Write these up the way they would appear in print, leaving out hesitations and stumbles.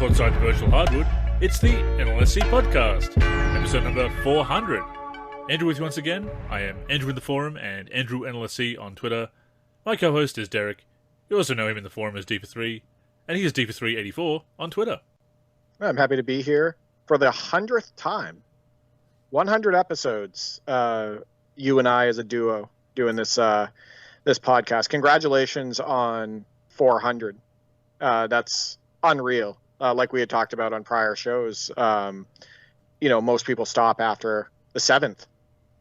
courtside virtual hardwood, it's the NLSC Podcast, episode number 400. Andrew with you once again. I am Andrew in the forum and Andrew NLSC on Twitter. My co-host is Derek. You also know him in the forum as D43, and he is D4384 on Twitter. I'm happy to be here for the 100th time. 100 episodes, you and I as a duo doing this this podcast. Congratulations on 400. That's unreal. Like we had talked about on prior shows, most people stop after the 7th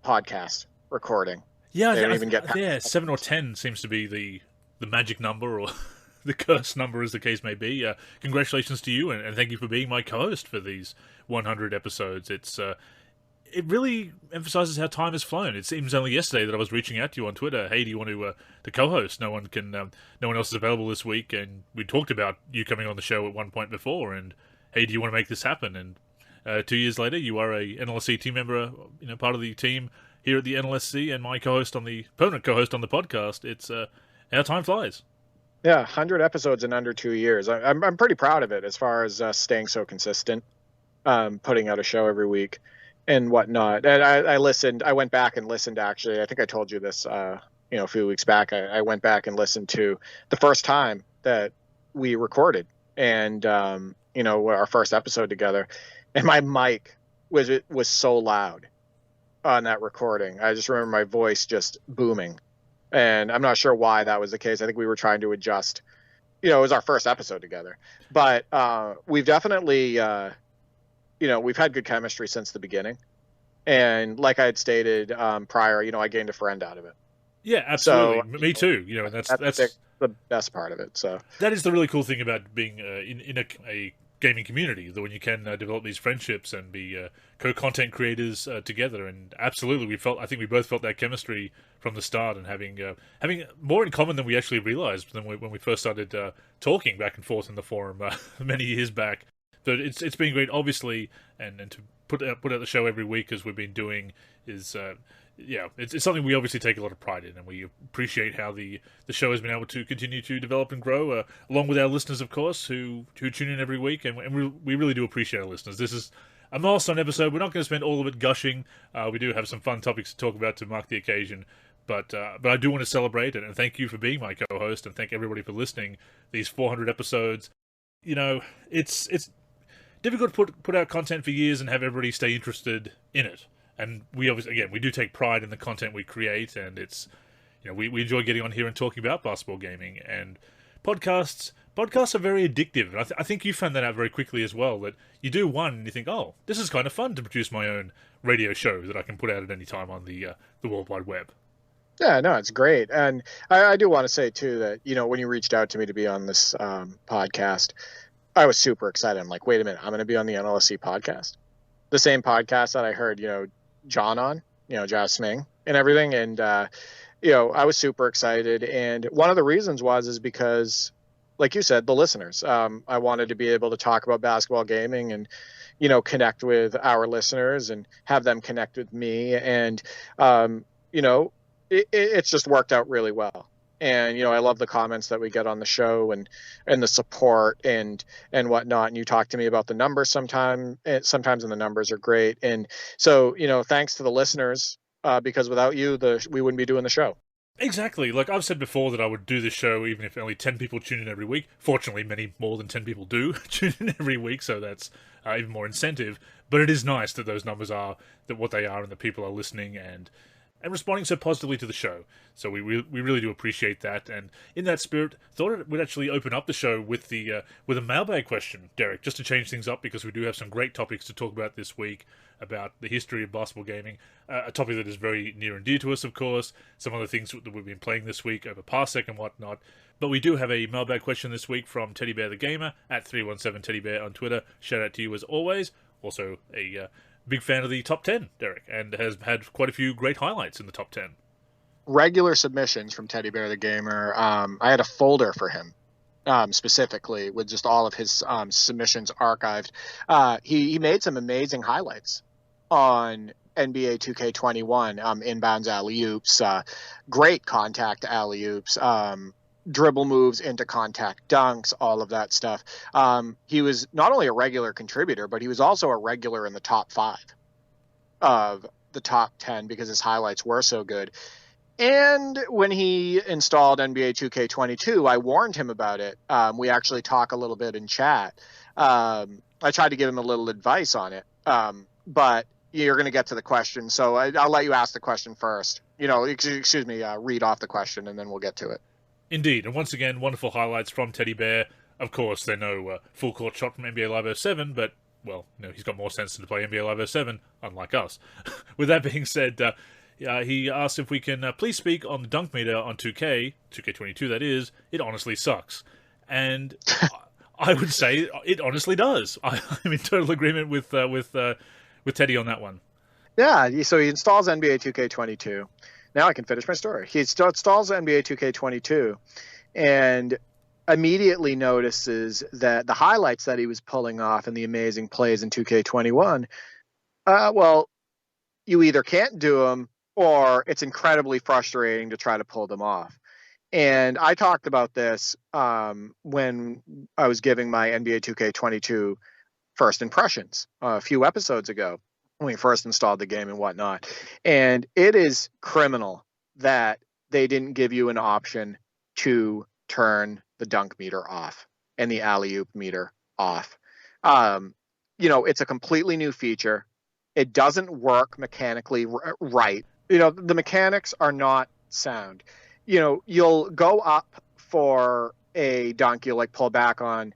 podcast recording. Yeah, they don't even get past 7 or 10 seems to be the magic number, or the cursed number, as the case may be. Congratulations to you, and thank you for being my co-host for these 100 episodes. It really emphasizes how time has flown. It seems only yesterday that I was reaching out to you on Twitter. Hey, do you want to co-host? No one else is available this week, and we talked about you coming on the show at one point before. And hey, do you want to make this happen? And 2 years later, you are a NLSC team member, part of the team here at the NLSC, and my permanent co-host on the podcast. It's how time flies. Yeah, 100 episodes in under 2 years. I'm pretty proud of it as far as staying so consistent, putting out a show every week and whatnot. And I went back and listened, actually. I think I told you this, a few weeks back. I went back and listened to the first time that we recorded and, our first episode together. And my mic was so loud on that recording. I just remember my voice just booming. And I'm not sure why that was the case. I think we were trying to adjust. It was our first episode together. But we've definitely... we've had good chemistry since the beginning. And like I had stated prior, I gained a friend out of it. Yeah, absolutely. So, me too. And that's the best part of it. So that is the really cool thing about being in a gaming community, that when you can develop these friendships and be co-content creators together. And absolutely, I think we both felt that chemistry from the start, and having more in common than we actually realized when we first started talking back and forth in the forum many years back. But it's been great, obviously, and to put out the show every week as we've been doing is it's something we obviously take a lot of pride in, and we appreciate how the show has been able to continue to develop and grow, along with our listeners, of course, who tune in every week, and we really do appreciate our listeners. This is a milestone episode. We're not going to spend all of it gushing. We do have some fun topics to talk about to mark the occasion, but I do want to celebrate it, and thank you for being my co-host, and thank everybody for listening. These 400 episodes, it's difficult to put out content for years and have everybody stay interested in it. And we obviously, again, we do take pride in the content we create, and it's, we enjoy getting on here and talking about basketball gaming. And podcasts are very addictive. And I think you found that out very quickly as well, that you do one and you think, oh, this is kind of fun to produce my own radio show that I can put out at any time on the World Wide Web. Yeah, no, it's great. And I do want to say, too, that, when you reached out to me to be on this podcast, I was super excited. I'm like, wait a minute, I'm going to be on the NLSC podcast. The same podcast that I heard, John on, Jazz Sming and everything. And, I was super excited. And one of the reasons is because, like you said, the listeners, I wanted to be able to talk about basketball gaming and, connect with our listeners and have them connect with me. And, it's just worked out really well. And, I love the comments that we get on the show and the support and whatnot. And you talk to me about the numbers sometimes, and the numbers are great. And so, thanks to the listeners, because without you, we wouldn't be doing the show. Exactly. Like I've said before, that I would do this show even if only 10 people tune in every week. Fortunately, many more than 10 people do tune in every week, so that's even more incentive. But it is nice that those numbers are what they are, and that people are listening and responding so positively to the show. So we really do appreciate that. And in that spirit, thought we'd actually open up the show with a mailbag question, Derek, just to change things up, because we do have some great topics to talk about this week about the history of basketball gaming, a topic that is very near and dear to us, of course, some other things that we've been playing this week over Parsec and whatnot. But we do have a mailbag question this week from Teddy Bear the Gamer at 317TeddyBear on Twitter. Shout out to you as always. Also a big fan of the top 10, Derek, and has had quite a few great highlights in the top 10. Regular submissions from Teddy Bear the Gamer. I had a folder for him specifically with just all of his submissions archived. He made some amazing highlights on NBA 2K21, inbounds alley-oops, great contact alley-oops, dribble moves into contact dunks, all of that stuff. He was not only a regular contributor, but he was also a regular in the top 5 of the top 10 because his highlights were so good. And when he installed NBA 2K22, I warned him about it. We actually talk a little bit in chat. I tried to give him a little advice on it, but you're going to get to the question. So I'll let you ask the question first. Excuse me, read off the question, and then we'll get to it. Indeed, and once again, wonderful highlights from Teddy Bear. Of course, they're no full court shot from NBA Live 07, but, well, he's got more sense to play NBA Live 07, unlike us. With that being said, he asked if we can please speak on the dunk meter on 2K22 that is, it honestly sucks. And I would say it honestly does. I'm in total agreement with Teddy on that one. Yeah, so he installs NBA 2K22. Now I can finish my story. He installs NBA 2K22 and immediately notices that the highlights that he was pulling off and the amazing plays in 2K21, well, you either can't do them or it's incredibly frustrating to try to pull them off. And I talked about this when I was giving my NBA 2K22 first impressions a few episodes ago, when we first installed the game and whatnot. And it is criminal that they didn't give you an option to turn the dunk meter off and the alley-oop meter off. It's a completely new feature. It doesn't work mechanically right. The mechanics are not sound. You'll go up for a dunk, you'll pull back on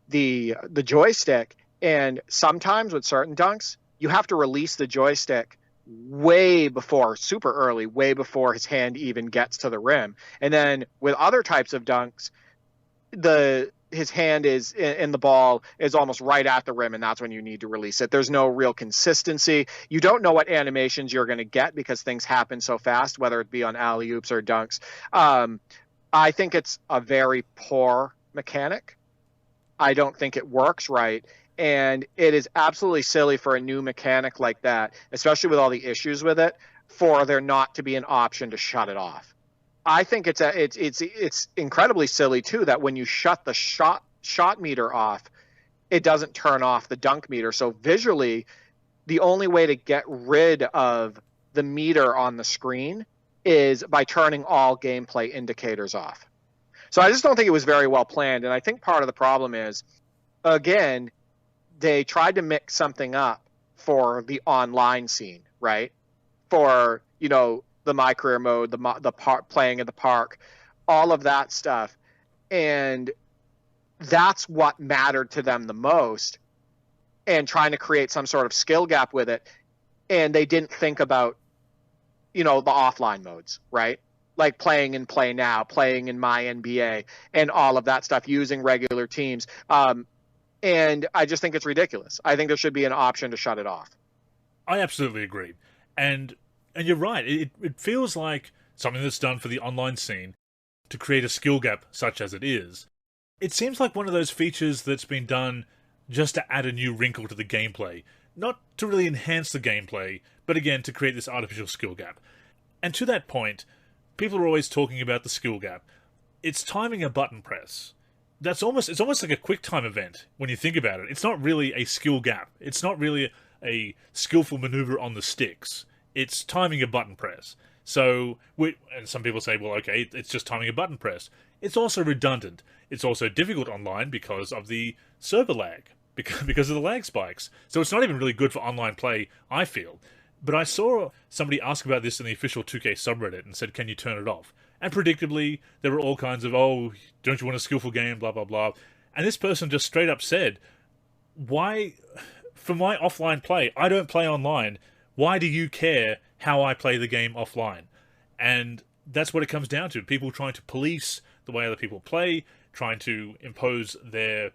the joystick, and sometimes with certain dunks, you have to release the joystick super early, way before his hand even gets to the rim. And then with other types of dunks, his hand is in the ball is almost right at the rim, and that's when you need to release it. There's no real consistency. You don't know what animations you're going to get because things happen so fast, whether it be on alley-oops or dunks. I think it's a very poor mechanic. I don't think it works right. And it is absolutely silly for a new mechanic like that, especially with all the issues with it, for there not to be an option to shut it off. I think it's incredibly silly too that when you shut the shot meter off, it doesn't turn off the dunk meter. So visually, the only way to get rid of the meter on the screen is by turning all gameplay indicators off. So I just don't think it was very well planned. And I think part of the problem is, again, they tried to mix something up for the online scene, right? For, the My Career mode, the playing at the park, all of that stuff. And that's what mattered to them the most, and trying to create some sort of skill gap with it. And they didn't think about, the offline modes, right? Like playing in Play Now, playing in My NBA, and all of that stuff, using regular teams. And I just think it's ridiculous. I think there should be an option to shut it off. I absolutely agree. And you're right. It feels like something that's done for the online scene to create a skill gap such as it is. It seems like one of those features that's been done just to add a new wrinkle to the gameplay. Not to really enhance the gameplay, but again, to create this artificial skill gap. And to that point, people are always talking about the skill gap. It's timing a button press. It's almost like a quick time event when you think about it. It's not really a skill gap. It's not really a skillful maneuver on the sticks. It's timing a button press. So, and some people say, well, okay, it's just timing a button press. It's also redundant. It's also difficult online because of the server lag, because of the lag spikes. So it's not even really good for online play, I feel. But I saw somebody ask about this in the official 2K subreddit and said, can you turn it off? And predictably, there were all kinds of, oh, don't you want a skillful game, blah, blah, blah. And this person just straight up said, why, for my offline play, I don't play online. Why do you care how I play the game offline? And that's what it comes down to. People trying to police the way other people play, trying to impose their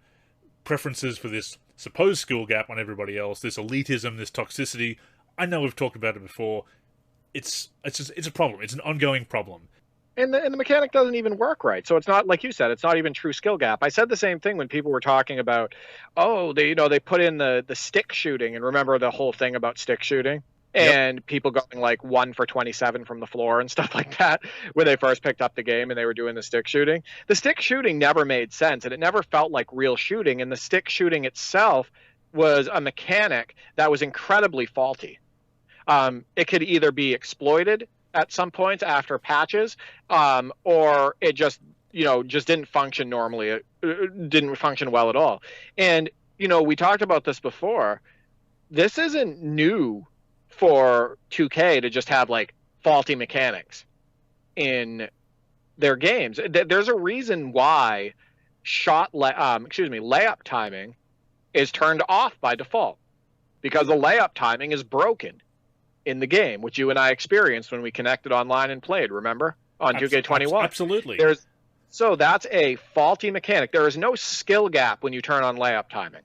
preferences for this supposed skill gap on everybody else, this elitism, this toxicity. I know we've talked about it before. It's a problem. It's an ongoing problem. And the mechanic doesn't even work right. So it's not, like you said, it's not even true skill gap. I said the same thing when people were talking about, they put in the stick shooting, and remember the whole thing about stick shooting? and people going like 1 for 27 from the floor and stuff like that when they first picked up the game and they were doing the stick shooting. The stick shooting never made sense, and it never felt like real shooting, and the stick shooting itself was a mechanic that was incredibly faulty. It could either be exploited at some points after patches, or it just didn't function normally. It didn't function well at all. And we talked about this before. This isn't new for 2K to just have like faulty mechanics in their games. There's a reason why layup timing is turned off by default, because the layup timing is broken in the game, which you and I experienced when we connected online and played, remember? On 2K21. Absolutely. So that's a faulty mechanic. There is no skill gap when you turn on layup timing.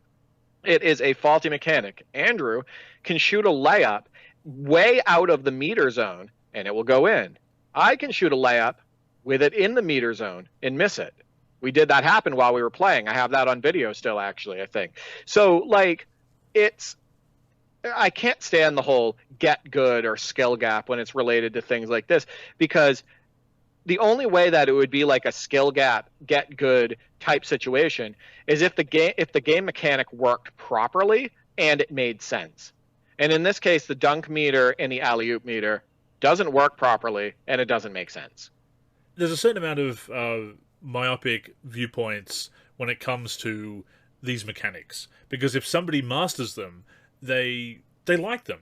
It is a faulty mechanic. Andrew can shoot a layup way out of the meter zone, and it will go in. I can shoot a layup with it in the meter zone and miss it. We did that happen while we were playing. I have that on video still, actually, I think. So, like, I can't stand the whole get good or skill gap when it's related to things like this, because the only way that it would be like a skill gap, get good type situation is if the game mechanic worked properly and it made sense. And in this case, the dunk meter and the alley-oop meter doesn't work properly, and it doesn't make sense. There's a certain amount of myopic viewpoints when it comes to these mechanics, because if somebody masters them, they like them.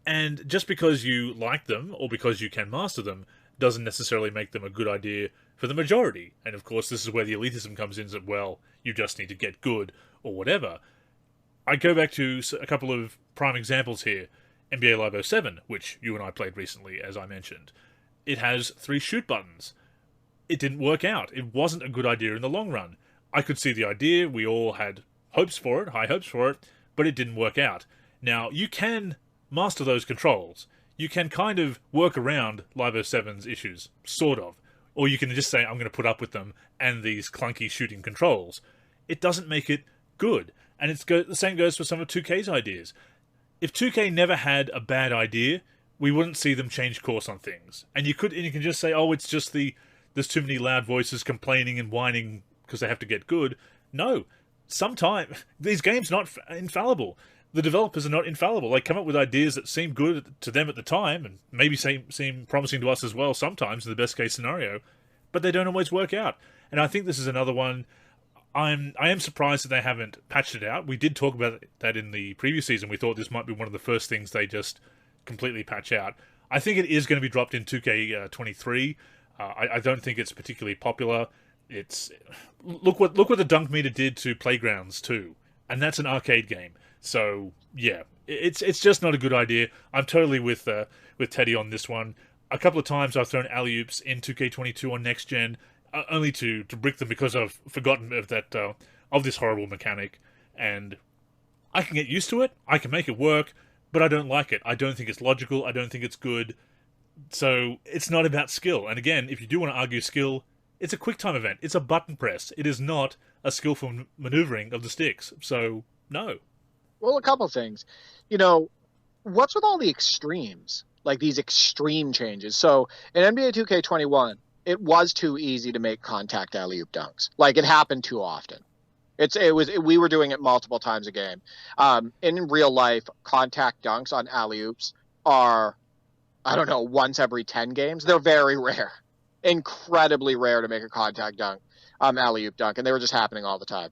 And just because you like them, or because you can master them, doesn't necessarily make them a good idea for the majority. And of course, this is where the elitism comes in, that, well, you just need to get good, or whatever. I go back to a couple of prime examples here. NBA Live 07, which you and I played recently, as I mentioned. It has 3 shoot buttons. It didn't work out. It wasn't a good idea in the long run. I could see the idea. We all had hopes for it, high hopes for it, but it didn't work out. Now, you can master those controls. You can kind of work around Live 07's issues, sort of. Or you can just say, I'm going to put up with them and these clunky shooting controls. It doesn't make it good. And the same goes for some of 2K's ideas. If 2K never had a bad idea, we wouldn't see them change course on things. And you can just say, oh, it's just there's too many loud voices complaining and whining because they have to get good. No. Sometimes these games are not infallible. The developers are not infallible. They come up with ideas that seem good to them at the time, and maybe seem promising to us as well sometimes in the best case scenario, but they don't always work out. And I think this is another one. I am surprised that they haven't patched it out. We did talk about that in the previous season. We thought this might be one of the first things they just completely patch out. I think it is going to be dropped in 2K23. I don't think it's particularly popular. Look what the dunk meter did to Playgrounds 2, and that's an arcade game. So yeah, it's just not a good idea. I'm totally with Teddy on this one. A couple of times I've thrown alley-oops in 2K22 on next gen, only to brick them because I've forgotten of this horrible mechanic, and I can get used to it. I can make it work, but I don't like it. I don't think it's logical. I don't think it's good. So it's not about skill. And again, if you do want to argue skill, it's a quick time event. It's a button press. It is not a skillful maneuvering of the sticks. So no. Well, a couple things. What's with all the extremes? Like these extreme changes. So in NBA 2K21, it was too easy to make contact alley-oop dunks. Like, it happened too often. We were doing it multiple times a game. In real life, contact dunks on alley-oops are, I don't know, once every 10 games. They're very rare. Incredibly rare to make a contact dunk, alley-oop dunk, and they were just happening all the time.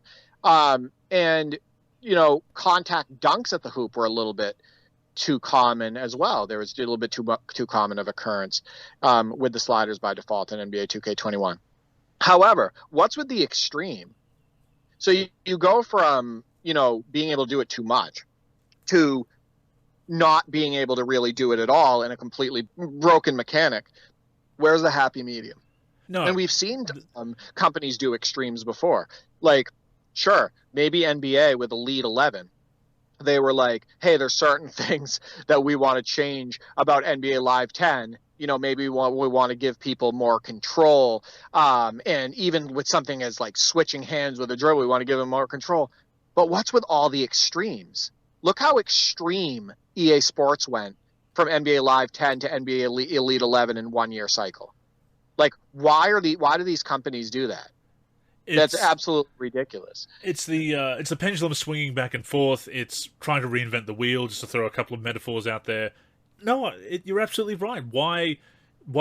Contact dunks at the hoop were a little bit too common as well. There was a little bit too common of occurrence with the sliders by default in NBA 2K21. However, what's with the extreme? So you go from, being able to do it too much to not being able to really do it at all in a completely broken mechanic. Where's the happy medium? No. And we've seen companies do extremes before. Like, sure, maybe NBA with Elite 11, they were like, hey, there's certain things that we want to change about NBA Live 10. Maybe we want to give people more control. And even with something as like switching hands with a dribble, we want to give them more control. But what's with all the extremes? Look how extreme EA Sports went from NBA Live 10 to NBA Elite 11 in 1 year cycle. Like, why do these companies do that? That's absolutely ridiculous. It's the pendulum swinging back and forth. It's trying to reinvent the wheel, just to throw a couple of metaphors out there. No, you're absolutely right. Why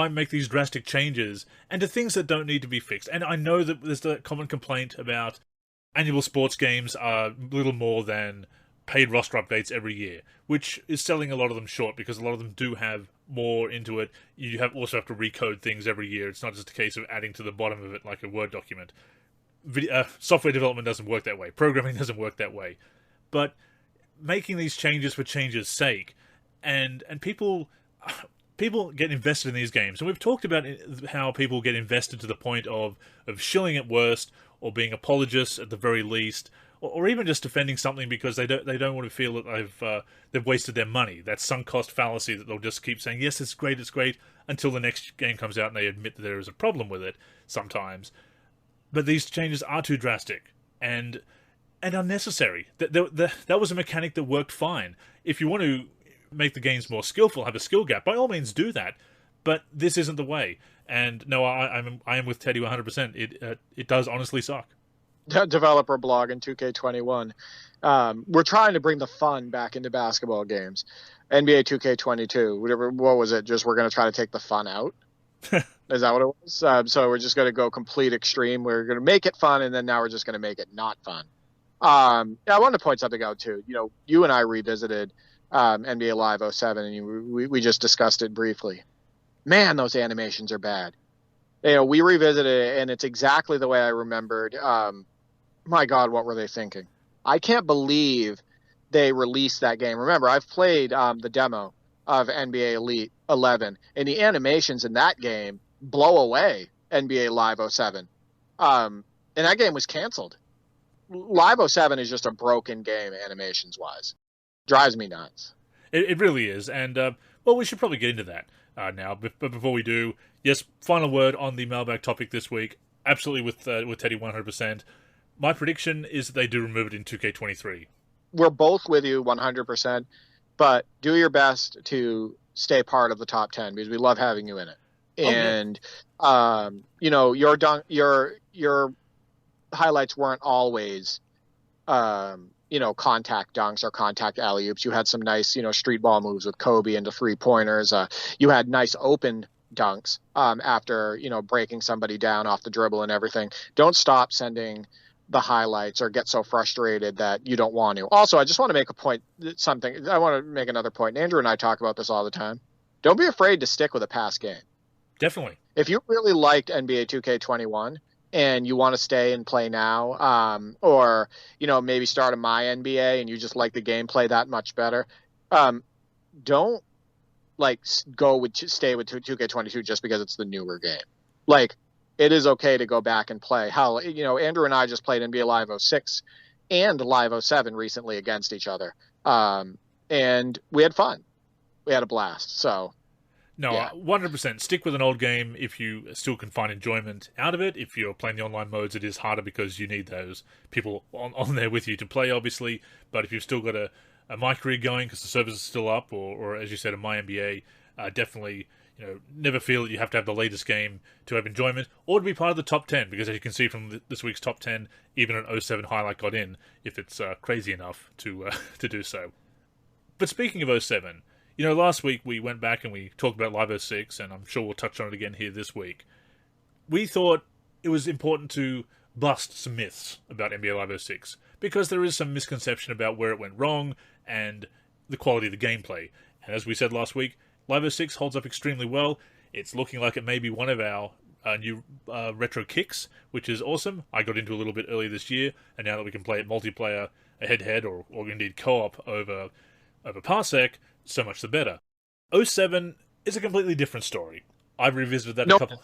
make these drastic changes and to things that don't need to be fixed? And I know that there's a common complaint about annual sports games are little more than paid roster updates every year, which is selling a lot of them short because a lot of them do have more into it. You also have to recode things every year. It's not just a case of adding to the bottom of it like a Word document. Software development doesn't work that way. Programming doesn't work that way. But making these changes for change's sake, and people get invested in these games, and we've talked about how people get invested to the point of shilling at worst, or being apologists at the very least, or even just defending something because they don't want to feel that they've wasted their money. That sunk cost fallacy that they'll just keep saying, yes, it's great, until the next game comes out and they admit that there is a problem with it sometimes. But these changes are too drastic and unnecessary. That was a mechanic that worked fine. If you want to make the games more skillful, have a skill gap, by all means do that. But this isn't the way. And no, I am with Teddy 100%. It does honestly suck. Developer blog in 2K21. We're trying to bring the fun back into basketball games. NBA 2K22, what was it? Just we're going to try to take the fun out. Is that what it was? So we're just going to go complete extreme. We're going to make it fun, and then now we're just going to make it not fun. I wanted to point something out too. You and I revisited NBA Live 07, and we just discussed it briefly. Man, those animations are bad. We revisited it, and it's exactly the way I remembered. My God, what were they thinking? I can't believe they released that game. Remember, I've played the demo of NBA Elite 11, and the animations in that game blow away NBA Live 07. And that game was canceled. Live 07 is just a broken game animations-wise. Drives me nuts. It really is. And, well, we should probably get into that now. But before we do, yes, final word on the mailbag topic this week. Absolutely with Teddy 100%. My prediction is that they do remove it in 2K23. We're both with you 100%, but do your best to stay part of the top 10 because we love having you in it. And, your highlights weren't always, contact dunks or contact alley-oops. You had some nice, street ball moves with Kobe into three-pointers. You had nice open dunks after, breaking somebody down off the dribble and everything. Don't stop sending the highlights or get so frustrated that you don't want to. Also, I just want to make I want to make another point. Andrew and I talk about this all the time. Don't be afraid to stick with a past game. Definitely. If you really liked NBA 2K21 and you want to stay and play now, or, maybe start a My NBA and you just like the gameplay that much better, don't stay with 2K22 just because it's the newer game. It is okay to go back and play. Andrew and I just played NBA Live 06 and Live 07 recently against each other. And we had fun. We had a blast. So, no, yeah. 100%. Stick with an old game if you still can find enjoyment out of it. If you're playing the online modes, it is harder because you need those people on there with you to play, obviously. But if you've still got a My Career going because the servers are still up, or as you said, a My NBA, definitely... never feel that you have to have the latest game to have enjoyment or to be part of the top 10, because as you can see from this week's top 10, even an 07 highlight got in if it's crazy enough to do so. But speaking of 07, last week we went back and we talked about Live 06, and I'm sure we'll touch on it again here this week. We thought it was important to bust some myths about NBA Live 06, because there is some misconception about where it went wrong and the quality of the gameplay. And as we said last week, Live 06 holds up extremely well. It's looking like it may be one of our new retro kicks, which is awesome. I got into a little bit earlier this year, and now that we can play it multiplayer, a head-to-head, or indeed co-op over Parsec, so much the better. 07 is a completely different story. I've revisited that a couple...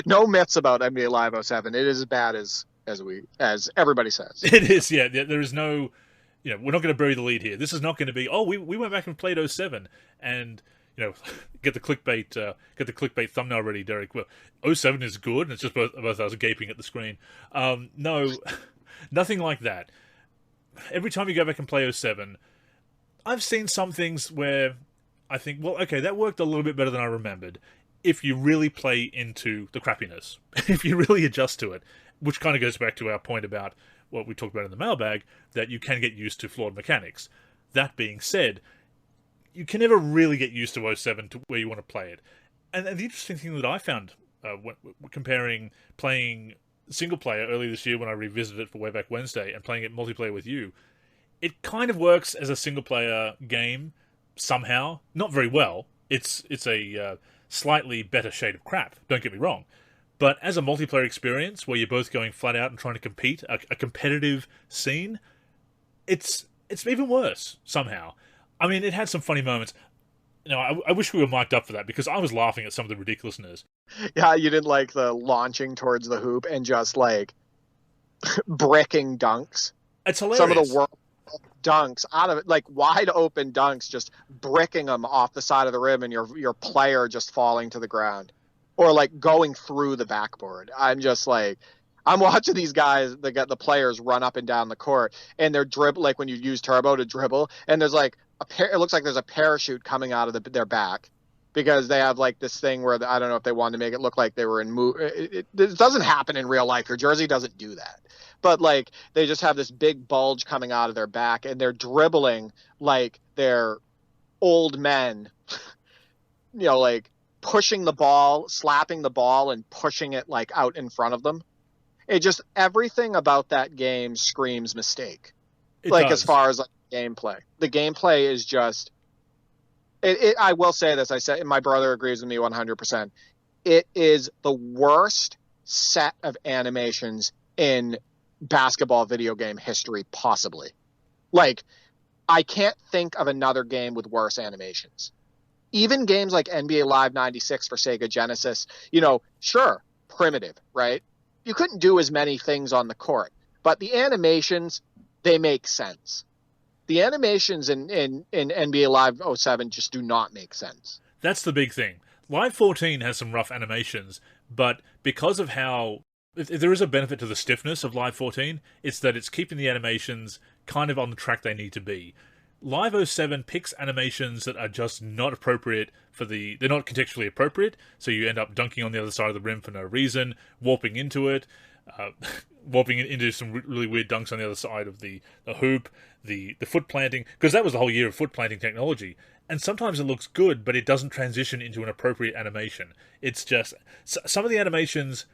No myths about NBA Live 07. It is as bad as everybody says. It is, yeah. There is no... we're not going to bury the lead here. This is not going to be, we went back and played 07 and, get the clickbait thumbnail ready, Derek. Well, 07 is good, and it's just both of us gaping at the screen. No, nothing like that. every time you go back and play 07, I've seen some things where I think, well, okay, that worked a little bit better than I remembered. If you really play into the crappiness, if you really adjust to it, which kind of goes back to our point about what we talked about in the mailbag, that you can get used to flawed mechanics. That being said, you can never really get used to 07 to where you want to play it. And the interesting thing that I found when comparing playing single player early this year when I revisited it for Way Back Wednesday and playing it multiplayer with you, it kind of works as a single player game somehow. Not very well. It's a slightly better shade of crap, don't get me wrong. But as a multiplayer experience where you're both going flat out and trying to compete, a competitive scene, it's even worse somehow. I mean, it had some funny moments. You know, I wish we were mic'd up for that because I was laughing at some of the ridiculousness. Yeah, you didn't like the launching towards the hoop and just like bricking dunks. It's hilarious. Some of the worst dunks out of it, like wide open dunks, just bricking them off the side of the rim and your player just falling to the ground. Or like going through the backboard. I'm just like, I'm watching these guys, the players run up and down the court, and they're dribble like when you use turbo to dribble, and there's like it looks like there's a parachute coming out of their back because they have like this thing where I don't know if they wanted to make it look like they were in it doesn't happen in real life. Your jersey doesn't do that, but like they just have this big bulge coming out of their back, and they're dribbling like they're old men, you know, like pushing the ball, slapping the ball, and pushing it like out in front of them. It just, everything about that game screams mistake. It like does. As far as like gameplay, the gameplay is just. I will say this. I said my brother agrees with me 100%. It is the worst set of animations in basketball video game history, possibly. Like, I can't think of another game with worse animations. Even games like NBA Live 96 for Sega Genesis, you know, sure, primitive, right? You couldn't do as many things on the court, but the animations, they make sense. The animations in NBA Live 07 just do not make sense. That's the big thing. Live 14 has some rough animations, but because of how... If there is a benefit to the stiffness of Live 14, it's that it's keeping the animations kind of on the track they need to be. Live 07 picks animations that are just not appropriate for the... They're not contextually appropriate, so you end up dunking on the other side of the rim for no reason, warping into it, warping into some really weird dunks on the other side of the hoop, the foot planting, because that was the whole year of foot planting technology. And sometimes it looks good, but it doesn't transition into an appropriate animation. It's just... Some of the animations,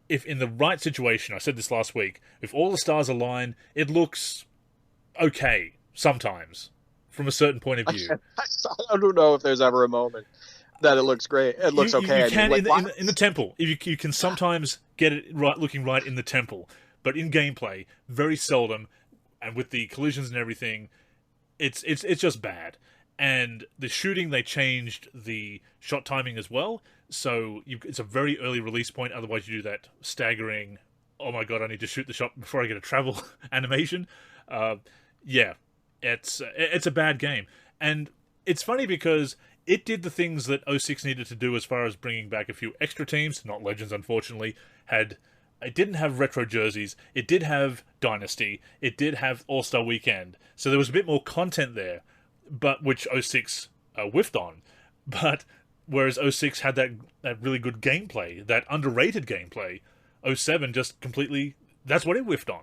if in the right situation, I said this last week, if all the stars align, it looks okay sometimes. From a certain point of view. I don't know if there's ever a moment that it looks great. It looks okay. You can in the temple. You can sometimes get it right, looking right in the temple. But in gameplay, very seldom, and with the collisions and everything, it's just bad. And the shooting, they changed the shot timing as well. So it's a very early release point. Otherwise, you do that staggering, oh my god, I need to shoot the shot before I get a travel animation. Yeah. It's a bad game. And it's funny because it did the things that 06 needed to do as far as bringing back a few extra teams, not Legends unfortunately. It didn't have retro jerseys, it did have Dynasty, it did have All-Star Weekend, so there was a bit more content there, but which 06 whiffed on. But whereas 06 had that really good gameplay, that underrated gameplay, 07 just completely, that's what it whiffed on.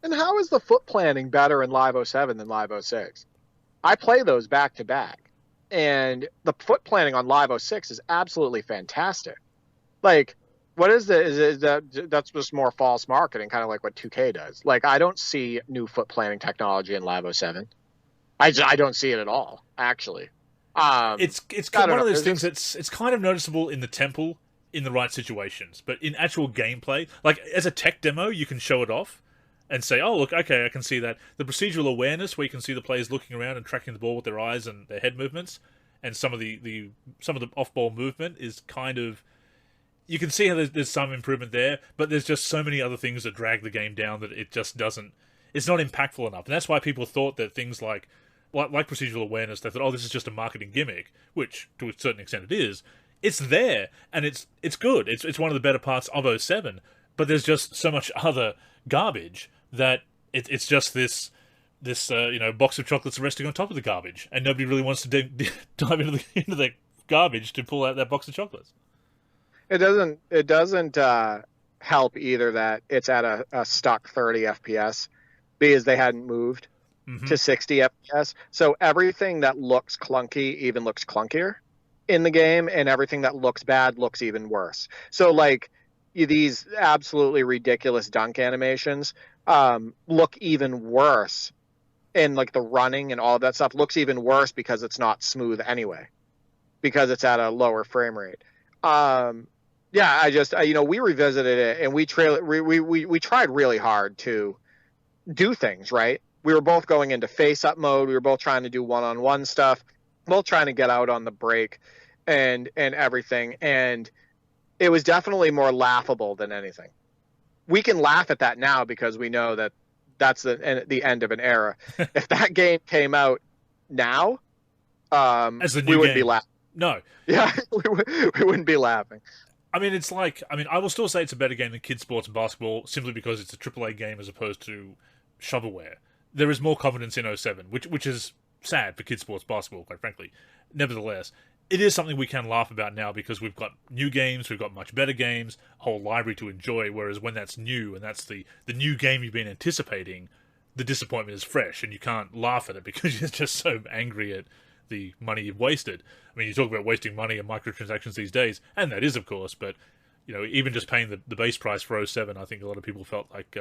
And how is the foot planning better in Live 07 than Live 06? I play those back to back, and the foot planning on Live 06 is absolutely fantastic. Like, what is that's just more false marketing, kind of like what 2K does. Like, I don't see new foot planning technology in Live 07. I don't see it at all, actually. It's one of those things that's it's kind of noticeable in the temple in the right situations, but in actual gameplay, like as a tech demo, you can show it off and say, oh, look, okay, I can see that. The procedural awareness, where you can see the players looking around and tracking the ball with their eyes and their head movements, and some of the off-ball movement is kind of... You can see how there's some improvement there, but there's just so many other things that drag the game down that it just doesn't... It's not impactful enough. And that's why people thought that things like procedural awareness, they thought, oh, this is just a marketing gimmick, which, to a certain extent it is. It's there, and it's good. It's one of the better parts of 07, but there's just so much other garbage that it's just this this box of chocolates resting on top of the garbage, and nobody really wants to dive into the garbage to pull out that box of chocolates. It doesn't help either that it's at a stuck 30 FPS because they hadn't moved to 60 FPS. So everything that looks clunky even looks clunkier in the game, and everything that looks bad looks even worse. So like these absolutely ridiculous dunk animations look even worse, and like the running and all of that stuff looks even worse because it's not smooth anyway, because it's at a lower frame rate. We revisited it, and we tried really hard to do things right. We were both going into face-up mode. We were both trying to do one-on-one stuff, both trying to get out on the break and everything. And it was definitely more laughable than anything. We can laugh at that now because we know that that's the end of an era. If that game came out now, as the new we wouldn't game. be laughing. No. Yeah, we wouldn't be laughing. I mean, I will still say it's a better game than Kids Sports and Basketball simply because it's a AAA game as opposed to shovelware. There is more confidence in 07, which is sad for Kids Sports Basketball, quite frankly. Nevertheless, it is something we can laugh about now because we've got new games, we've got much better games, a whole library to enjoy, whereas when that's new and that's the new game you've been anticipating, the disappointment is fresh and you can't laugh at it because you're just so angry at the money you've wasted. I mean, you talk about wasting money and microtransactions these days, and that is, of course, but even just paying the base price for 07, I think a lot of people felt like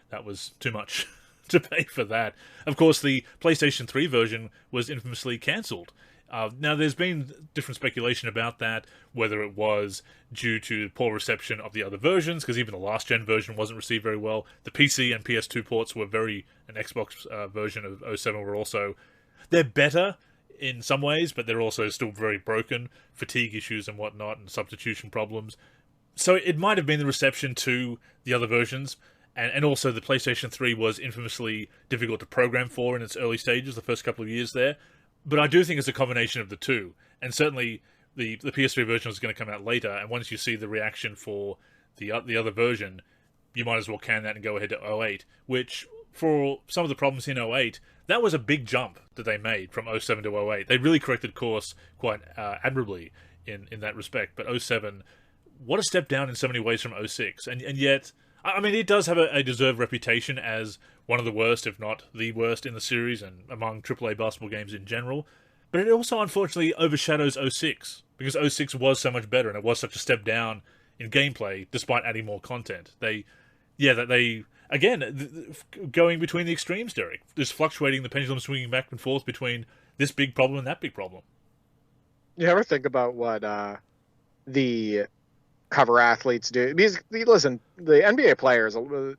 that was too much to pay for that. Of course, the PlayStation 3 version was infamously cancelled. Now, there's been different speculation about that, whether it was due to poor reception of the other versions, because even the last-gen version wasn't received very well. The PC and PS2 ports were an Xbox version of 07 were also... They're better in some ways, but they're also still very broken, fatigue issues and whatnot, and substitution problems. So it might have been the reception to the other versions, and also the PlayStation 3 was infamously difficult to program for in its early stages, the first couple of years there. But I do think it's a combination of the two, and certainly the PS3 version is going to come out later, and once you see the reaction for the other version, you might as well can that and go ahead to 08, which, for some of the problems in 08, that was a big jump that they made from 07 to 08. They really corrected course quite admirably in that respect, but 07, what a step down in so many ways from 06, and yet... I mean, it does have a deserved reputation as one of the worst, if not the worst, in the series and among AAA basketball games in general. But it also, unfortunately, overshadows 06, because 06 was so much better, and it was such a step down in gameplay, despite adding more content. Again, going between the extremes, Derek. Just fluctuating, the pendulum swinging back and forth between this big problem and that big problem. You ever think about what the cover athletes do? Because listen, the NBA players,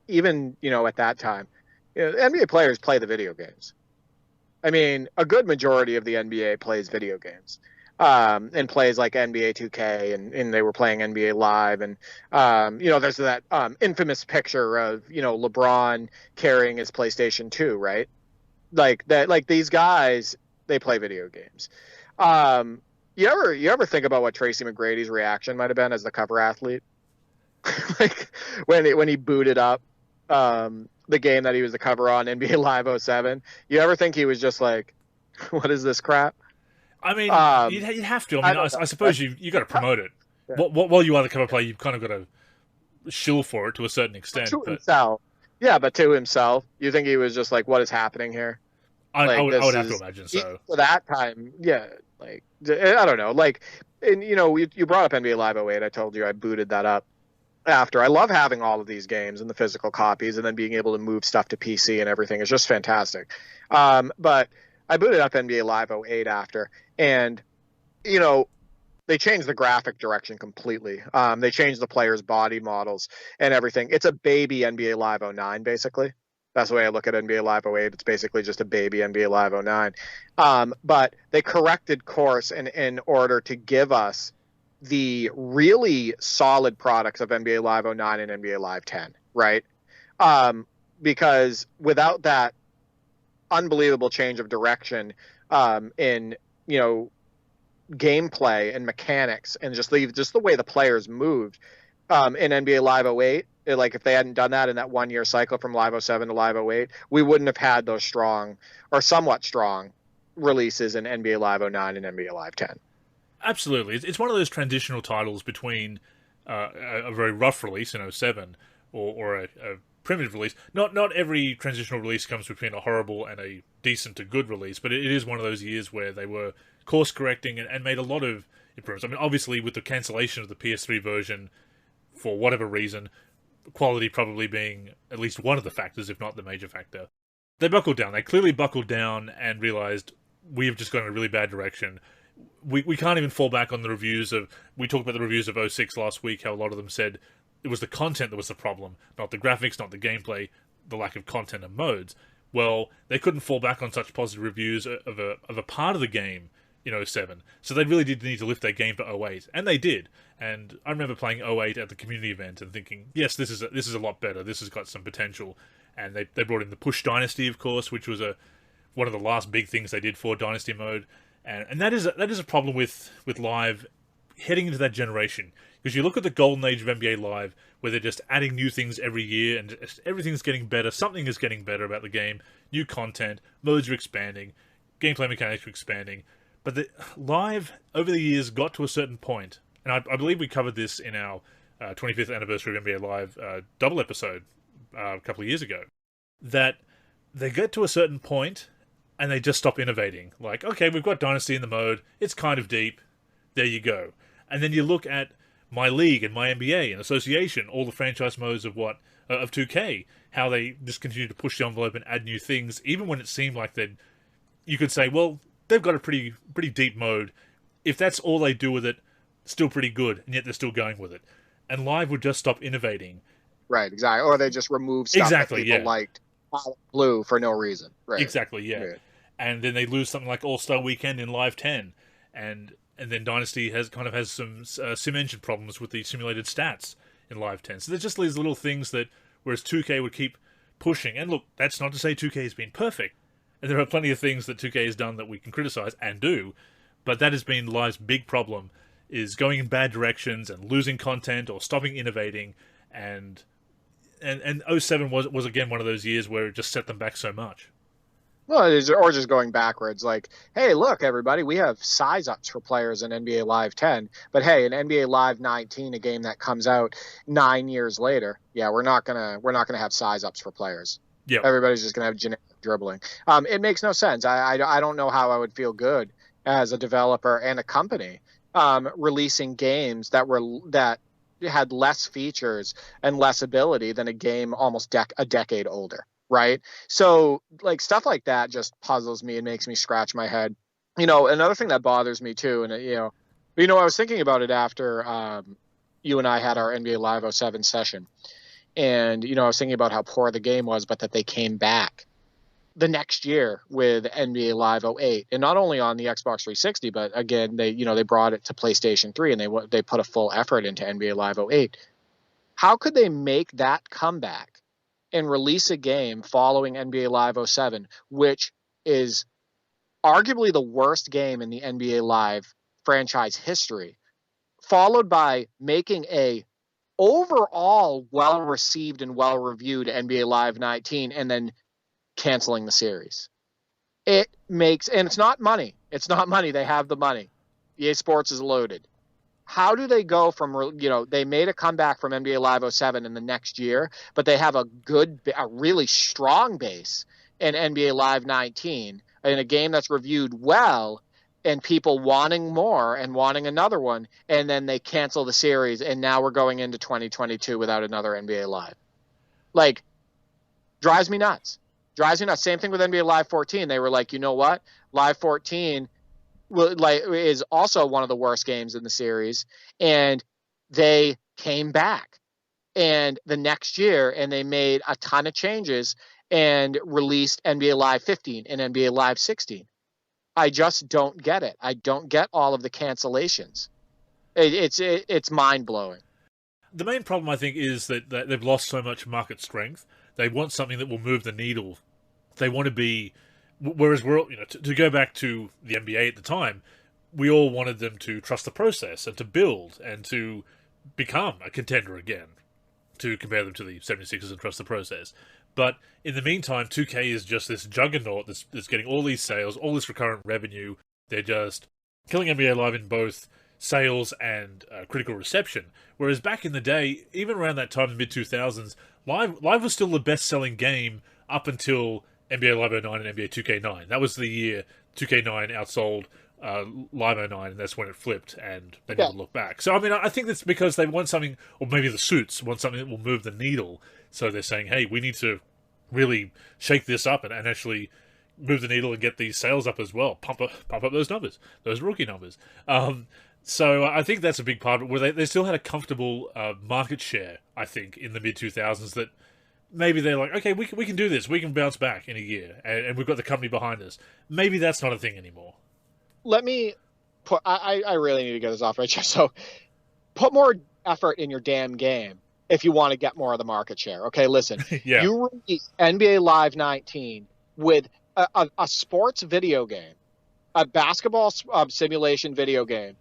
even at that time, NBA players play the video games. I mean, a good majority of the NBA plays video games, and plays like NBA 2K, and they were playing NBA Live, and there's that infamous picture of LeBron carrying his PlayStation 2, right? Like that, like these guys, they play video games. You ever think about what Tracy McGrady's reaction might have been as the cover athlete? Like when he booted up the game that he was the cover on, NBA Live 07. You ever think he was just like, what is this crap? I mean, you'd have to. I mean, I suppose you got to promote it. Yeah. While you are the cover player, you've kind of got to shill for it to a certain extent. Himself. Yeah, but to himself, you think he was just like, what is happening here? I would have to imagine so. For that time, yeah. Like, I don't know. Like, and you brought up NBA Live 08. I told you I booted that up after. I love having all of these games and the physical copies, and then being able to move stuff to PC and everything is just fantastic. But I booted up NBA Live 08 after, and they changed the graphic direction completely. They changed the players' body models and everything. It's a baby NBA Live 09, basically. That's the way I look at NBA Live 08. It's basically just a baby NBA Live 09. But they corrected course in order to give us the really solid products of NBA Live 09 and NBA Live 10, right? Because without that unbelievable change of direction in gameplay and mechanics and just the way the players moved in NBA Live 08, Like if they hadn't done that in that 1 year cycle from Live 07 to Live 08, we wouldn't have had those strong or somewhat strong releases in NBA Live 09 and NBA Live 10. Absolutely. It's one of those transitional titles between a very rough release in 07 or a primitive release. Not every transitional release comes between a horrible and a decent to good release, but it is one of those years where they were course correcting and made a lot of improvements. I mean, obviously with the cancellation of the PS3 version for whatever reason, quality probably being at least one of the factors, if not the major factor, they buckled down. They clearly buckled down and realized we have just gone in a really bad direction. We can't even fall back on the reviews of... We talked about the reviews of 06 last week, how a lot of them said it was the content that was the problem, not the graphics, not the gameplay, the lack of content and modes. Well, they couldn't fall back on such positive reviews of a part of the game in 07. So they really did need to lift their game for 08, and they did. And I remember playing 08 at the community event and thinking, yes, this is a lot better. This has got some potential. And they brought in the Push Dynasty, of course, which was one of the last big things they did for Dynasty mode. And that is a problem with Live heading into that generation. Because you look at the golden age of NBA Live, where they're just adding new things every year, and everything's getting better. Something is getting better about the game. New content, modes are expanding, gameplay mechanics are expanding. But the Live, over the years, got to a certain point, and I believe we covered this in our 25th anniversary of NBA Live double episode a couple of years ago, that they get to a certain point, and they just stop innovating. Like, okay, we've got Dynasty in the mode, it's kind of deep, there you go. And then you look at My League and My NBA and Association, all the franchise modes of 2K, how they just continue to push the envelope and add new things, even when it seemed like you could say, well, they've got a pretty deep mode. If that's all they do with it, still pretty good, and yet they're still going with it. And Live would just stop innovating. Right, exactly. Or they just remove stuff that people liked out of blue for no reason. Right. Exactly, yeah. And then they lose something like All-Star Weekend in Live 10, and then Dynasty has some sim engine problems with the simulated stats in Live 10. So there's just these little things that, whereas 2K would keep pushing, and look, that's not to say 2K has been perfect, and there are plenty of things that 2K has done that we can criticize and do, but that has been Live's big problem, is going in bad directions and losing content or stopping innovating, and 07 was again one of those years where it just set them back so much. Well, or just going backwards, like, hey, look, everybody, we have size ups for players in NBA Live 10, but hey, in NBA Live 19, a game that comes out 9 years later, yeah, we're not gonna have size ups for players. Yeah, everybody's just gonna have generic dribbling. It makes no sense. I don't know how I would feel good as a developer and a company releasing games that had less features and less ability than a game almost a decade older. Right. So like stuff like that just puzzles me and makes me scratch my head. Another thing that bothers me too. And, I was thinking about it after you and I had our NBA Live 07 session. And, I was thinking about how poor the game was, but that they came back the next year with NBA Live 08. And not only on the Xbox 360, but again, they brought it to PlayStation 3 and they put a full effort into NBA Live 08. How could they make that comeback and release a game following NBA Live 07, which is arguably the worst game in the NBA Live franchise history, followed by making a overall well-received and well-reviewed NBA Live 19 and then canceling the series? And it's not money. It's not money. They have the money. EA Sports is loaded. How do they go from, they made a comeback from NBA Live 07 in the next year, but they have a really strong base in NBA Live 19 in a game that's reviewed well and people wanting more and wanting another one. And then they cancel the series. And now we're going into 2022 without another NBA Live. Like, drives me nuts. Same thing with NBA Live 14. They were like, you know what? Live 14 is also one of the worst games in the series, and they came back and the next year and they made a ton of changes and released NBA Live 15 and NBA Live 16. I just don't get it. I don't get all of the cancellations. It's mind-blowing. The main problem, I think, is that they've lost so much market strength. They want something that will move the needle. They want to be... Whereas we're, to go back to the NBA at the time, we all wanted them to trust the process and to build and to become a contender again. to compare them to the 76ers and trust the process. But in the meantime, 2K is just this juggernaut that's getting all these sales, all this recurrent revenue. They're just killing NBA Live in both sales and critical reception. Whereas back in the day, even around that time, the mid-2000s, Live was still the best-selling game up until NBA Live 09 and NBA 2K9. That was the year 2K9 outsold Live 09, and that's when it flipped, and they never looked back. So, I mean, I think that's because they want something, or maybe the suits want something that will move the needle. So they're saying, hey, we need to really shake this up and actually move the needle and get these sales up as well. Pump up those numbers, those rookie numbers. So I think that's a big part of it, where they still had a comfortable market share, I think, in the mid-2000s, that maybe they're like, okay, we can do this. We can bounce back in a year, and we've got the company behind us. Maybe that's not a thing anymore. Let me put, I really need to get this off my chest. So put more effort in your damn game if you want to get more of the market share. Okay, listen. Yeah. You release NBA Live 19 with a sports video game, a basketball simulation video game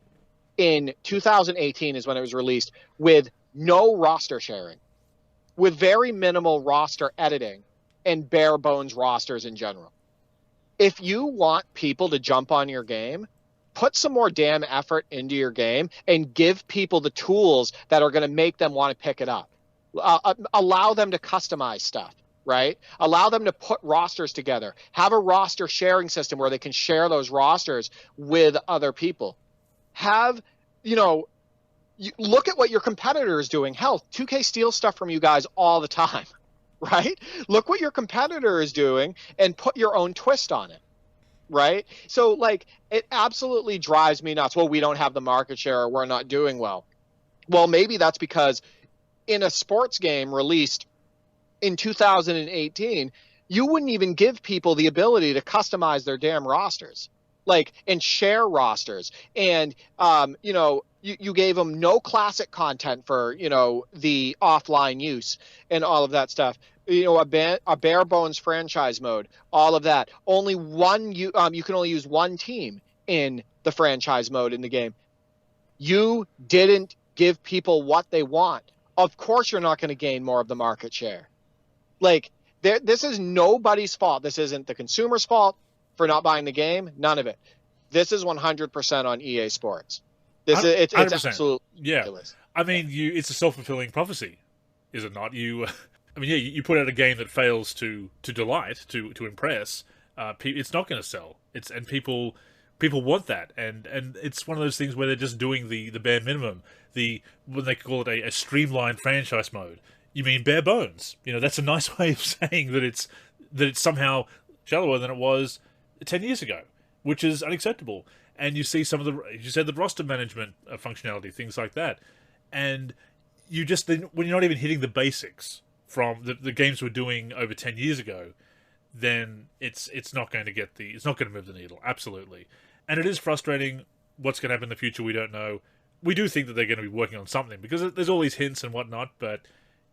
in 2018 is when it was released, with no roster sharing, with very minimal roster editing and bare bones rosters in general. If you want people to jump on your game, put some more damn effort into your game and give people the tools that are going to make them want to pick it up. Allow them to customize stuff, right? Allow them to put rosters together. Have a roster sharing system where they can share those rosters with other people. Have, look at what your competitor is doing. Hell, 2K steals stuff from you guys all the time, right? Look what your competitor is doing and put your own twist on it, right? So, it absolutely drives me nuts. Well, we don't have the market share, or we're not doing well. Well, maybe that's because in a sports game released in 2018, you wouldn't even give people the ability to customize their damn rosters, and share rosters. And, you gave them no classic content for, the offline use and all of that stuff. A bare bones franchise mode, all of that. Only one, you can only use one team in the franchise mode in the game. You didn't give people what they want. Of course you're not going to gain more of the market share. This is nobody's fault. This isn't the consumer's fault for not buying the game. None of it. This is 100% on EA Sports. It's absolutely ridiculous. I mean, it's a self-fulfilling prophecy, is it not? You put out a game that fails to delight, to impress. It's not going to sell. And people want that, and it's one of those things where they're just doing the bare minimum. When they call it a streamlined franchise mode, you mean bare bones. That's a nice way of saying that it's somehow shallower than it was 10 years ago, which is unacceptable. And you see some of the roster management functionality, things like that, and when you're not even hitting the basics from the games we're doing over 10 years ago, then it's not going to move the needle. Absolutely. And it is frustrating. What's going to happen in the future, we don't know. We do think that they're going to be working on something, because there's all these hints and whatnot, but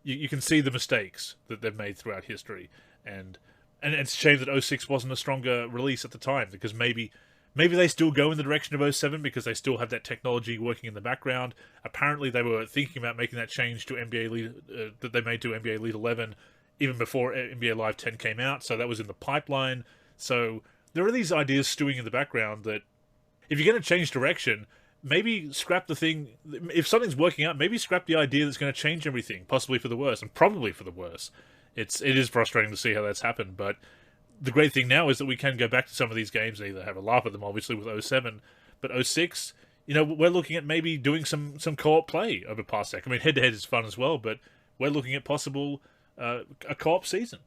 you can see the mistakes that they've made throughout history. And it's a shame that 06 wasn't a stronger release at the time, because maybe they still go in the direction of 07 because they still have that technology working in the background. Apparently they were thinking about making that change to NBA Elite, that they made to NBA Elite 11 even before NBA Live 10 came out, so that was in the pipeline. So there are these ideas stewing in the background that if you're going to change direction, maybe scrap the thing. If something's working out, maybe scrap the idea that's going to change everything, possibly for the worse, and probably for the worse. It is frustrating to see how that's happened, but the great thing now is that we can go back to some of these games and either have a laugh at them, obviously, with 07, but 06, we're looking at maybe doing some co-op play over Parsec. I mean, head-to-head is fun as well, but we're looking at possible a co-op season.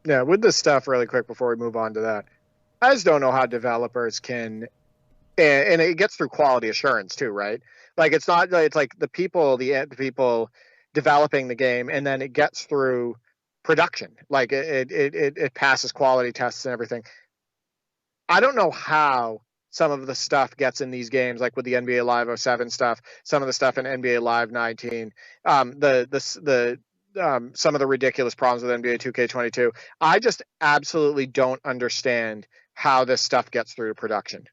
Yeah, with this stuff, really quick before we move on to that, I just don't know how developers can, and it gets through quality assurance too, right? It's not, it's like the people developing the game, and then it gets through production. It passes quality tests and everything. I don't know how some of the stuff gets in these games, like with the NBA Live 07 stuff, some of the stuff in NBA Live 19, some of the ridiculous problems with NBA 2K22. I just absolutely don't understand how this stuff gets through to production.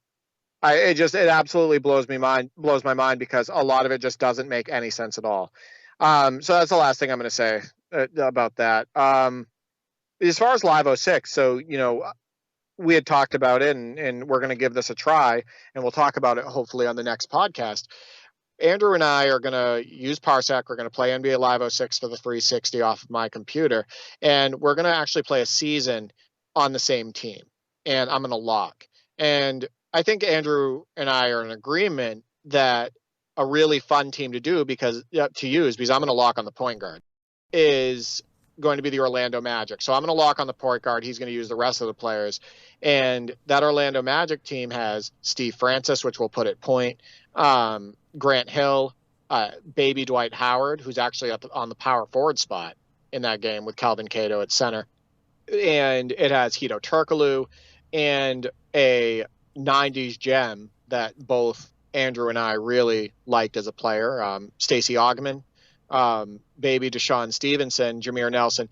It absolutely blows my mind, because a lot of it just doesn't make any sense at all. So that's the last thing I'm going to say about that. As far as Live 06, so, we had talked about it, and we're going to give this a try, and we'll talk about it hopefully on the next podcast. Andrew and I are going to use Parsec. We're going to play NBA Live 06 for the 360 off of my computer, and we're going to actually play a season on the same team, and I'm going to lock. And I think Andrew and I are in agreement that a really fun team to use, because I'm going to lock on the point guard, is going to be the Orlando Magic. So I'm going to lock on the point guard. He's going to use the rest of the players. And that Orlando Magic team has Steve Francis, which we'll put at point, Grant Hill, baby Dwight Howard, who's actually on the power forward spot in that game with Calvin Cato at center. And it has Hito Turkoglu and a 90s gem that both Andrew and I really liked as a player, Stacey Augmon, baby Deshaun Stevenson, Jameer Nelson.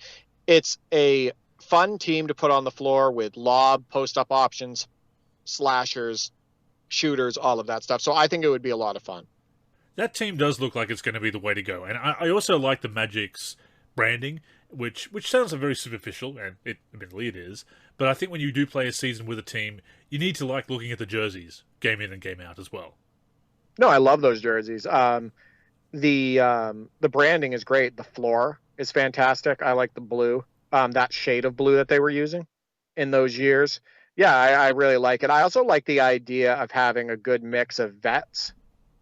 It's a fun team to put on the floor with lob, post-up options, slashers, shooters, all of that stuff. So I think it would be a lot of fun. That team does look like it's going to be the way to go. And I also like the Magic's branding, which sounds very superficial, and admittedly it is. But I think when you do play a season with a team, you need to like looking at the jerseys, game in and game out as well. No, I love those jerseys. The branding is great. The floor is fantastic. I like the blue, that shade of blue that they were using in those years. Yeah, I really like it. I also like the idea of having a good mix of vets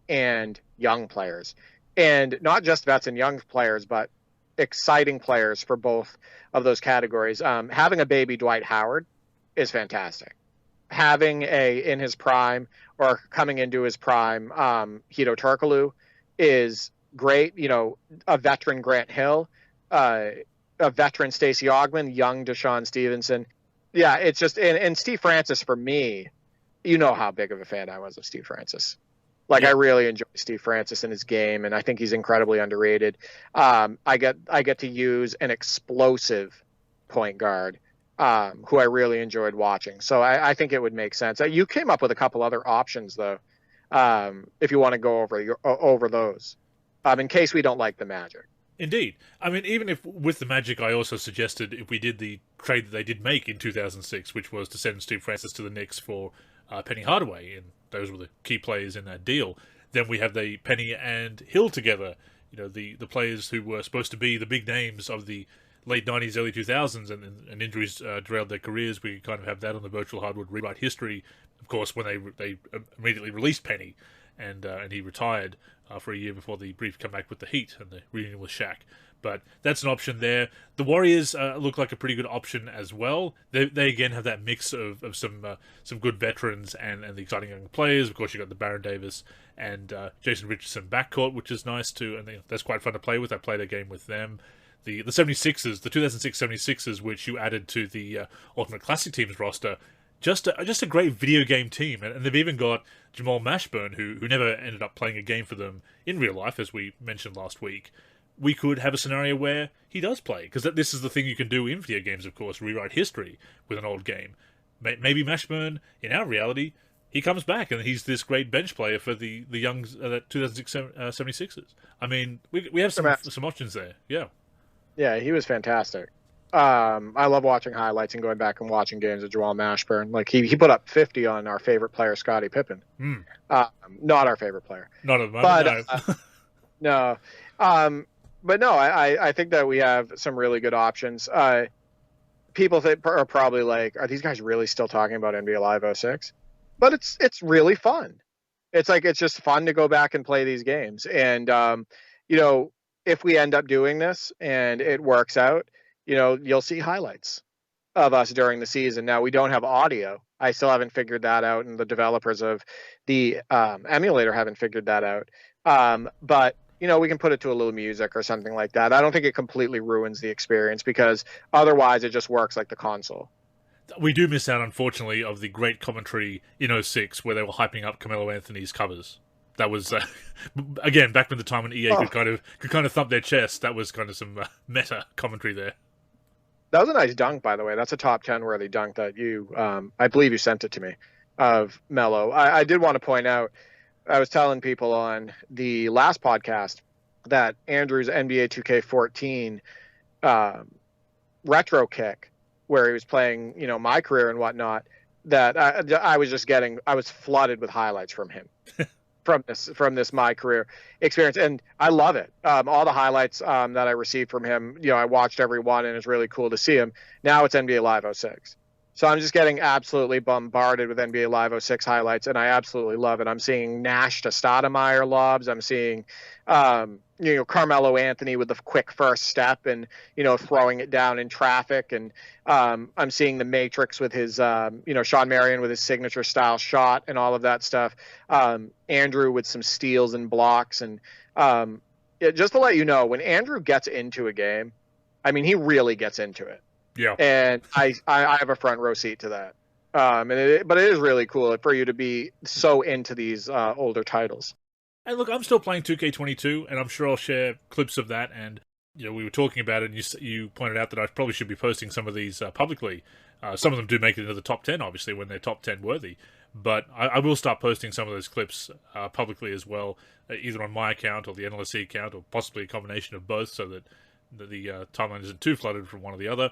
and young players, and not just vets and young players, but exciting players for both of those categories. Having a baby Dwight Howard is fantastic. Having in his prime or coming into his prime, Hito Turkoglu is great. A veteran Grant Hill, a veteran Stacey Augmon, young Deshaun Stevenson. Yeah, it's just, and Steve Francis, for me, how big of a fan I was of Steve Francis. I really enjoy Steve Francis and his game, and I think he's incredibly underrated. I get to use an explosive point guard who I really enjoyed watching. So I think it would make sense. You came up with a couple other options, though, if you want to go over those, in case we don't like the Magic. Indeed. I mean, even if with the Magic, I also suggested if we did the trade that they did make in 2006, which was to send Steve Francis to the Knicks for Penny Hardaway, and those were the key players in that deal, then we have the Penny and Hill together, the players who were supposed to be the big names of the late 90s, early 2000s, and injuries derailed their careers. We kind of have that on the virtual hardwood rewrite history. Of course, when they immediately released Penny, and he retired for a year before the brief comeback with the Heat and the reunion with Shaq. But that's an option there. The Warriors look like a pretty good option as well. They again have that mix of some good veterans and the exciting young players. Of course, you've got the Baron Davis and Jason Richardson backcourt, which is nice too, and that's quite fun to play with. I played a game with them. The 76ers, the 2006 76ers, which you added to the Ultimate Classic Teams roster, just a great video game team, and they've even got Jamal Mashburn, who never ended up playing a game for them in real life, as we mentioned last week. We could have a scenario where he does play, because this is the thing you can do in video games, of course, rewrite history with an old game. Maybe Mashburn, in our reality, he comes back and he's this great bench player for the young 2006 76ers. I mean, we have some options there, yeah. Yeah, he was fantastic. I love watching highlights and going back and watching games of Jamal Mashburn. He put up 50 on our favorite player, Scottie Pippen. Not our favorite player. Not at the moment, but, no. But no, I think that we have some really good options. People are probably like, are these guys really still talking about NBA Live 06? But it's really fun. It's just fun to go back and play these games. And, if we end up doing this and it works out, you'll see highlights of us during the season. Now, we don't have audio. I still haven't figured that out, and the developers of the emulator haven't figured that out. But, we can put it to a little music or something like that. I don't think it completely ruins the experience, because otherwise it just works like the console. We do miss out, unfortunately, of the great commentary in 06 where they were hyping up Carmelo Anthony's covers. That was again back when the time when EA could kind of thump their chest. That was kind of some meta commentary there. That was a nice dunk, by the way. That's a top 10 worthy dunk that I believe you sent it to me, of Melo. I did want to point out, I was telling people on the last podcast that Andrew's NBA 2K14 um, retro kick, where he was playing, my career and whatnot, that I was just I was flooded with highlights from him. From this my career experience, and I love it. All the highlights that I received from him, I watched every one, and it's really cool to see him. Now it's NBA Live 06. So I'm just getting absolutely bombarded with NBA Live 06 highlights, and I absolutely love it. I'm seeing Nash to Stoudemire lobs. I'm seeing, Carmelo Anthony with the quick first step and, throwing it down in traffic. And I'm seeing the Matrix with his, Sean Marion with his signature style shot and all of that stuff. Andrew with some steals and blocks. And just to let you know, when Andrew gets into a game, I mean, he really gets into it. Yeah. And I have a front row seat to that. But it is really cool for you to be so into these older titles. And look, I'm still playing 2K22, and I'm sure I'll share clips of that. And we were talking about it, and you pointed out that I probably should be posting some of these publicly. Some of them do make it into the top 10, obviously, when they're top 10 worthy. But I will start posting some of those clips publicly as well, either on my account or the NLSC account, or possibly a combination of both, so that the timeline isn't too flooded from one or the other.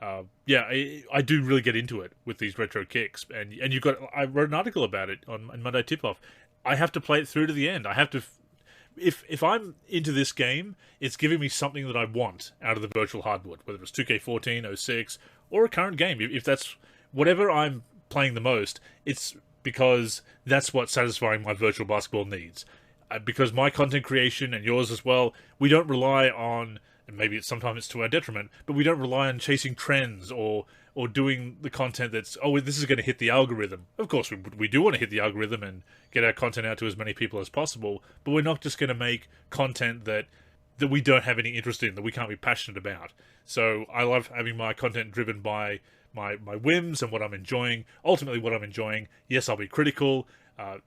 I do really get into it with these retro kicks, and I wrote an article about it on Monday Tip Off. I have to play it through to the end. I have to, if I'm into this game, it's giving me something that I want out of the virtual hardwood, whether it's 2K14, 06, or a current game. If that's whatever I'm playing the most, it's because that's what's satisfying my virtual basketball needs. Because my content creation and yours as well, we don't rely on, and maybe sometimes it's to our detriment, but we don't rely on chasing trends or doing the content that's, this is going to hit the algorithm. Of course, we do want to hit the algorithm and get our content out to as many people as possible, but we're not just going to make content that we don't have any interest in, that we can't be passionate about. So I love having my content driven by my whims and what I'm enjoying. Ultimately, what I'm enjoying, yes, I'll be critical,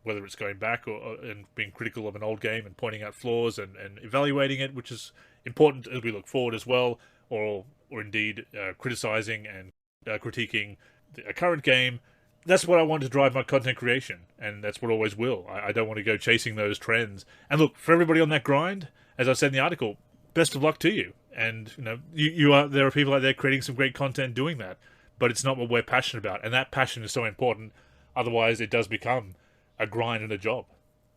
whether it's going back and being critical of an old game and pointing out flaws and evaluating it, which is important as we look forward as well, or indeed criticizing and critiquing a current game. That's what I want to drive my content creation, and that's what I always will. I don't want to go chasing those trends. And look, for everybody on that grind, as I said in the article, best of luck to you. And there are people out there creating some great content doing that, but it's not what we're passionate about, and that passion is so important. Otherwise, it does become a grind and a job.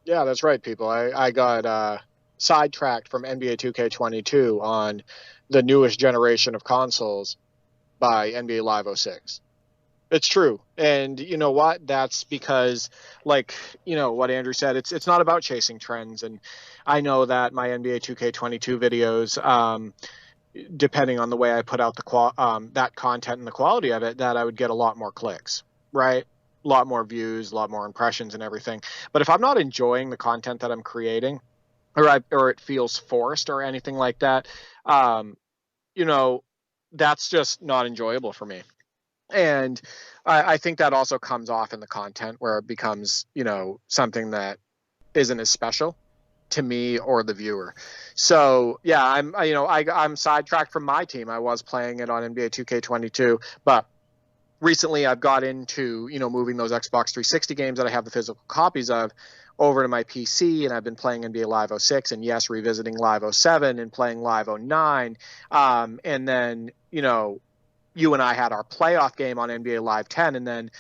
Yeah, that's right, people. I got sidetracked from NBA 2K22 on the newest generation of consoles by NBA Live 06. It's true. And you know what? That's because, what Andrew said, it's not about chasing trends. And I know that my NBA 2K22 videos, depending on the way I put out that content and the quality of it, that I would get a lot more clicks, right? A lot more views, a lot more impressions and everything. But if I'm not enjoying the content that I'm creating, or it feels forced or anything like that, that's just not enjoyable for me. And I think that also comes off in the content where it becomes, something that isn't as special to me or the viewer. So yeah, I'm sidetracked from my team. I was playing it on NBA 2K22, but recently I've got into, moving those Xbox 360 games that I have the physical copies of over to my PC, and I've been playing NBA Live 06, and yes, revisiting Live 07 and playing Live 09. And then, you and I had our playoff game on NBA Live 10, and then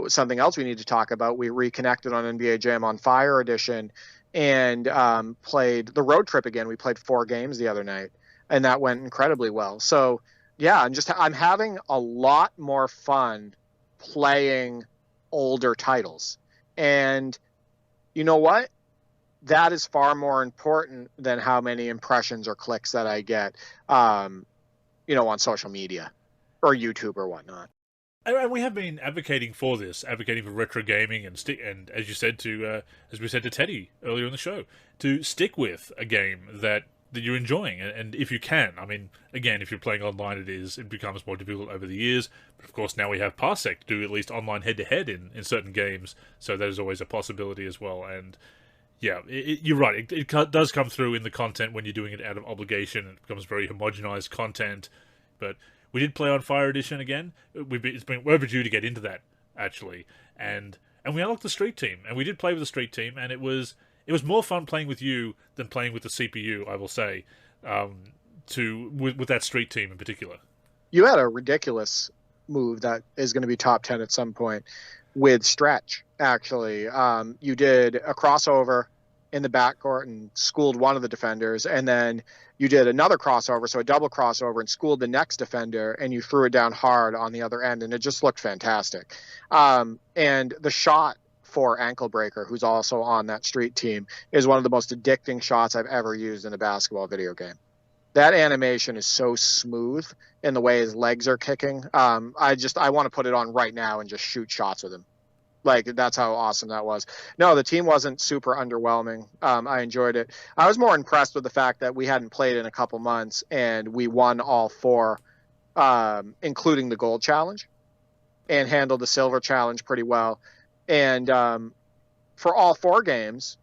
something else we need to talk about, we reconnected on NBA Jam on Fire Edition and played the road trip again. We played 4 games the other night, and that went incredibly well. So yeah, I'm having a lot more fun playing older titles. And you know what? That is far more important than how many impressions or clicks that I get, on social media or YouTube or whatnot. And we have been advocating for retro gaming, and as you said as we said to Teddy earlier in the show, to stick with a game that you're enjoying, and if you can, I mean, again, if you're playing online, it becomes more difficult over the years. But of course, now we have Parsec to do at least online head-to-head in certain games, so that is always a possibility as well. And yeah, you're right. It does come through in the content when you're doing it out of obligation. It becomes very homogenized content. But we did play on Fire Edition again. We're overdue to get into that, actually. And we unlocked the Street Team, and we did play with the Street Team, and it was it was more fun playing with you than playing with the CPU, I will say, with that street team in particular. You had a ridiculous move that is going to be top 10 at some point with stretch, actually. You did a crossover in the backcourt and schooled one of the defenders, and then you did another crossover, so a double crossover, and schooled the next defender, and you threw it down hard on the other end, and it just looked fantastic. And the shot for Ankle Breaker, who's also on that street team, is one of the most addicting shots I've ever used in a basketball video game. That animation is so smooth in the way his legs are kicking. I want to put it on right now and just shoot shots with him. Like, that's how awesome that was. No, the team wasn't super underwhelming. I enjoyed it. I was more impressed with the fact that we hadn't played in a couple months and we won all 4, including the gold challenge, and handled the silver challenge pretty well. And for all 4 games,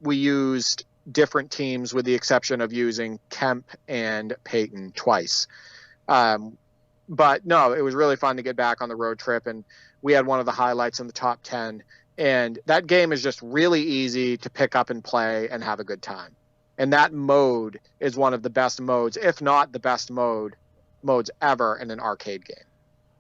we used different teams with the exception of using Kemp and Peyton twice. But no, it was really fun to get back on the road trip, and we had one of the highlights in the top 10. And that game is just really easy to pick up and play and have a good time. And that mode is one of the best modes, if not the best modes ever in an arcade game.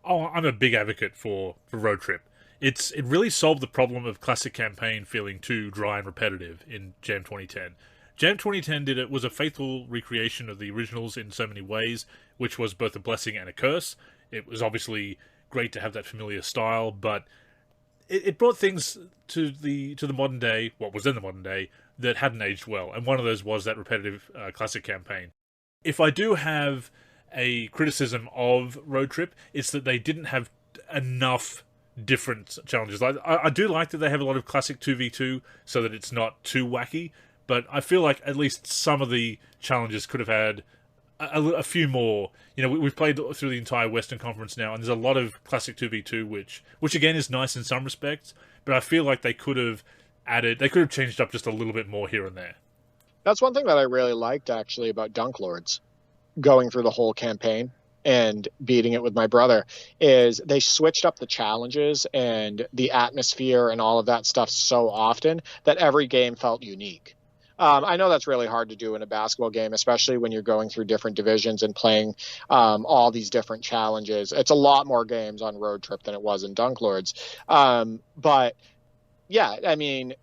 Oh, I'm a big advocate for road trip. It really solved the problem of classic campaign feeling too dry and repetitive in Jam 2010. Jam 2010 was a faithful recreation of the originals in so many ways, which was both a blessing and a curse. It was obviously great to have that familiar style, but it brought things to the modern day, what was in the modern day, that hadn't aged well, and one of those was that repetitive classic campaign. If I do have a criticism of Road Trip, it's that they didn't have enough different challenges. I do like that they have a lot of classic 2v2 so that it's not too wacky, but I feel like at least some of the challenges could have had a few more. You know, we've played through the entire Western Conference now, and there's a lot of classic 2v2, which again is nice in some respects, but I feel like they could have changed up just a little bit more here and there. That's one thing that I really liked, actually, about Dunk Lords, going through the whole campaign and beating it with my brother, is they switched up the challenges and the atmosphere and all of that stuff so often that every game felt unique. I know that's really hard to do in a basketball game, especially when you're going through different divisions and playing all these different challenges. It's a lot more games on Road Trip than it was in Dunk Lords. But yeah, I mean,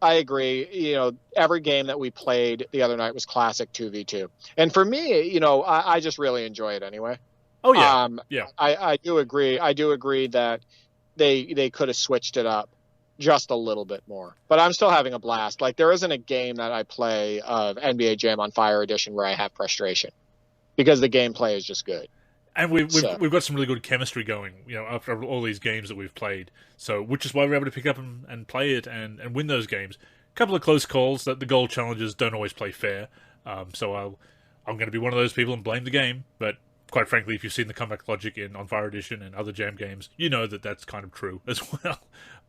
I agree. You know, every game that we played the other night was classic 2v2. And for me, you know, I just really enjoy it anyway. Oh, yeah. Yeah. I do agree. I do agree that they could have switched it up just a little bit more. But I'm still having a blast. Like, there isn't a game that I play of NBA Jam on Fire Edition where I have frustration, because the gameplay is just good. And we've got some really good chemistry going, you know, after all these games that we've played. So, which is why we're able to pick up and play it and win those games. A couple of close calls that the gold challenges don't always play fair. So I'm going to be one of those people and blame the game. But quite frankly, if you've seen the comeback logic on Fire Edition and other Jam games, you know that that's kind of true as well.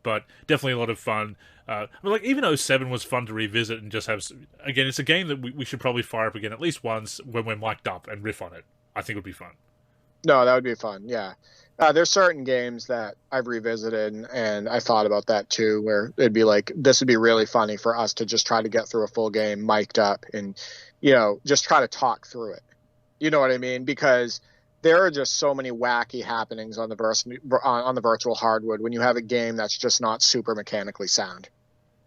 But definitely a lot of fun. I mean, like, even 07 was fun to revisit and just have. Again, it's a game that we should probably fire up again at least once when we're mic'd up and riff on it. I think it would be fun. No, that would be fun. Yeah. There's certain games that I've revisited, and I thought about that too, where it'd be like, this would be really funny for us to just try to get through a full game mic'd up and, you know, just try to talk through it. You know what I mean? Because there are just so many wacky happenings on the virtual hardwood when you have a game that's just not super mechanically sound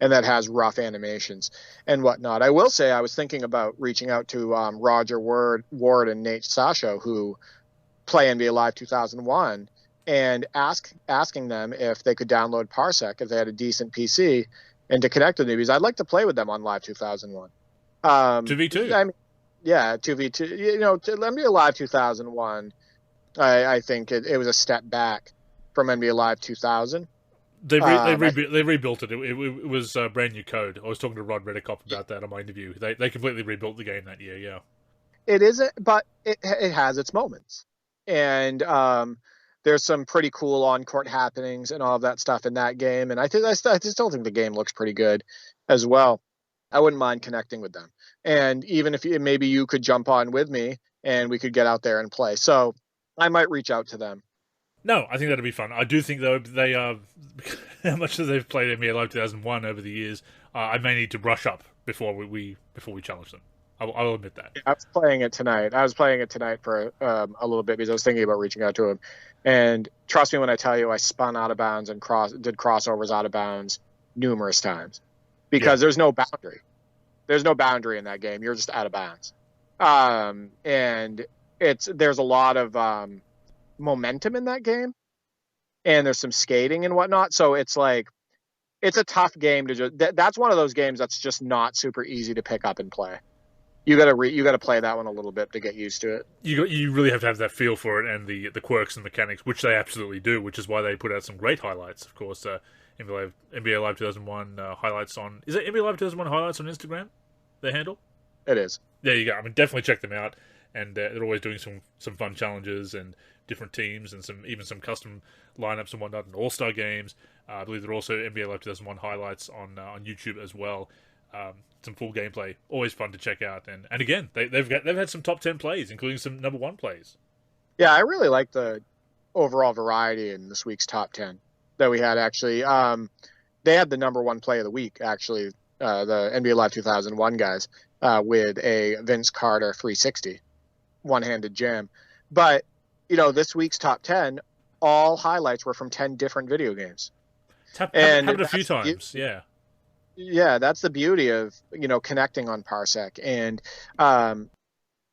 and that has rough animations and whatnot. I will say I was thinking about reaching out to Roger Ward and Nate Sasho, who play NBA Live 2001, and asking them if they could download Parsec if they had a decent PC and to connect with me, because I'd like to play with them on Live 2001. 2v2. I mean, yeah, 2v2. You know, NBA Live 2001, I think it was a step back from NBA Live 2000. They rebuilt it. It was brand new code. I was talking to Rod Reddicoff about that on my interview. They completely rebuilt the game that year, yeah. It isn't, but it has its moments. And there's some pretty cool on-court happenings and all of that stuff in that game. And I still think the game looks pretty good as well. I wouldn't mind connecting with them. And even if maybe you could jump on with me and we could get out there and play. So I might reach out to them. No, I think that'd be fun. I do think, though, they are, how much as they've played NBA Live 2001 over the years, I may need to brush up before we challenge them. I'll admit that. I was playing it tonight. For a little bit because I was thinking about reaching out to him. And trust me when I tell you, I spun out of bounds and did crossovers out of bounds numerous times because there's no boundary. There's no boundary in that game. You're just out of bounds. And there's a lot of momentum in that game, and there's some skating and whatnot. So it's like it's a tough game to that's one of those games that's just not super easy to pick up and play. You gotta play that one a little bit to get used to it. You really have to have that feel for it and the quirks and mechanics, which they absolutely do. Which is why they put out some great highlights. Of course, NBA Live 2001 highlights on. Is it NBA Live 2001 highlights on Instagram? Their handle? It is. There you go. I mean, definitely check them out. And they're always doing some fun challenges and different teams and even some custom lineups and whatnot and all-star games. I believe there are also NBA Live 2001 highlights on YouTube as well. Some full gameplay, always fun to check out. And again, they've had some top 10 plays, including some number 1 plays. Yeah, I really like the overall variety in this week's top 10 that we had. Actually, they had the number 1 play of the week. Actually, the NBA Live 2001 guys with a Vince Carter 360 one-handed jam. But this week's top 10, all highlights were from 10 different video games. Happened a few times, yeah. Yeah, that's the beauty of connecting on Parsec and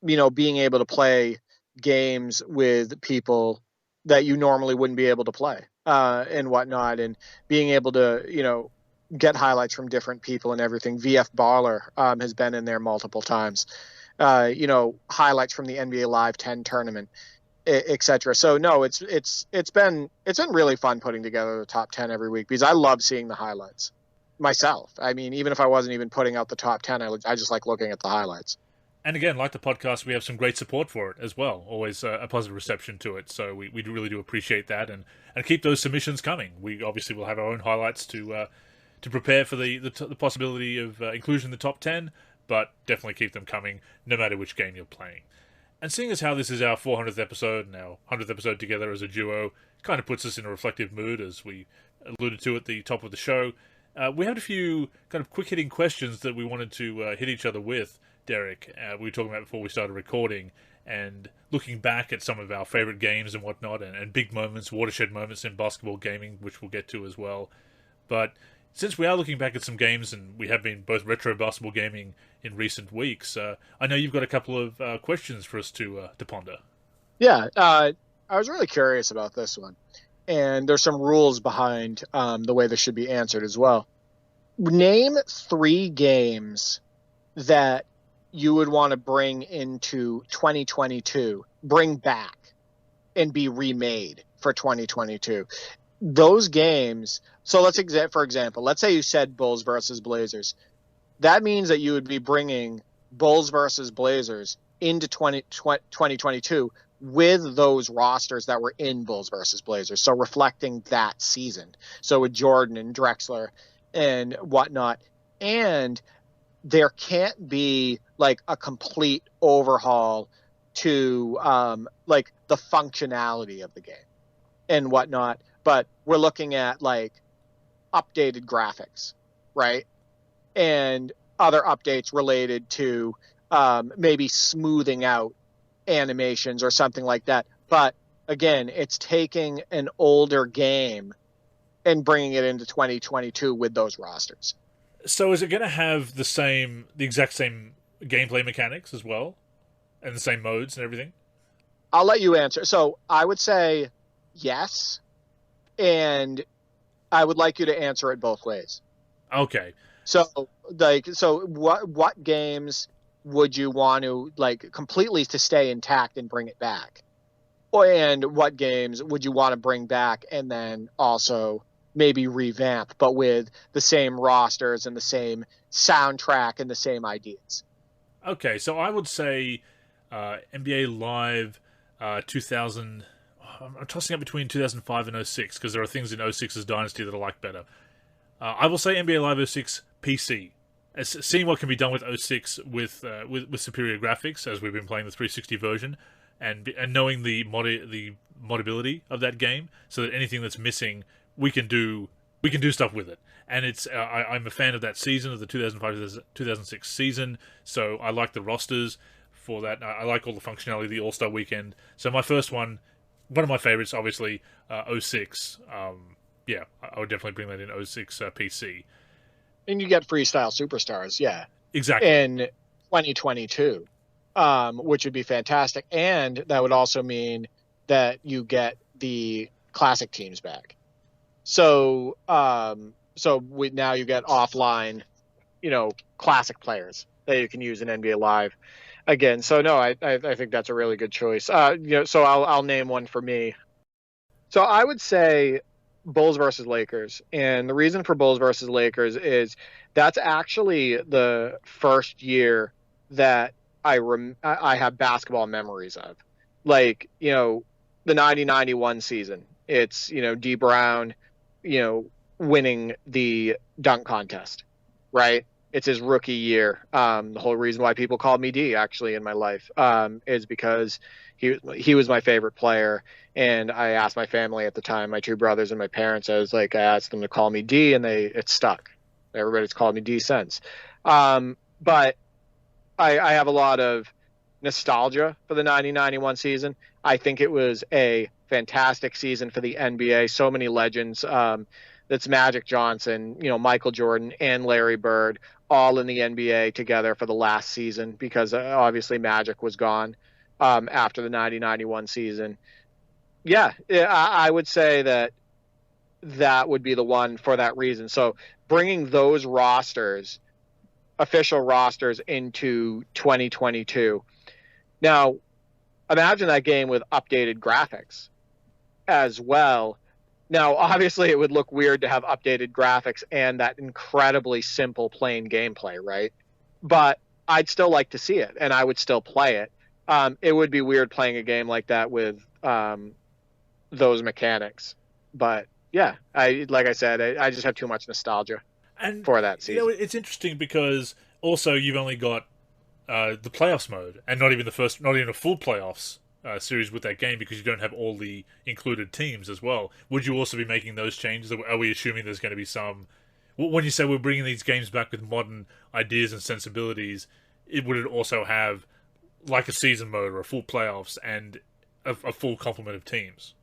being able to play games with people that you normally wouldn't be able to play and whatnot, and being able to get highlights from different people and everything. VF Baller has been in there multiple times. Highlights from the NBA Live 10 tournament, etc. So no, it's been really fun putting together the top 10 every week because I love seeing the highlights myself. I mean, even if I wasn't even putting out the top 10, I just like looking at the highlights. And again, like the podcast, we have some great support for it as well. Always a positive reception to it. So we really do appreciate that and keep those submissions coming. We obviously will have our own highlights to prepare for the possibility of inclusion in the top 10, but definitely keep them coming no matter which game you're playing. And seeing as how this is our 400th episode and our 100th episode together as a duo, kind of puts us in a reflective mood, as we alluded to at the top of the show. We had a few kind of quick-hitting questions that we wanted to hit each other with, Derek. We were talking about before we started recording, and looking back at some of our favorite games and whatnot, and big moments, watershed moments in basketball gaming, which we'll get to as well. But since we are looking back at some games, and we have been both retro basketball gaming in recent weeks, I know you've got a couple of questions for us to ponder. Yeah, I was really curious about this one. And there's some rules behind the way this should be answered as well. Name 3 games that you would want to bring into 2022, bring back, and be remade for 2022. Those games, so for example, let's say you said Bulls versus Blazers. That means that you would be bringing Bulls versus Blazers into 2022 with those rosters that were in Bulls versus Blazers, so reflecting that season. So with Jordan and Drexler and whatnot, and there can't be like a complete overhaul to like the functionality of the game and whatnot, but we're looking at like updated graphics, right? And other updates related to maybe smoothing out animations or something like that. But again, it's taking an older game and bringing it into 2022 with those rosters. So is it going to have the exact same gameplay mechanics as well, and the same modes and everything? I'll let you answer. So I would say yes, and I would like you to answer it both ways. Okay. So what games would you want to completely to stay intact and bring it back? And what games would you want to bring back and then also maybe revamp, but with the same rosters and the same soundtrack and the same ideas? Okay, so I would say NBA Live 2000. I'm tossing up between 2005 and 06 because there are things in 06's Dynasty that I like better. I will say NBA Live 06 PC. Seeing what can be done with 06 with superior graphics, as we've been playing the 360 version, and knowing the modability of that game, so that anything that's missing we can we can do stuff with it. And it's I'm a fan of that season, of the 2005-2006 season, so I like the rosters for that. I like all the functionality of the All-Star Weekend. So my first one of my favorites, obviously, '06. Yeah, I would definitely bring that in '06 PC. And you get freestyle superstars, yeah. Exactly. In 2022, which would be fantastic. And that would also mean that you get the classic teams back. So, now you get offline, classic players that you can use in NBA Live again. So no, I think that's a really good choice. So I'll name one for me. So I would say Bulls versus Lakers. And the reason for Bulls versus Lakers is that's actually the first year that I have basketball memories of. Like, the 1991 season. It's, D Brown, winning the dunk contest, right? It's his rookie year. The whole reason why people called me D actually in my life is because he was my favorite player. And I asked my family at the time, my two brothers and my parents, I asked them to call me D, and it stuck. Everybody's called me D since. But I have a lot of nostalgia for the 1991 season. I think it was a fantastic season for the NBA. So many legends. That's Magic Johnson, Michael Jordan, and Larry Bird, all in the NBA together for the last season, because obviously Magic was gone after the 1991 season. Yeah, I would say that would be the one for that reason. So bringing those rosters, official rosters, into 2022. Now, imagine that game with updated graphics as well. Now, obviously, it would look weird to have updated graphics and that incredibly simple, plain gameplay, right? But I'd still like to see it, and I would still play it. It would be weird playing a game like that with those mechanics. But yeah, like I said, I just have too much nostalgia for that season. It's interesting because also you've only got the playoffs mode, and not even a full playoffs series with that game, because you don't have all the included teams as well. Would you also be making those changes? Are we assuming there's going to be some? When you say we're bringing these games back with modern ideas and sensibilities, would it also have like a season mode or a full playoffs and a full complement of teams?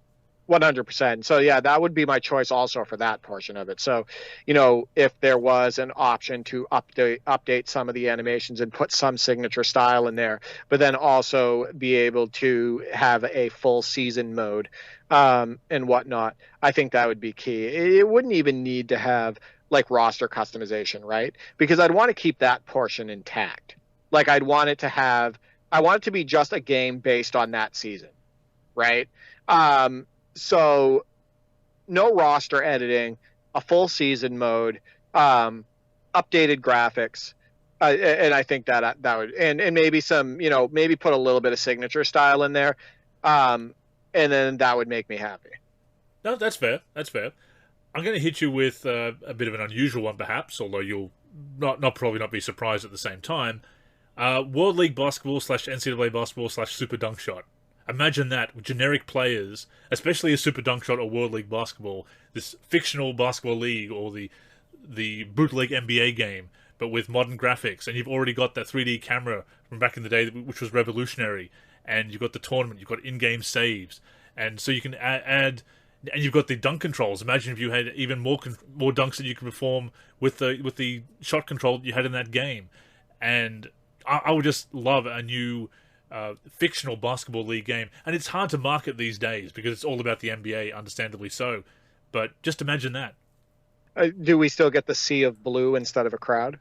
100%. So yeah, that would be my choice also for that portion of it. So, if there was an option to update some of the animations and put some signature style in there, but then also be able to have a full season mode and whatnot, I think that would be key. It wouldn't even need to have like roster customization, right? Because I'd want to keep that portion intact. Like I want it to be just a game based on that season, right? So no roster editing, a full season mode, updated graphics. And I think that would, and maybe some, maybe put a little bit of signature style in there. And then that would make me happy. No, that's fair. I'm going to hit you with a bit of an unusual one, perhaps, although you'll probably not be surprised at the same time. World League Basketball / NCAA Basketball / Super Dunk Shot. Imagine that, with generic players, especially a Super Dunk Shot or World League Basketball, this fictional basketball league or the bootleg NBA game, but with modern graphics, and you've already got that 3D camera from back in the day, which was revolutionary, and you've got the tournament, you've got in-game saves, and so you can add, and you've got the dunk controls. Imagine if you had even more dunks that you could perform with the shot control that you had in that game, and I would just love a new fictional basketball league game. And it's hard to market these days because it's all about the NBA, understandably so. But just imagine that. Do we still get the sea of blue instead of a crowd?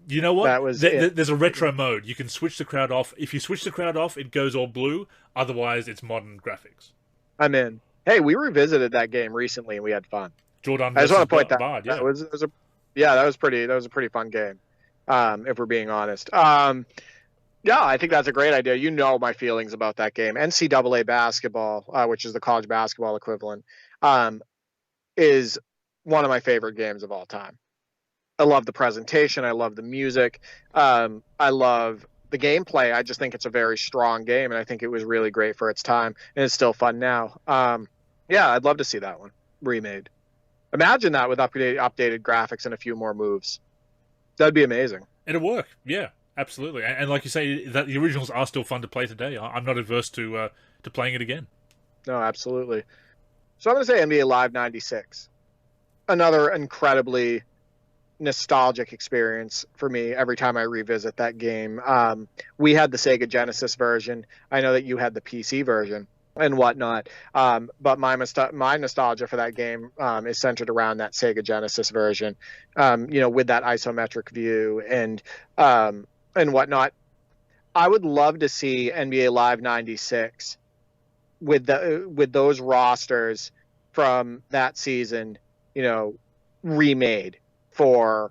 You know what? There's a retro mode. You can switch the crowd off. If you switch the crowd off, it goes all blue. Otherwise, it's modern graphics. I'm in. Hey, we revisited that game recently and we had fun. Jordan, I just want to point that Bard, yeah. That was a pretty fun game. If we're being honest. Yeah, I think that's a great idea. You know my feelings about that game. NCAA basketball, which is the college basketball equivalent, is one of my favorite games of all time. I love the presentation. I love the music. I love the gameplay. I just think it's a very strong game, and I think it was really great for its time, and it's still fun now. Yeah, I'd love to see that one remade. Imagine that with updated graphics and a few more moves. That'd be amazing. It'll work. Yeah, absolutely. And like you say, that the originals are still fun to play today. I'm not averse to playing it again. No, absolutely. So I'm going to say NBA Live 96. Another incredibly nostalgic experience for me every time I revisit that game. We had the Sega Genesis version. I know that you had the PC version and whatnot. But my nostalgia for that game is centered around that Sega Genesis version, with that isometric view and whatnot. I would love to see NBA Live 96 with those rosters from that season, remade for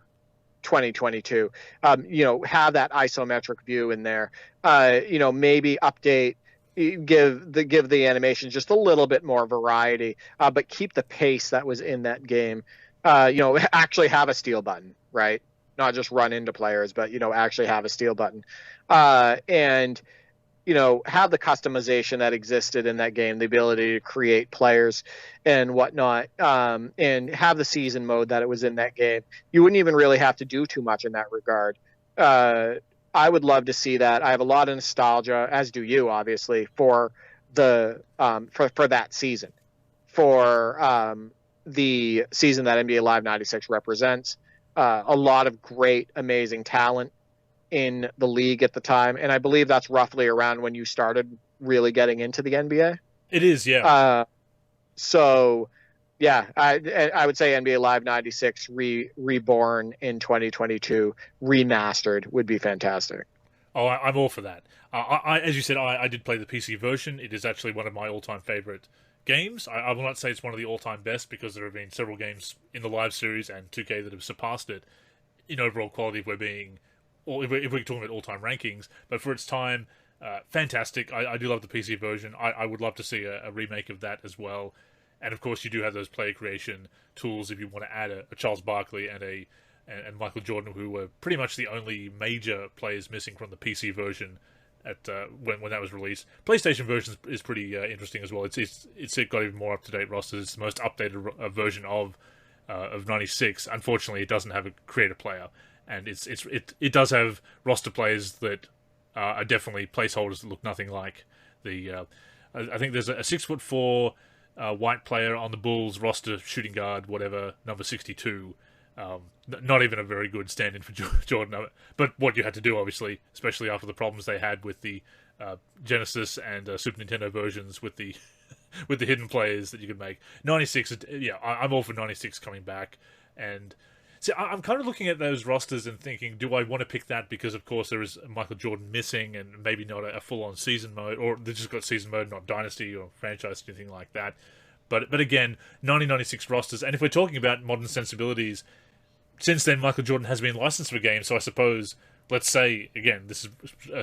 2022. Have that isometric view in there. Maybe update, give the animation just a little bit more variety, but keep the pace that was in that game. Actually have a steal button, right? Not just run into players, but actually have a steal button, and have the customization that existed in that game, the ability to create players and whatnot, and have the season mode that it was in that game. You wouldn't even really have to do too much in that regard. I would love to see that. I have a lot of nostalgia, as do you, obviously, for the for that season, for the season that NBA Live 96 represents. A lot of great, amazing talent in the league at the time, and I believe that's roughly around when you started really getting into the NBA. It is, yeah. So, yeah, I would say NBA Live 96 reborn in 2022, remastered would be fantastic. Oh, I'm all for that. As you said, I did play the PC version. It is actually one of my all-time favorite games. I will not say it's one of the all-time best because there have been several games in the live series and 2K that have surpassed it in overall quality if we're talking about all-time rankings. But for its time, fantastic. I do love the PC version. I would love to see a remake of that as well. And of course, you do have those player creation tools if you want to add a Charles Barkley and Michael Jordan, who were pretty much the only major players missing from the PC version at when that was released. PlayStation version is pretty interesting as well. It's got even more up-to-date rosters. It's the most updated version of 96. Unfortunately, it doesn't have a creator player, and it does have roster players that are definitely placeholders that look nothing like the. I think there's a 6'4" white player on the Bulls roster, shooting guard, whatever, number 62. Not even a very good stand-in for Jordan, but what you had to do, obviously, especially after the problems they had with the Genesis and Super Nintendo versions with the with the hidden players that you could make. 96, yeah, I'm all for 96 coming back. And see, I'm kind of looking at those rosters and thinking, do I want to pick that because, of course, there is Michael Jordan missing and maybe not a full-on season mode, or they just got season mode, not Dynasty or franchise or anything like that. But again, 1996 rosters, and if we're talking about modern sensibilities, since then Michael Jordan has been licensed for games, so I suppose, let's say, again, this is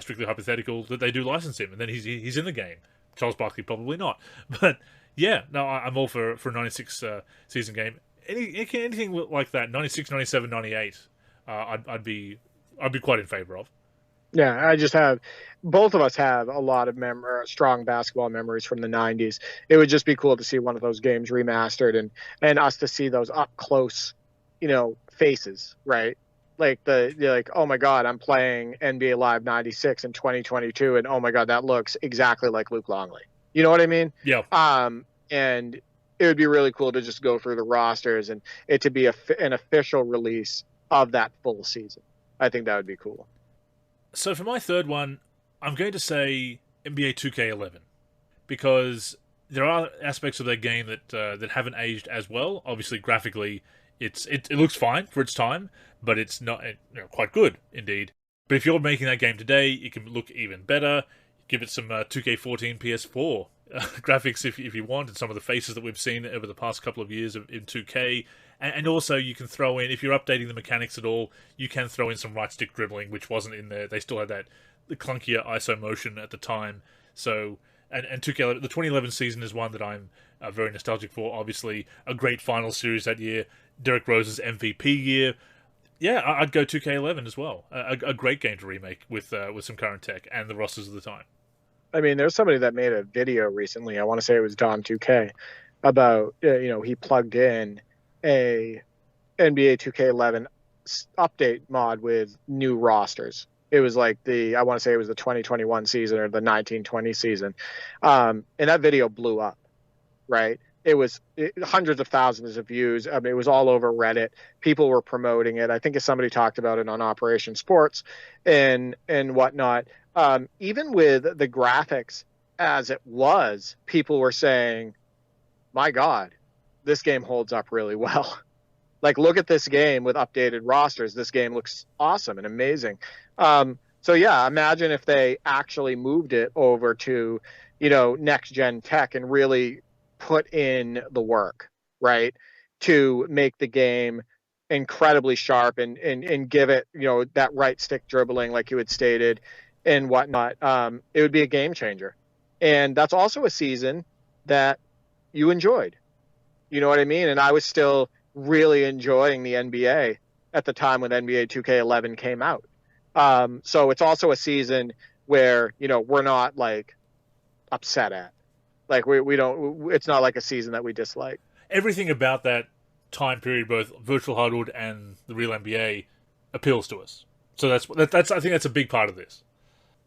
strictly hypothetical, that they do license him, and then he's in the game. Charles Barkley probably not. But yeah, no, I'm all for a 96 season game. Anything like that, 96, 97, 98, I'd be quite in favor of. Yeah, both of us have a lot of strong basketball memories from the 90s. It would just be cool to see one of those games remastered and us to see those up close, faces, right? Like oh my God, I'm playing NBA Live 96 in 2022, and oh my God, that looks exactly like Luke Longley. You know what I mean? Yeah. And it would be really cool to just go through the rosters and it to be an official release of that full season. I think that would be cool. So for my third one, I'm going to say NBA 2K11 because there are aspects of that game that haven't aged as well. Obviously, graphically, it looks fine for its time, but it's not quite good indeed. But if you're making that game today, it can look even better. Give it some 2K14 PS4 graphics if you want, and some of the faces that we've seen over the past couple of years in 2K. And also you can throw in, if you're updating the mechanics at all, you can throw in some right stick dribbling, which wasn't in there. They still had the clunkier ISO motion at the time. So, and 2K, the 2011 season is one that I'm very nostalgic for. Obviously, a great final series that year. Derrick Rose's MVP year. Yeah, I'd go 2K11 as well. A great game to remake with some current tech and the rosters of the time. I mean, there's somebody that made a video recently. I want to say it was Don 2K about he plugged in a NBA 2K11 update mod with new rosters. It was like I want to say it was the 2021 season or the 1920 season. And that video blew up, right? It was hundreds of thousands of views. I mean, it was all over Reddit. People were promoting it. I think somebody talked about it on Operation Sports and whatnot. Even with the graphics as it was, people were saying, my God, this game holds up really well. Like, look at this game with updated rosters. This game looks awesome and amazing. So yeah, imagine if they actually moved it over to, next gen tech and really put in the work, right, to make the game incredibly sharp and give it, that right stick dribbling like you had stated and whatnot. It would be a game changer. And that's also a season that you enjoyed. You know what I mean? And I was still really enjoying the NBA at the time when NBA 2K11 came out. So it's also a season where, we're not like upset at. Like we don't, it's not like a season that we dislike. Everything about that time period, both virtual hardwood and the real NBA, appeals to us. So that's I think that's a big part of this.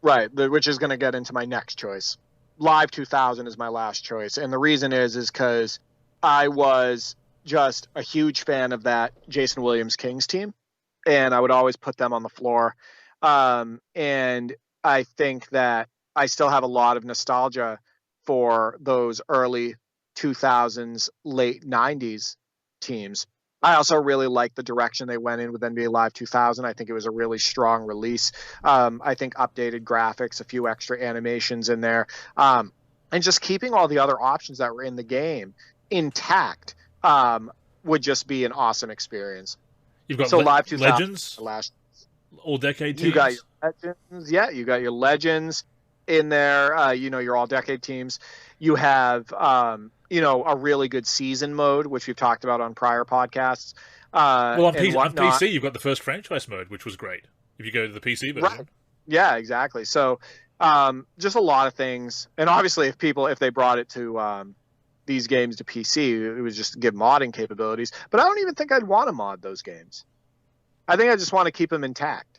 Right, which is going to get into my next choice. Live 2000 is my last choice. And the reason is because I was just a huge fan of that Jason Williams Kings team. And I would always put them on the floor. And I think that I still have a lot of nostalgia for those early 2000s, late 90s teams. I also really like the direction they went in with NBA Live 2000. I think it was a really strong release. I think updated graphics, a few extra animations in there, and just keeping all the other options that were in the game intact would just be an awesome experience. You've got Live 2000, Legends, all decade teams. You got your Legends, yeah. You got your Legends in there. Your all decade teams. You have a really good season mode, which we've talked about on prior podcasts. On PC, you've got the first franchise mode, which was great. If you go to the PC version, right. Yeah, exactly. So just a lot of things, and obviously, if they brought it to these games to PC, it was just to give modding capabilities. But I don't even think I'd want to mod those games. I think I just want to keep them intact.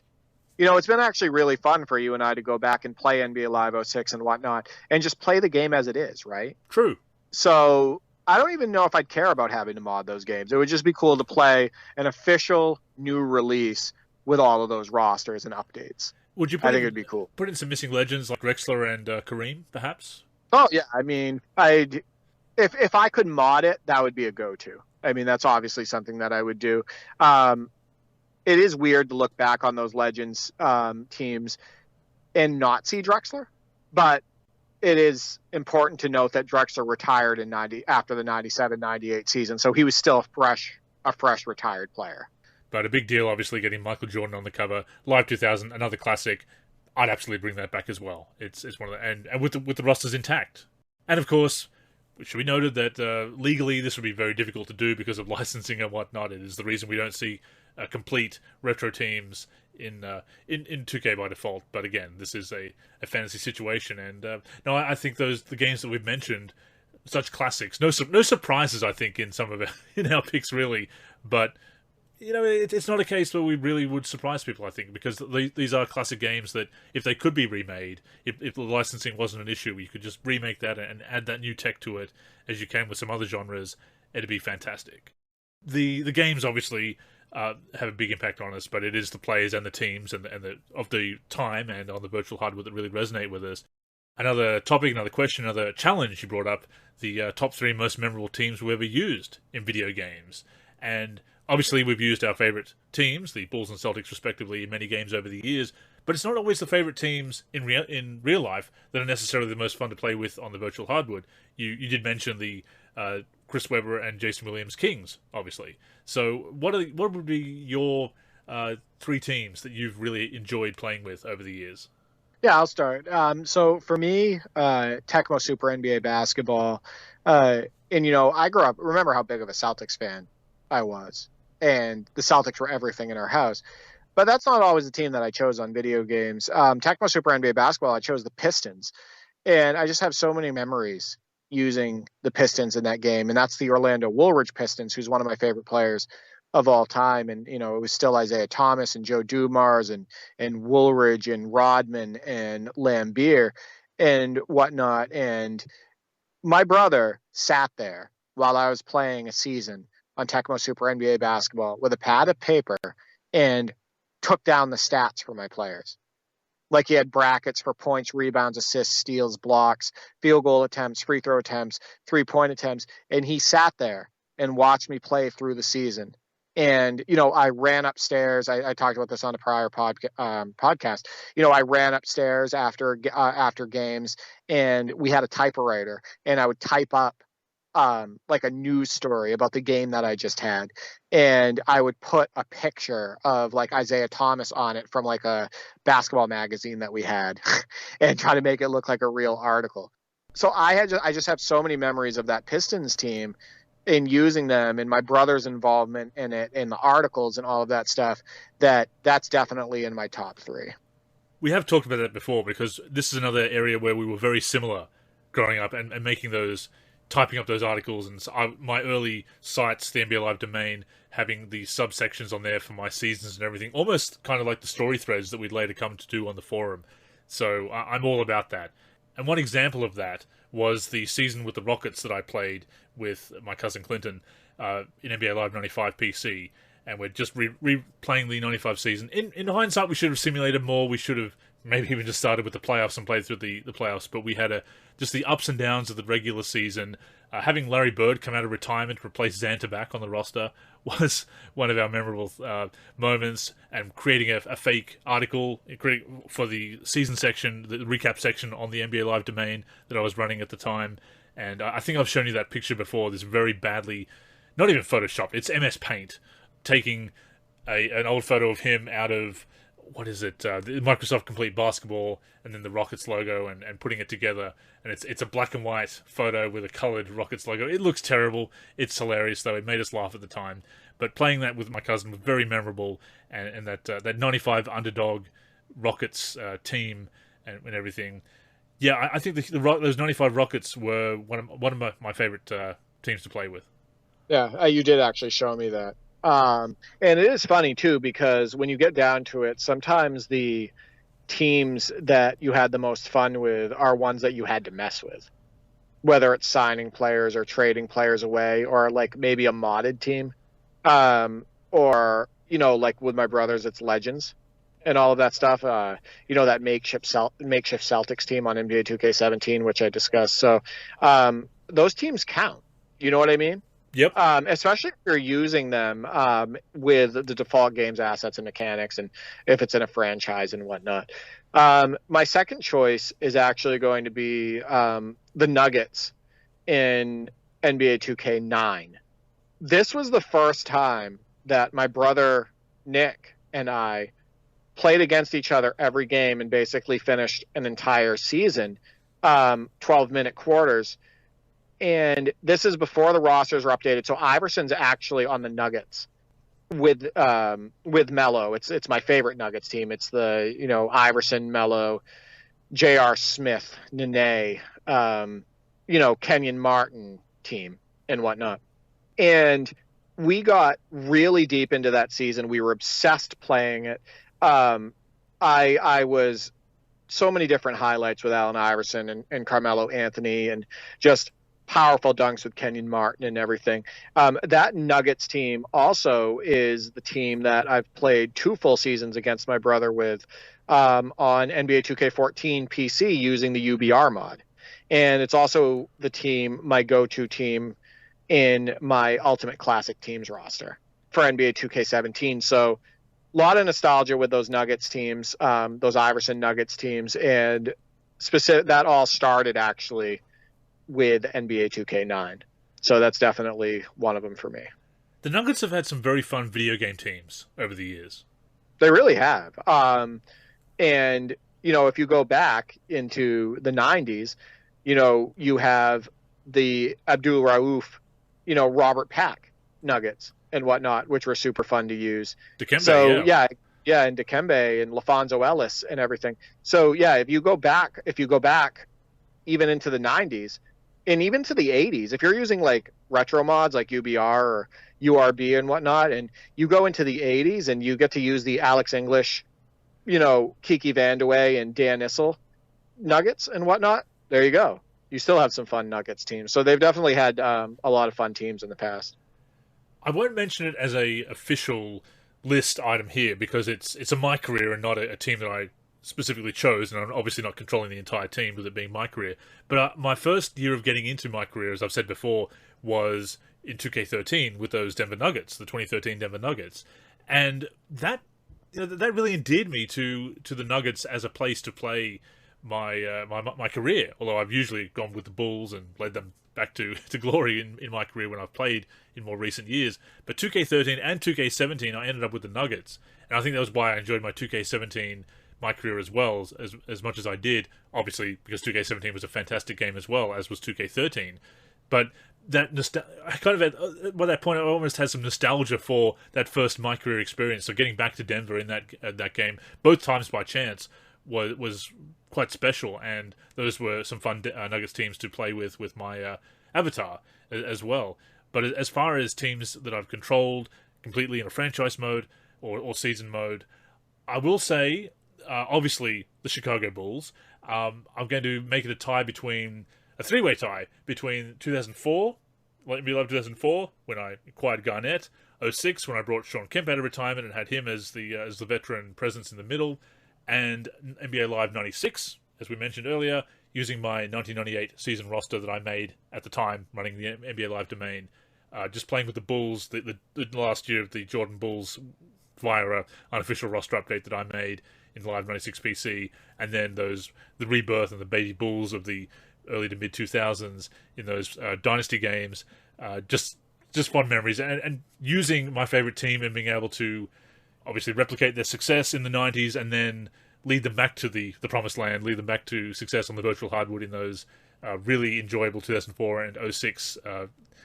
It's been actually really fun for you and I to go back and play NBA Live 06 and whatnot and just play the game as it is, right? True. So I don't even know if I'd care about having to mod those games. It would just be cool to play an official new release with all of those rosters and updates. I think it would be cool. Put in some missing legends like Drexler and Kareem, perhaps? Oh, yeah. I mean, if I could mod it, that would be a go-to. I mean, that's obviously something that I would do. It is weird to look back on those Legends teams and not see Drexler, but it is important to note that Drexler retired after the 97-98 season, so he was still a fresh retired player. But a big deal, obviously, getting Michael Jordan on the cover. Live 2000, another classic. I'd absolutely bring that back as well. It's one of the, and with the rosters intact, and of course, it should be noted that legally this would be very difficult to do because of licensing and whatnot. It is the reason we don't see complete retro teams in 2K by default. But again, this is a fantasy situation, and no, I think the games that we've mentioned, such classics, no surprises. I think in some of in our picks really, but it's not a case where we really would surprise people. I think because these are classic games that if they could be remade, if the licensing wasn't an issue, you could just remake that and add that new tech to it as you can with some other genres. It'd be fantastic. The games obviously have a big impact on us, but it is the players and the teams and of the time and on the virtual hardware that really resonate with us. Another topic, another question, another challenge you brought up, the top 3 most memorable teams we ever used in video games. And obviously we've used our favourite teams, the Bulls and Celtics respectively, in many games over the years, but it's not always the favourite teams in real life that are necessarily the most fun to play with on the virtual hardwood. You did mention the Chris Webber and Jason Williams Kings, obviously. So what would be your 3 teams that you've really enjoyed playing with over the years? Yeah, I'll start. So for me, Tecmo Super NBA Basketball, and I grew up. Remember how big of a Celtics fan I was, and the Celtics were everything in our house. But that's not always the team that I chose on video games. Tecmo Super NBA Basketball, I chose the Pistons, and I just have so many memories, using the Pistons in that game, and that's the Orlando Woolridge Pistons, who's one of my favorite players of all time. And, it was still Isaiah Thomas and Joe Dumars and Woolridge and Rodman and Lambeer and whatnot. And my brother sat there while I was playing a season on Tecmo Super NBA basketball with a pad of paper and took down the stats for my players. Like, he had brackets for points, rebounds, assists, steals, blocks, field goal attempts, free throw attempts, 3-point attempts. And he sat there and watched me play through the season. And, I ran upstairs. I talked about this on a prior podcast. I ran upstairs after games, and we had a typewriter, and I would type up like a news story about the game that I just had. And I would put a picture of like Isaiah Thomas on it from like a basketball magazine that we had and try to make it look like a real article. So I just have so many memories of that Pistons team in using them, and my brother's involvement in it, and the articles and all of that stuff, that's definitely in my top 3. We have talked about that before, because this is another area where we were very similar growing up and making those, typing up those articles. And my early sites, the NBA Live domain, having the subsections on there for my seasons and everything, almost kind of like the story threads that we'd later come to do on the forum. So I'm all about that. And one example of that was the season with the Rockets that I played with my cousin Clinton in NBA Live 95 PC. And we're just replaying the 95 season. In hindsight, we should have simulated more. We should have maybe even just started with the playoffs and played through the playoffs. But we had just the ups and downs of the regular season. Having Larry Bird come out of retirement to replace Xantaback on the roster was one of our memorable moments. And creating a fake article for the season section, the recap section on the NBA Live domain that I was running at the time. And I think I've shown you that picture before. This very badly, not even Photoshop, it's MS Paint, taking an old photo of him out of, what is it, the Microsoft Complete Basketball, and then the Rockets logo, and putting it together. And it's a black and white photo with a coloured Rockets logo. It looks terrible. It's hilarious, though. It made us laugh at the time. But playing that with my cousin was very memorable, and that 95 underdog Rockets team and everything. Yeah, I think those 95 Rockets were one of my favourite teams to play with. Yeah, you did actually show me that. And it is funny, too, because when you get down to it, sometimes the teams that you had the most fun with are ones that you had to mess with, whether it's signing players or trading players away, or like maybe a modded team, or, like with my brothers, it's Legends and all of that stuff. That makeshift Celtics team on NBA 2K17, which I discussed. So those teams count. You know what I mean? Yep. Especially if you're using them with the default game's assets and mechanics, and if it's in a franchise and whatnot. My second choice is actually going to be the Nuggets in NBA 2K9. This was the first time that my brother Nick and I played against each other every game and basically finished an entire season, 12-minute quarters. And this is before the rosters were updated. So Iverson's actually on the Nuggets with Melo. It's my favorite Nuggets team. It's the, Iverson, Melo, J.R. Smith, Nene, Kenyon Martin team and whatnot. And we got really deep into that season. We were obsessed playing it. I was so many different highlights with Allen Iverson and Carmelo Anthony, and just powerful dunks with Kenyon Martin and everything. That Nuggets team also is the team that I've played 2 full seasons against my brother with on NBA 2K14 PC using the UBR mod. And it's also the team, my go-to team in my Ultimate Classic Teams roster for NBA 2K17. So a lot of nostalgia with those Nuggets teams, those Iverson Nuggets teams, and that all started actually with NBA 2K9. So that's definitely one of them for me. The Nuggets have had some very fun video game teams over the years. They really have. And, if you go back into the 90s, you have the Abdul Rauf, Robert Pack Nuggets and whatnot, which were super fun to use. Dikembe, yeah, and Dikembe and LaFonso Ellis and everything. So, yeah, if you go back even into the 90s, and even to the 80s, if you're using like retro mods like UBR or URB and whatnot, and you go into the 80s and you get to use the Alex English, Kiki Vandeweghe and Dan Issel Nuggets and whatnot, there you go. You still have some fun Nuggets teams. So they've definitely had a lot of fun teams in the past. I won't mention it as a official list item here because it's a my career and not a team that I specifically chose, and I'm obviously not controlling the entire team with it being my career. But my first year of getting into my career, as I've said before, was in 2K13 with those Denver Nuggets, the 2013 Denver Nuggets, and that that really endeared me to the Nuggets as a place to play my career. Although I've usually gone with the Bulls and led them back to glory in my career when I've played in more recent years. But 2K13 and 2K17, I ended up with the Nuggets, and I think that was why I enjoyed my 2K17 my career as well as much as I did. Obviously, because 2K17 was a fantastic game as well, as was 2K13. But that I kind of by that point I almost had some nostalgia for that first my career experience. So getting back to Denver in that game, both times by chance, was quite special, and those were some fun Nuggets teams to play with my avatar as well. But as far as teams that I've controlled completely in a franchise mode or season mode, I will say obviously the Chicago Bulls. I'm going to make it a three-way tie between 2004, Let Me Love 2004, when I acquired Garnett, 06 when I brought Sean Kemp out of retirement and had him as the veteran presence in the middle, and NBA Live 96, as we mentioned earlier, using my 1998 season roster that I made at the time, running the NBA Live domain, just playing with the Bulls, the last year of the Jordan Bulls via an unofficial roster update that I made in Live 96 PC, and then the rebirth and the baby Bulls of the early to mid 2000s in those dynasty games. Just fun memories, and using my favorite team and being able to obviously replicate their success in the 90s and then lead them back to the promised land, lead them back to success on the virtual hardwood in those really enjoyable 2004 and 06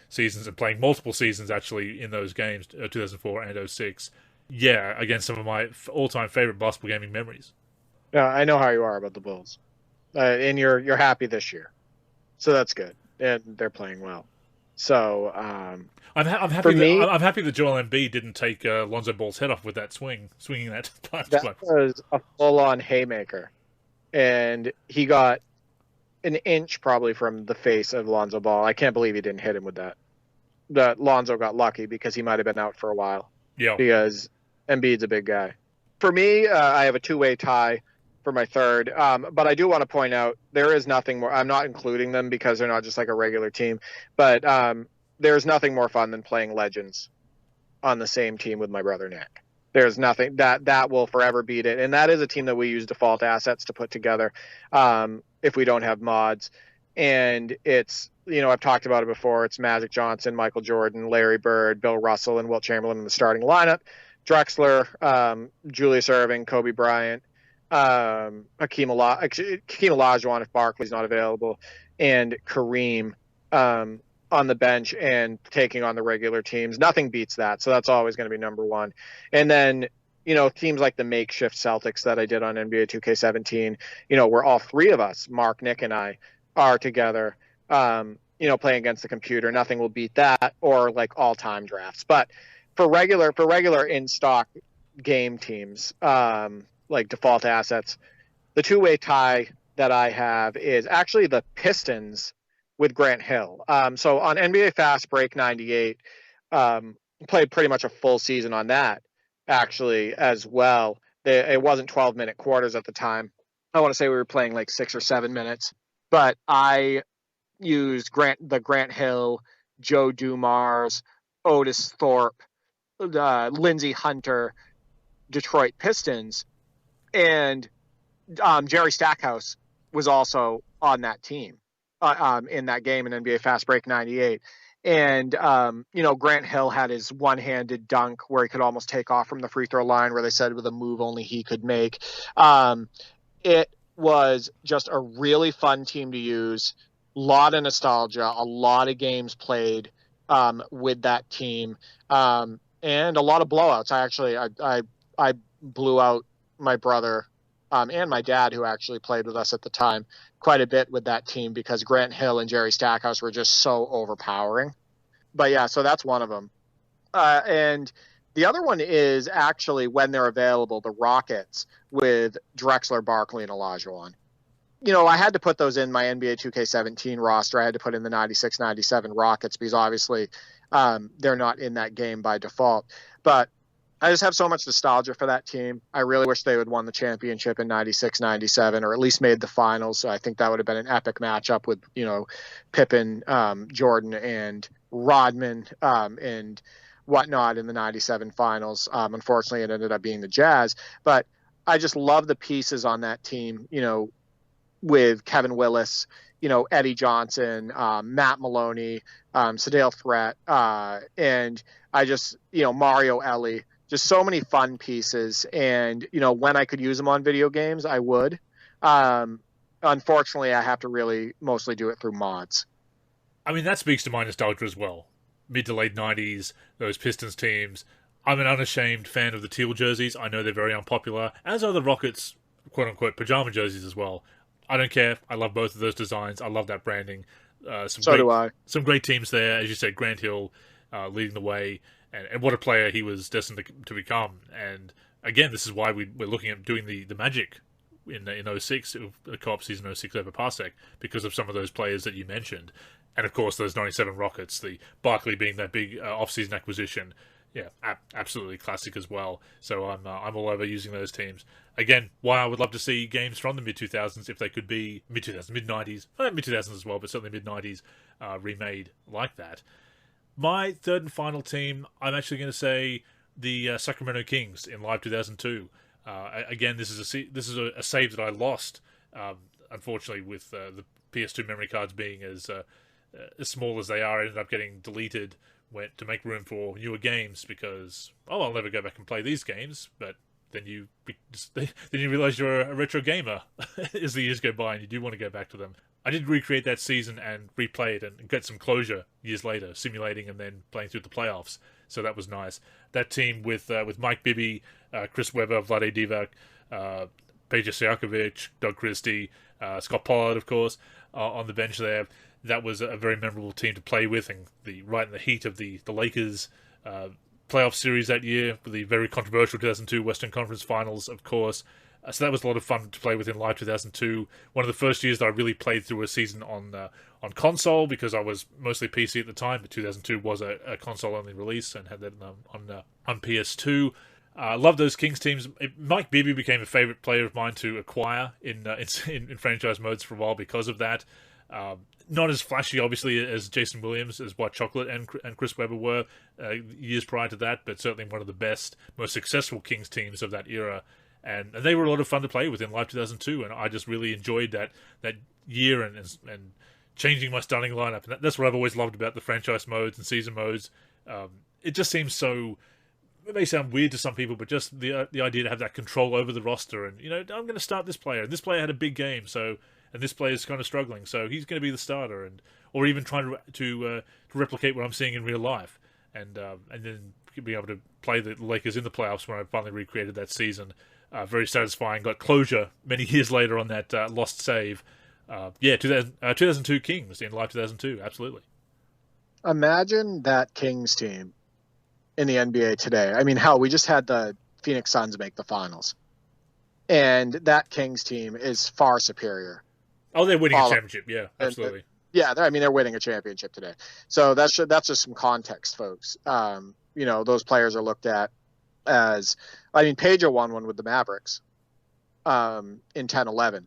seasons, and playing multiple seasons actually in those games, 2004 and 06. Yeah, again, some of my all-time favorite basketball gaming memories. Yeah, I know how you are about the Bulls, and you're happy this year, so that's good, and they're playing well. So I'm happy. I'm happy that Joel Embiid didn't take Lonzo Ball's head off with that swinging that punch. That was a full-on haymaker, and he got an inch probably from the face of Lonzo Ball. I can't believe he didn't hit him with that. That Lonzo got lucky because he might have been out for a while. Yeah, because Embiid's a big guy. For me, I have a two-way tie for my third, but I do want to point out there is nothing more. I'm not including them because they're not just like a regular team, but there's nothing more fun than playing Legends on the same team with my brother Nick. There's nothing that will forever beat it, and that is a team that we use default assets to put together if we don't have mods. And it's, I've talked about it before. It's Magic Johnson, Michael Jordan, Larry Bird, Bill Russell, and Wilt Chamberlain in the starting lineup. Drexler, Julius Erving, Kobe Bryant, Hakeem Olajuwon if Barkley's not available, and Kareem on the bench and taking on the regular teams. Nothing beats that. So that's always going to be number one. And then, teams like the makeshift Celtics that I did on NBA 2K17, where all three of us, Mark, Nick, and I, are together, playing against the computer. Nothing will beat that, or like all-time drafts. But for regular in-stock game teams, like default assets, the two-way tie that I have is actually the Pistons with Grant Hill. So on NBA Fast Break 98, played pretty much a full season on that, actually, as well. It wasn't 12-minute quarters at the time. I want to say we were playing like 6 or 7 minutes. But I used the Grant Hill, Joe Dumars, Otis Thorpe, Lindsey Hunter, Detroit Pistons, and Jerry Stackhouse was also on that team in that game in NBA Fast Break 98. And, Grant Hill had his one-handed dunk where he could almost take off from the free throw line, where they said with a move only he could make. It was just a really fun team to use. A lot of nostalgia, a lot of games played with that team, and a lot of blowouts. I blew out my brother and my dad, who actually played with us at the time, quite a bit with that team because Grant Hill and Jerry Stackhouse were just so overpowering. But yeah, so that's one of them. And the other one is actually, when they're available, the Rockets with Drexler, Barkley, and Olajuwon. I had to put those in my NBA 2K17 roster. I had to put in the 96-97 Rockets because obviously they're not in that game by default. But I just have so much nostalgia for that team. I really wish they would won the championship in 96-97 or at least made the finals. So I think that would have been an epic matchup with, Pippen, Jordan, and Rodman and whatnot in the 97 finals. Unfortunately, it ended up being the Jazz. But I just love the pieces on that team, with Kevin Willis, Eddie Johnson, Matt Maloney, Sadale Threat, and I just, Mario Ellie, just so many fun pieces. And, when I could use them on video games, I would. Unfortunately, I have to really mostly do it through mods. I mean, that speaks to my nostalgia as well. Mid to late 90s, those Pistons teams. I'm an unashamed fan of the teal jerseys. I know they're very unpopular, as are the Rockets, quote-unquote, pajama jerseys as well. I don't care. I love both of those designs. I love that branding. Do I. Some great teams there. As you said, Grant Hill leading the way. And what a player he was destined to become. And again, this is why we're looking at doing the Magic in 06, the co-op season 06 over Parsec, because of some of those players that you mentioned. And of course, those 97 Rockets, the Barkley being that big off-season acquisition. Yeah, absolutely classic as well. So I'm all over using those teams. Again, why I would love to see games from the mid-2000s if they could be mid-2000s, mid-90s, mid-2000s as well, but certainly mid-90s remade like that. My third and final team, I'm actually going to say the Sacramento Kings in Live 2002. Again, this is a save that I lost, unfortunately, with the PS2 memory cards being as small as they are. I ended up getting deleted to make room for newer games because, I'll never go back and play these games. But then you realize you're a retro gamer as the years go by and you do want to go back to them. I did recreate that season and replay it and get some closure years later, simulating and then playing through the playoffs. So that was nice. That team with Mike Bibby, Chris Webber, Vlade Divac, Peja Stojakovic, Doug Christie, Scott Pollard, of course, on the bench there. That was a very memorable team to play with, and right in the heat of the Lakers playoff series that year, with the very controversial 2002 Western Conference Finals, of course. So that was a lot of fun to play with in Live 2002. One of the first years that I really played through a season on console, because I was mostly PC at the time, but 2002 was a console-only release and had that on PS2. I love those Kings teams. Mike Bibby became a favorite player of mine to acquire in franchise modes for a while because of that. Not as flashy, obviously, as Jason Williams, as White Chocolate and Chris Webber were years prior to that, but certainly one of the best, most successful Kings teams of that era. And they were a lot of fun to play with in Live 2002, and I just really enjoyed that year and changing my starting lineup. And that's what I've always loved about the franchise modes and season modes. It just seems so... It may sound weird to some people, but just the idea to have that control over the roster, and I'm going to start this player. This player had a big game, and this player is kind of struggling, so he's going to be the starter, or even trying to replicate what I'm seeing in real life, and then be able to play the Lakers in the playoffs when I finally recreated that season. Very satisfying. Got closure many years later on that lost save. 2002 Kings in Live 2002, absolutely. Imagine that Kings team in the NBA today. I mean, hell, we just had the Phoenix Suns make the finals, and that Kings team is far superior. Oh, they're winning a championship. Yeah, absolutely. They're winning a championship today. So that's just some context, folks. Those players are looked at as, Peja won one with the Mavericks in 10-11.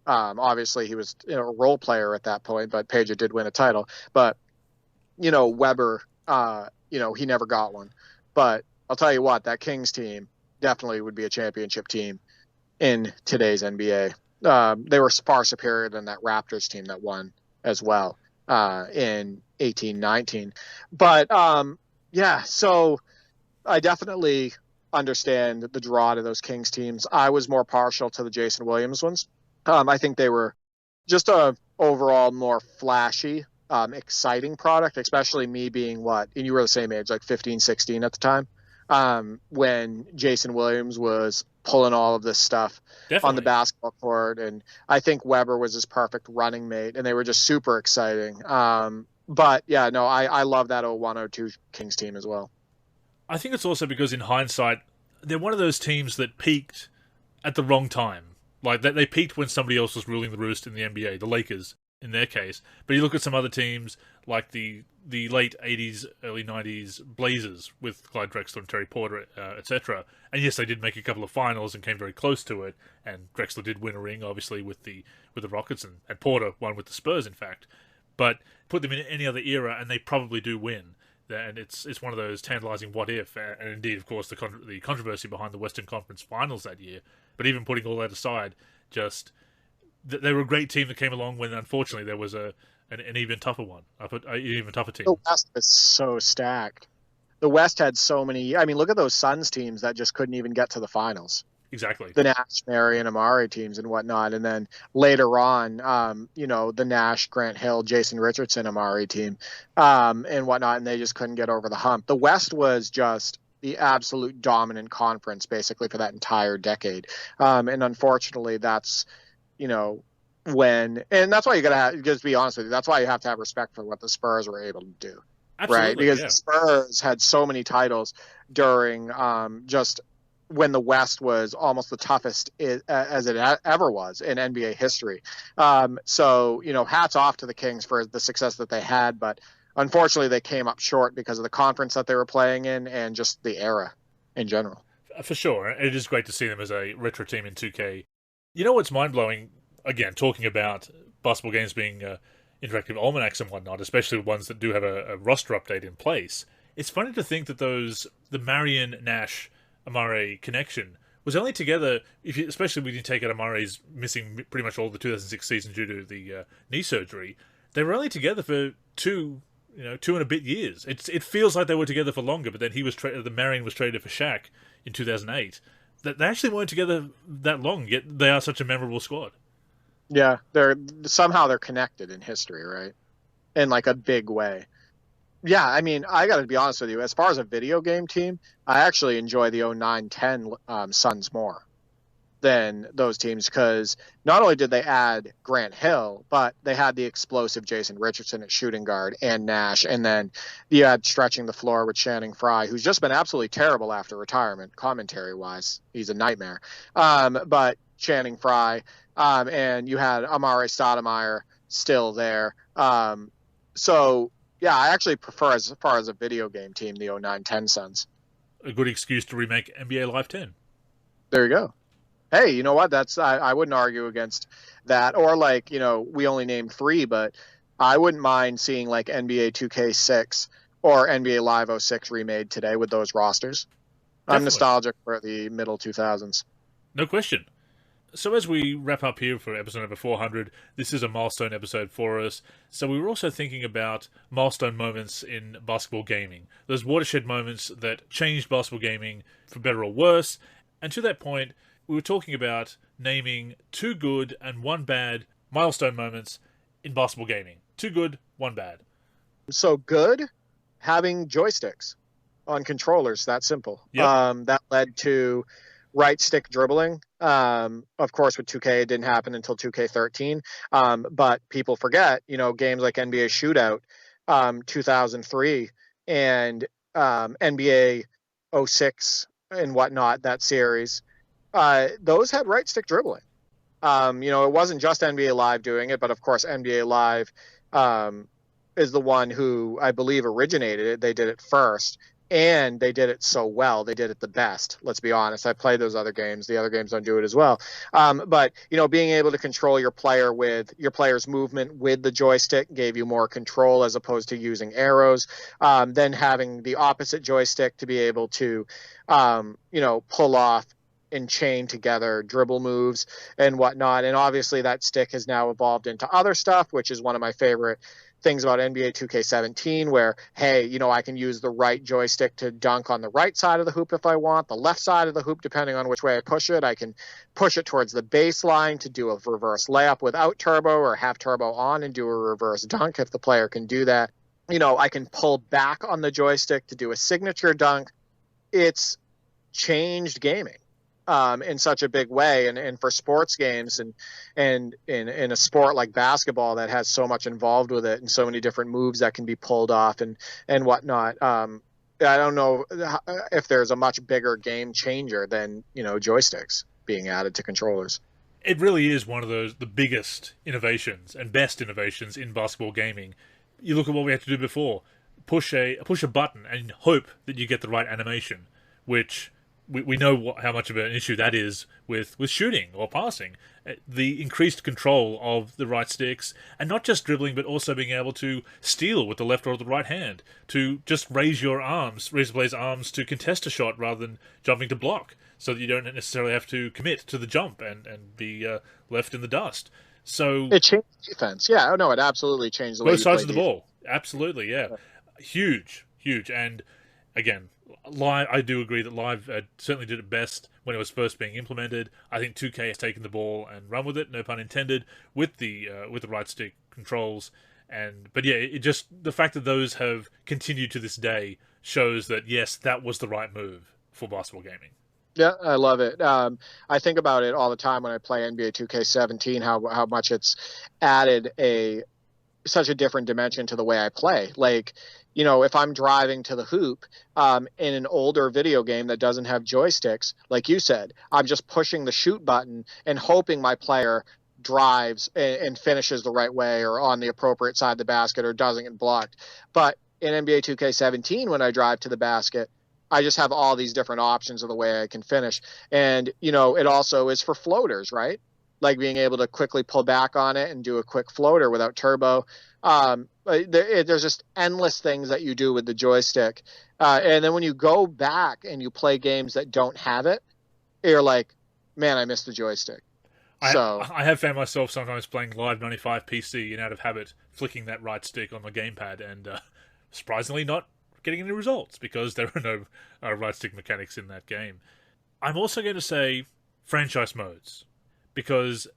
Obviously, he was a role player at that point, but Peja did win a title. But, Webber, he never got one. But I'll tell you what, that Kings team definitely would be a championship team in today's NBA. They were far superior than that Raptors team that won as well in 18-19. But, so I definitely understand the draw to those Kings teams. I was more partial to the Jason Williams ones. I think they were just a overall more flashy, exciting product, especially me being and you were the same age, like 15, 16 at the time. when Jason Williams was pulling all of this stuff Definitely. on the basketball court. And I think Weber was his perfect running mate, and they were just super exciting. But yeah, no, I love that 01-02 Kings team as well. I think it's also because in hindsight, they're one of those teams that peaked at the wrong time. Like, they peaked when somebody else was ruling the roost in the NBA, the Lakers, in their case. But you look at some other teams, like the late 80s, early 90s Blazers with Clyde Drexler and Terry Porter, etc. And yes, they did make a couple of finals and came very close to it. And Drexler did win a ring, obviously, with the Rockets, and Porter won with the Spurs, in fact. But put them in any other era, and they probably do win. And it's one of those tantalizing what if, and indeed, of course, the controversy behind the Western Conference Finals that year. But even putting all that aside, just they were a great team that came along when, unfortunately, there was an even tougher one, an even tougher team. The West is so stacked. The West had so many. I mean, look at those Suns teams that just couldn't even get to the finals. Exactly. The Nash, Mary, and Amari teams and whatnot. And then later on, the Nash, Grant Hill, Jason Richardson, Amari team and whatnot, and they just couldn't get over the hump. The West was just the absolute dominant conference basically for that entire decade. And unfortunately, that's, and that's why you got to have, just be honest with you, that's why you have to have respect for what the Spurs were able to do. Absolutely, right? Because the Spurs had so many titles during just when the West was almost the toughest as it ever was in NBA history. So, hats off to the Kings for the success that they had, but unfortunately they came up short because of the conference that they were playing in and just the era in general. For sure. It is great to see them as a retro team in 2K. You know what's mind-blowing, again, talking about basketball games being interactive almanacs and whatnot, especially ones that do have a roster update in place. It's funny to think that the Marion, Nash, Amare connection was only together, especially when you take out Amare's missing pretty much all the 2006 season due to the knee surgery. They were only together for two and a bit years. It feels like they were together for longer, but then the Marion was traded for Shaq in 2008. They actually weren't together that long, yet they are such a memorable squad. Yeah, they're connected in history, right? In like a big way. Yeah, I mean, I got to be honest with you. As far as a video game team, I actually enjoy the 09-10 Suns more than those teams because not only did they add Grant Hill, but they had the explosive Jason Richardson at shooting guard and Nash, and then you had stretching the floor with Channing Frye, who's just been absolutely terrible after retirement, commentary-wise. He's a nightmare. But Channing Frye, and you had Amare Stoudemire still there. So... yeah, I actually prefer, as far as a video game team, the 09-10 Suns. A good excuse to remake NBA Live 10. There you go. Hey, you know what? I wouldn't argue against that. Or we only named 3, but I wouldn't mind seeing like NBA 2K6 or NBA Live 06 remade today with those rosters. Definitely. I'm nostalgic for the middle 2000s. No question. So as we wrap up here for episode number 400, this is a milestone episode for us. So we were also thinking about milestone moments in basketball gaming. Those watershed moments that changed basketball gaming for better or worse. And to that point, we were talking about naming 2 good and 1 bad milestone moments in basketball gaming. 2 good, 1 bad. So good, having joysticks on controllers, that simple. Yep. That led to right stick dribbling. Of course, with 2K, it didn't happen until 2K13. But people forget, games like NBA Shootout 2003 and NBA 06 and whatnot, that series, those had right stick dribbling. It wasn't just NBA Live doing it, but of course, NBA Live is the one who I believe originated it. They did it first. And they did it so well. They did it the best. Let's be honest. I played those other games. The other games don't do it as well. But being able to control your player with your player's movement with the joystick gave you more control as opposed to using arrows. Then having the opposite joystick to be able to, pull off and chain together dribble moves and whatnot. And obviously that stick has now evolved into other stuff, which is one of my favorite things about NBA 2K17 where, hey, I can use the right joystick to dunk on the right side of the hoop if I want, the left side of the hoop, depending on which way I push it. I can push it towards the baseline to do a reverse layup without turbo or have turbo on and do a reverse dunk if the player can do that. I can pull back on the joystick to do a signature dunk. it's changed gaming in such a big way, and for sports games, and in a sport like basketball that has so much involved with it and so many different moves that can be pulled off and whatnot. I don't know if there's a much bigger game changer than, joysticks being added to controllers. It really is one of the biggest innovations and best innovations in basketball gaming. You look at what we had to do before. Push a button and hope that you get the right animation, which we know how much of an issue that is with shooting or passing. The increased control of the right sticks, and not just dribbling, but also being able to steal with the left or the right hand, to just raise the player's arms to contest a shot rather than jumping to block, so that you don't necessarily have to commit to the jump and be left in the dust. So it changed defense. Yeah, no, it absolutely changed the way you play both sides of the ball. Absolutely, yeah. Huge. And again, live, I do agree that live certainly did it best when it was first being implemented. I think 2K has taken the ball and run with it, no pun intended, with the right stick controls. But yeah, it just, the fact that those have continued to this day shows that yes, that was the right move for basketball gaming. Yeah, I love it. I think about it all the time when I play NBA 2K17, how much it's added such a different dimension to the way I play. Like, if I'm driving to the hoop in an older video game that doesn't have joysticks, like you said, I'm just pushing the shoot button and hoping my player drives and finishes the right way or on the appropriate side of the basket or doesn't get blocked. But in NBA 2K17, when I drive to the basket, I just have all these different options of the way I can finish. And, it also is for floaters, right? Like being able to quickly pull back on it and do a quick floater without turbo. There's just endless things that you do with the joystick. And then when you go back and you play games that don't have it, you're like, man, I missed the joystick. I have found myself sometimes playing Live 95 PC and out of habit flicking that right stick on the gamepad and surprisingly not getting any results because there are no right stick mechanics in that game. I'm also going to say franchise modes, because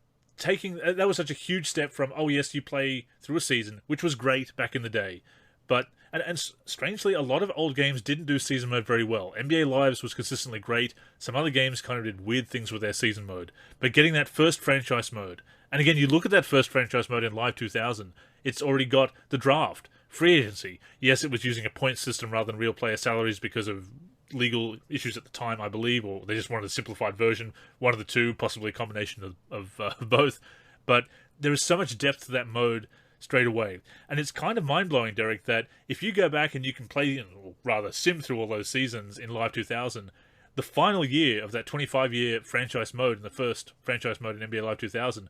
that was such a huge step from, oh yes, you play through a season, which was great back in the day, but and strangely, a lot of old games didn't do season mode very well. NBA Lives was consistently great. Some other games kind of did weird things with their season mode, but getting that first franchise mode, and again, you look at that first franchise mode in Live 2000, it's already got the draft, free agency. Yes, it was using a point system rather than real player salaries because of legal issues at the time, I believe, or they just wanted a simplified version, one of the two, possibly a combination of both. But there is so much depth to that mode straight away. And it's kind of mind-blowing, Derek, that if you go back and you can play, or rather sim through all those seasons in Live 2000, the final year of that 25-year franchise mode and the first franchise mode in NBA Live 2000,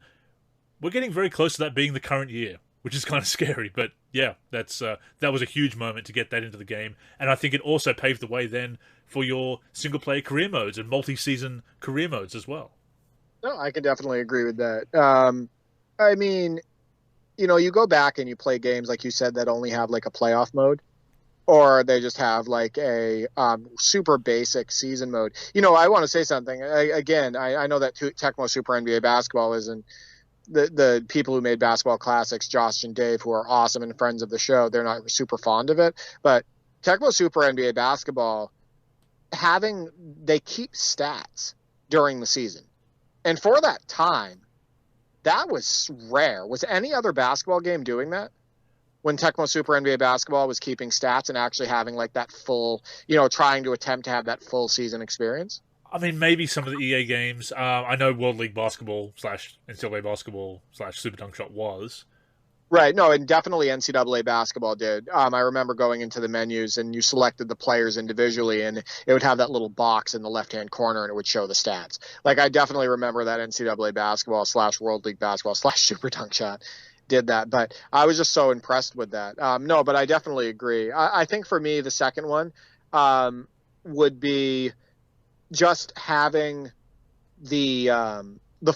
we're getting very close to that being the current year, which is kind of scary. But yeah, that was a huge moment to get that into the game. And I think it also paved the way then for your single-player career modes and multi-season career modes as well. No, I can definitely agree with that. I mean, you go back and you play games, like you said, that only have like a playoff mode, or they just have like a super basic season mode. I want to say something. I know that Tecmo Super NBA Basketball isn't the people who made Basketball Classics, Josh and Dave, who are awesome and friends of the show, they're not super fond of it. But Tecmo Super NBA Basketball, they keep stats during the season. And for that time, that was rare. Was any other basketball game doing that? When Tecmo Super NBA Basketball was keeping stats and actually having like that full, trying to attempt to have that full season experience? I mean, maybe some of the EA games. I know World League Basketball / NCAA Basketball / Super Dunk Shot was. Right. No, and definitely NCAA Basketball did. I remember going into the menus and you selected the players individually and it would have that little box in the left-hand corner and it would show the stats. Like, I definitely remember that NCAA Basketball / World League Basketball / Super Dunk Shot did that. But I was just so impressed with that. No, but I definitely agree. I think for me, the second one would be just having the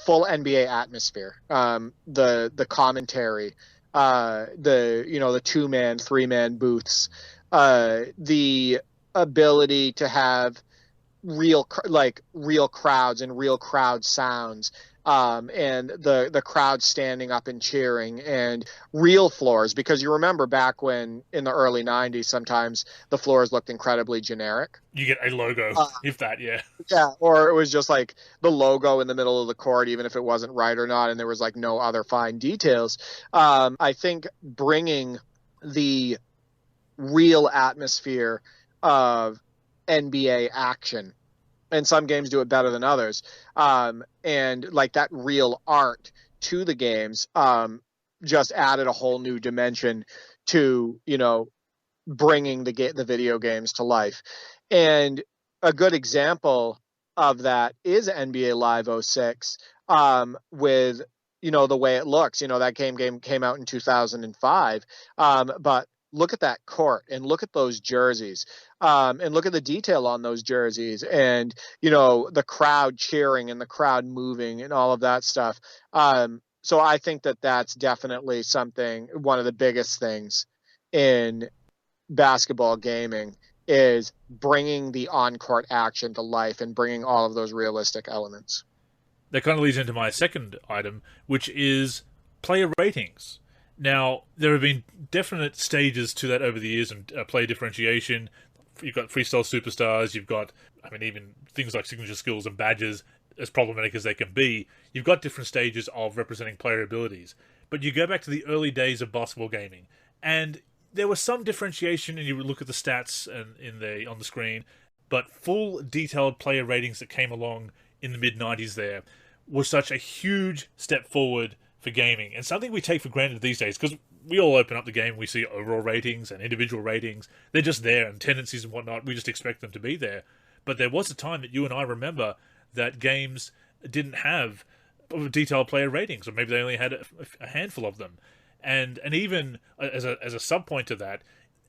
full NBA atmosphere, the commentary, the 2-man, 3-man booths, the ability to have real crowds and real crowd sounds, and the crowd standing up and cheering, and real floors, because you remember back when in the early 90s sometimes the floors looked incredibly generic. You get a logo, if that, yeah. Yeah, or it was just like the logo in the middle of the court, even if it wasn't right or not, and there was like no other fine details. I think bringing the real atmosphere of NBA action, and some games do it better than others, and like that real art to the games, just added a whole new dimension to, bringing the video games to life. And a good example of that is NBA Live 06, with, the way it looks. That game came out in 2005, but look at that court and look at those jerseys, and look at the detail on those jerseys, and the crowd cheering and the crowd moving and all of that stuff. So I think that that's definitely one of the biggest things in basketball gaming, is bringing the on-court action to life and bringing all of those realistic elements. That kind of leads into my second item, which is player ratings. Now, there have been definite stages to that over the years, and player differentiation. You've got freestyle superstars, you've got, even things like signature skills and badges, as problematic as they can be. You've got different stages of representing player abilities. But you go back to the early days of basketball gaming, and there was some differentiation, and you would look at the stats and on the screen, but full detailed player ratings that came along in the mid-90s there was such a huge step forward for gaming, and something we take for granted these days, because we all open up the game and we see overall ratings and individual ratings. They're just there, and tendencies and whatnot, we just expect them to be there. But there was a time that you and I remember that games didn't have detailed player ratings, or maybe they only had a handful of them. And even as a sub point to that,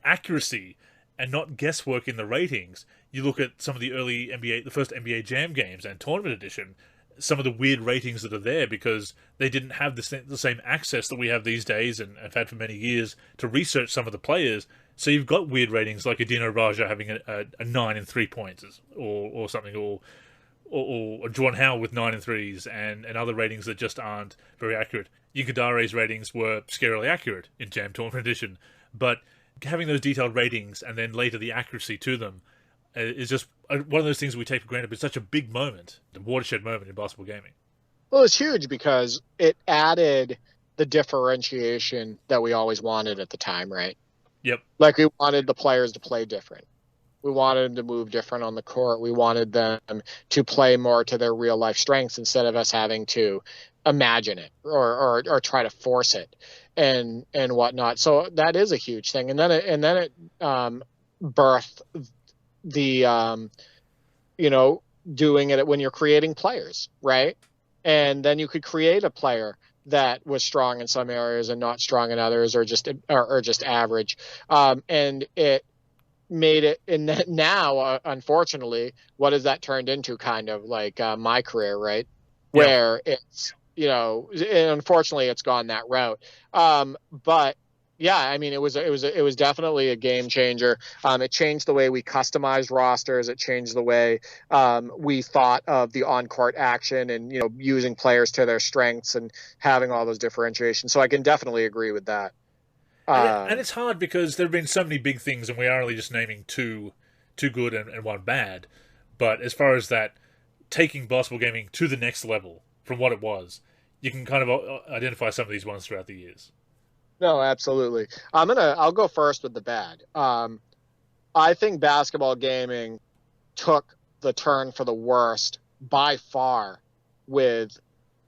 accuracy and not guesswork in the ratings. You look at some of the early the first NBA Jam games and Tournament Edition, some of the weird ratings that are there because they didn't have the same access that we have these days and have had for many years to research some of the players. So you've got weird ratings like a Dino Raja having a 9 and 3 points or something, or Jordan Howard with 9 and 3s and other ratings that just aren't very accurate. Yunkadare's ratings were scarily accurate in Jam Tournament Edition, but having those detailed ratings and then later the accuracy to them is just one of those things we take for granted, but it's such a big moment, the watershed moment in basketball gaming. Well, it's huge because it added the differentiation that we always wanted at the time, right? Yep. Like we wanted the players to play different. We wanted them to move different on the court. We wanted them to play more to their real life strengths instead of us having to imagine it or try to force it and whatnot. So that is a huge thing. And then it birthed the doing it when you're creating players, right? And then you could create a player that was strong in some areas and not strong in others, or just average. And it made it, and now, unfortunately, what has that turned into? Kind of like my career, right? Yeah. Where it's, unfortunately, it's gone that route. But yeah, I mean, it was definitely a game changer. It changed the way we customized rosters. It changed the way we thought of the on-court action and, using players to their strengths and having all those differentiations. So I can definitely agree with that. And it's hard because there have been so many big things, and we are only just naming two good and one bad. But as far as that, taking basketball gaming to the next level from what it was, you can kind of identify some of these ones throughout the years. No, absolutely. I'll go first with the bad. I think basketball gaming took the turn for the worst by far with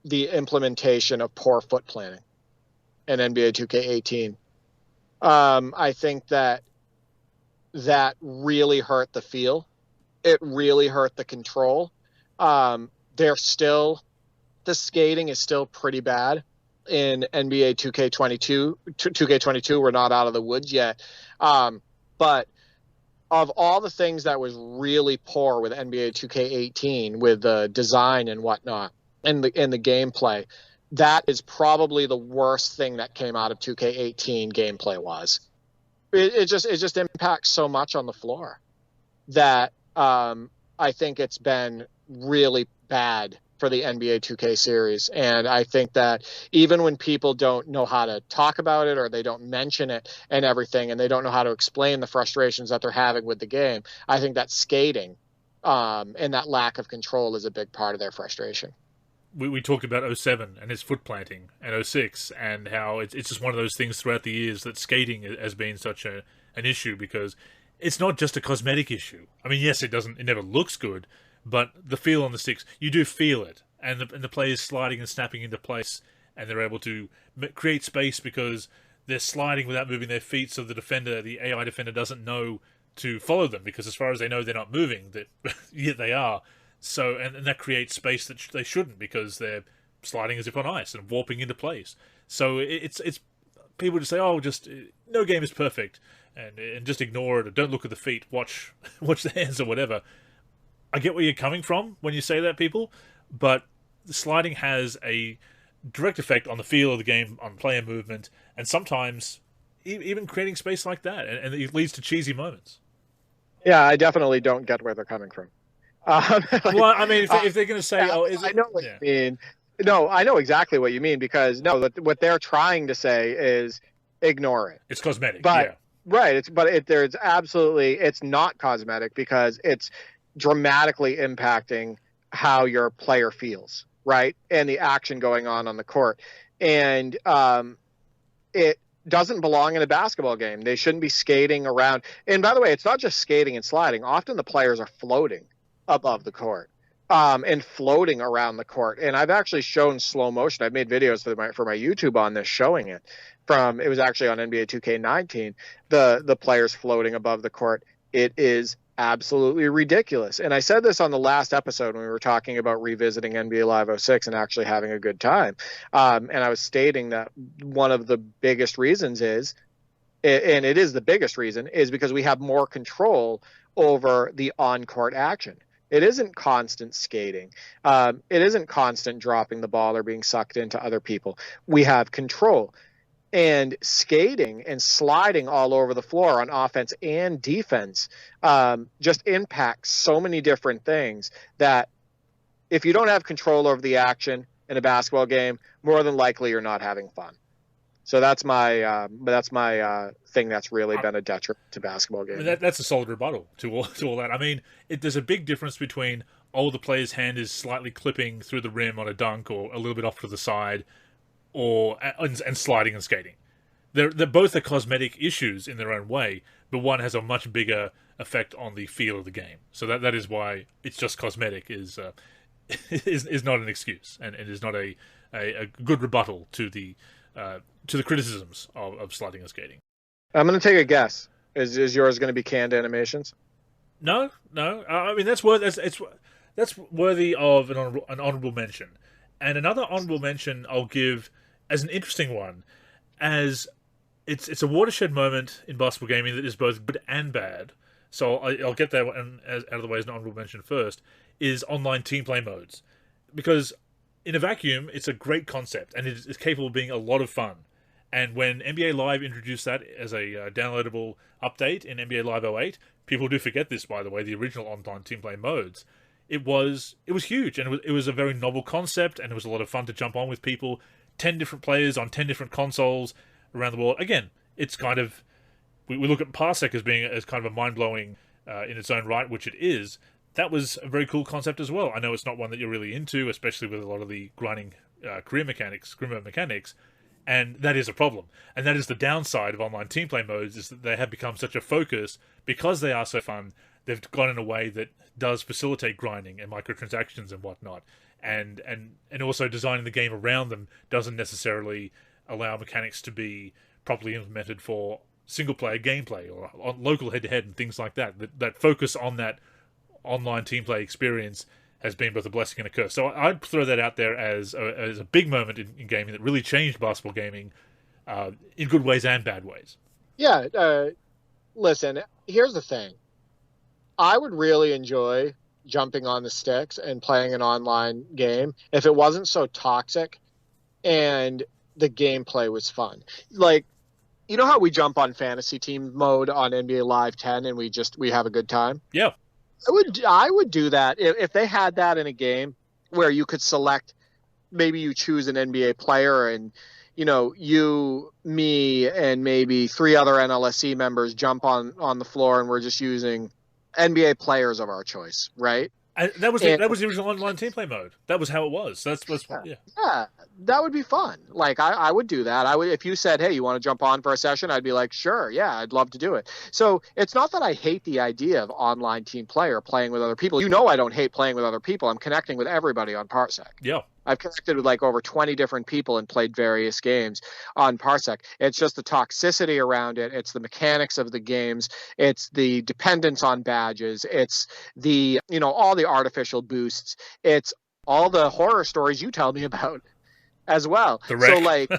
the implementation of poor foot planning in NBA 2K18. I think that really hurt the feel. It really hurt the control. The skating is still pretty bad in NBA 2K22. 2K22, we're not out of the woods yet. But of all the things that was really poor with NBA 2K18, with the design and whatnot, and the gameplay, that is probably the worst thing that came out of 2K18 gameplay-wise. It just impacts so much on the floor that I think it's been really bad for the NBA 2K series. And I think that even when people don't know how to talk about it, or they don't mention it and everything, and they don't know how to explain the frustrations that they're having with the game, I think that skating and that lack of control is a big part of their frustration. We talked about 07 and his foot planting, and 06, and how it's just one of those things throughout the years that skating has been such an issue, because it's not just a cosmetic issue. I mean, yes, it never looks good, but the feel on the sticks, you do feel it, and the players sliding and snapping into place, and they're able to create space because they're sliding without moving their feet, so the AI defender doesn't know to follow them, because as far as they know, they're not moving, yet they are. So, and that creates space that they shouldn't, because they're sliding as if on ice and warping into place. So it's people just say, oh, just no game is perfect, and just ignore it, or don't look at the feet, watch the hands or whatever. I get where you're coming from when you say that, people, but the sliding has a direct effect on the feel of the game, on player movement, and sometimes even creating space like that, and it leads to cheesy moments. Yeah, I definitely don't get where they're coming from. Well, I mean, if they're going to say, "Oh, is it?" I know what you mean. No, I know exactly what you mean, because what they're trying to say is ignore it. It's cosmetic, but right. It's not cosmetic, because it's dramatically impacting how your player feels, right, and the action going on the court, and it doesn't belong in a basketball game. They shouldn't be skating around. And by the way, it's not just skating and sliding. Often the players are floating above the court and floating around the court. And I've actually shown slow motion. I've made videos for my YouTube on this, showing it. It was actually on NBA 2K19, the players floating above the court. It is absolutely ridiculous. And I said this on the last episode when we were talking about revisiting NBA Live 06 and actually having a good time. And I was stating that one of the biggest reasons is, and it is the biggest reason, is because we have more control over the on-court action. It isn't constant skating. It isn't constant dropping the ball or being sucked into other people. We have control. And skating and sliding all over the floor on offense and defense just impacts so many different things that if you don't have control over the action in a basketball game, more than likely you're not having fun. So that's my thing that's really been a detriment to basketball games. That's a solid rebuttal to all that. I mean, there's a big difference between, the player's hand is slightly clipping through the rim on a dunk or a little bit off to the side, and sliding and skating. They're both are cosmetic issues in their own way, but one has a much bigger effect on the feel of the game. So that is why it's just cosmetic is not an excuse, and it is not a good rebuttal to the criticisms of sliding and skating. I'm going to take a guess. Is yours going to be canned animations? No. I mean, that's worthy of an honorable mention. And another honorable mention I'll give as an interesting one, as it's a watershed moment in basketball gaming that is both good and bad. So I'll get that one out of the way as an honorable mention first, is online team play modes. Because in a vacuum, it's a great concept, and it's capable of being a lot of fun. And when NBA Live introduced that as a downloadable update in NBA Live 08, people do forget this, by the way, the original online team play modes. It was huge, and it was a very novel concept, and it was a lot of fun to jump on with people. 10 different players on 10 different consoles around the world. Again, it's kind of, we look at Parsec as kind of a mind-blowing in its own right, which it is. That was a very cool concept as well. I know it's not one that you're really into, especially with a lot of the grinding scrimmer mechanics, and that is a problem. And that is the downside of online team play modes, is that they have become such a focus because they are so fun. They've gone in a way that does facilitate grinding and microtransactions and whatnot, and also designing the game around them doesn't necessarily allow mechanics to be properly implemented for single-player gameplay or on local head-to-head and things like that. That focus on that online team play experience has been both a blessing and a curse. So I'd throw that out there as a big moment in gaming that really changed basketball gaming in good ways and bad ways. Yeah, listen, here's the thing. I would really enjoy jumping on the sticks and playing an online game if it wasn't so toxic and the gameplay was fun. Like, you know how we jump on fantasy team mode on NBA Live 10 and we have a good time? Yeah. I would do that if they had that in a game. where you could select, maybe you choose an NBA player and, you, me, and maybe 3 other NLSC members jump on the floor and we're just using NBA players of our choice, right? That was the original online team play mode. That was how it was. Yeah, that would be fun. Like I would do that. I would, if you said, "Hey, you want to jump on for a session?" I'd be like, "Sure, yeah, I'd love to do it." So it's not that I hate the idea of online team play or playing with other people. I don't hate playing with other people. I'm connecting with everybody on Parsec. Yeah. I've connected with like over 20 different people and played various games on Parsec. It's just the toxicity around it. It's the mechanics of the games. It's the dependence on badges. It's the, all the artificial boosts. It's all the horror stories you tell me about as well. So like,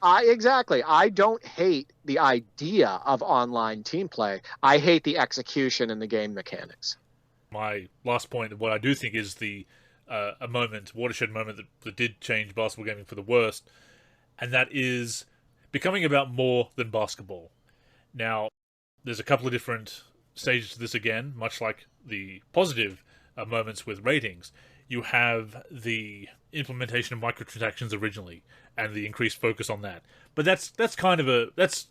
I don't hate the idea of online team play. I hate the execution and the game mechanics. My last point, what I do think is a watershed moment that did change basketball gaming for the worst, and that is becoming about more than basketball. Now, there's a couple of different stages to this again, much like the positive moments with ratings. You have the implementation of microtransactions originally, and the increased focus on that. But that's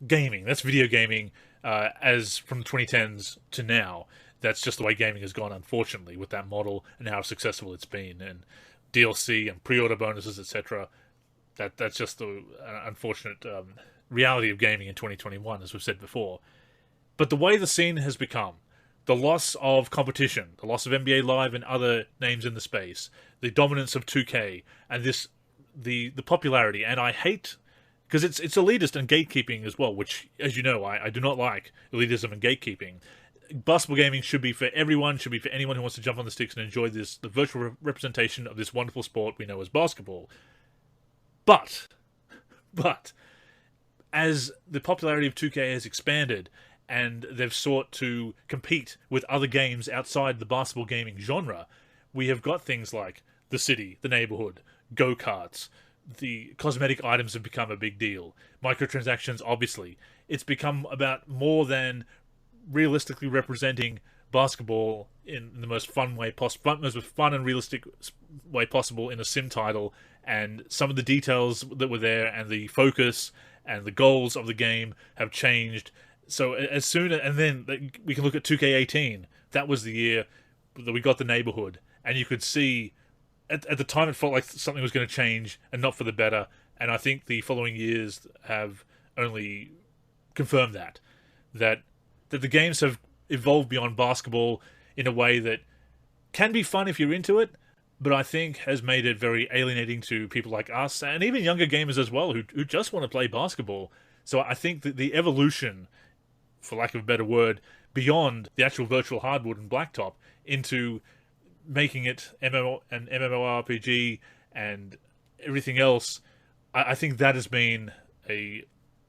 gaming. That's video gaming as from the 2010s to now. That's just the way gaming has gone, unfortunately, with that model and how successful it's been, and DLC and pre-order bonuses, etc. That's just the unfortunate reality of gaming in 2021, as we've said before. But the way the scene has become, the loss of competition, the loss of NBA Live and other names in the space, the dominance of 2K, and the popularity, and I hate, because it's elitist and gatekeeping as well, which, as you know, I do not like elitism and gatekeeping. Basketball gaming should be for everyone, should be for anyone who wants to jump on the sticks and enjoy the virtual representation of this wonderful sport we know as basketball. But, as the popularity of 2K has expanded, and they've sought to compete with other games outside the basketball gaming genre, we have got things like the city, the neighborhood, go-karts, the cosmetic items have become a big deal. Microtransactions, obviously. It's become about more than realistically representing basketball in the most fun way possible, most fun and realistic way possible in a sim title, and some of the details that were there and the focus and the goals of the game have changed. So and then we can look at 2K18. That was the year that we got the neighborhood, and you could see at the time it felt like something was going to change and not for the better. And I think the following years have only confirmed that the games have evolved beyond basketball in a way that can be fun if you're into it, but I think has made it very alienating to people like us, and even younger gamers as well, who just want to play basketball. So I think that the evolution, for lack of a better word, beyond the actual virtual hardwood and blacktop into making it MMORPG and everything else, I think that has been a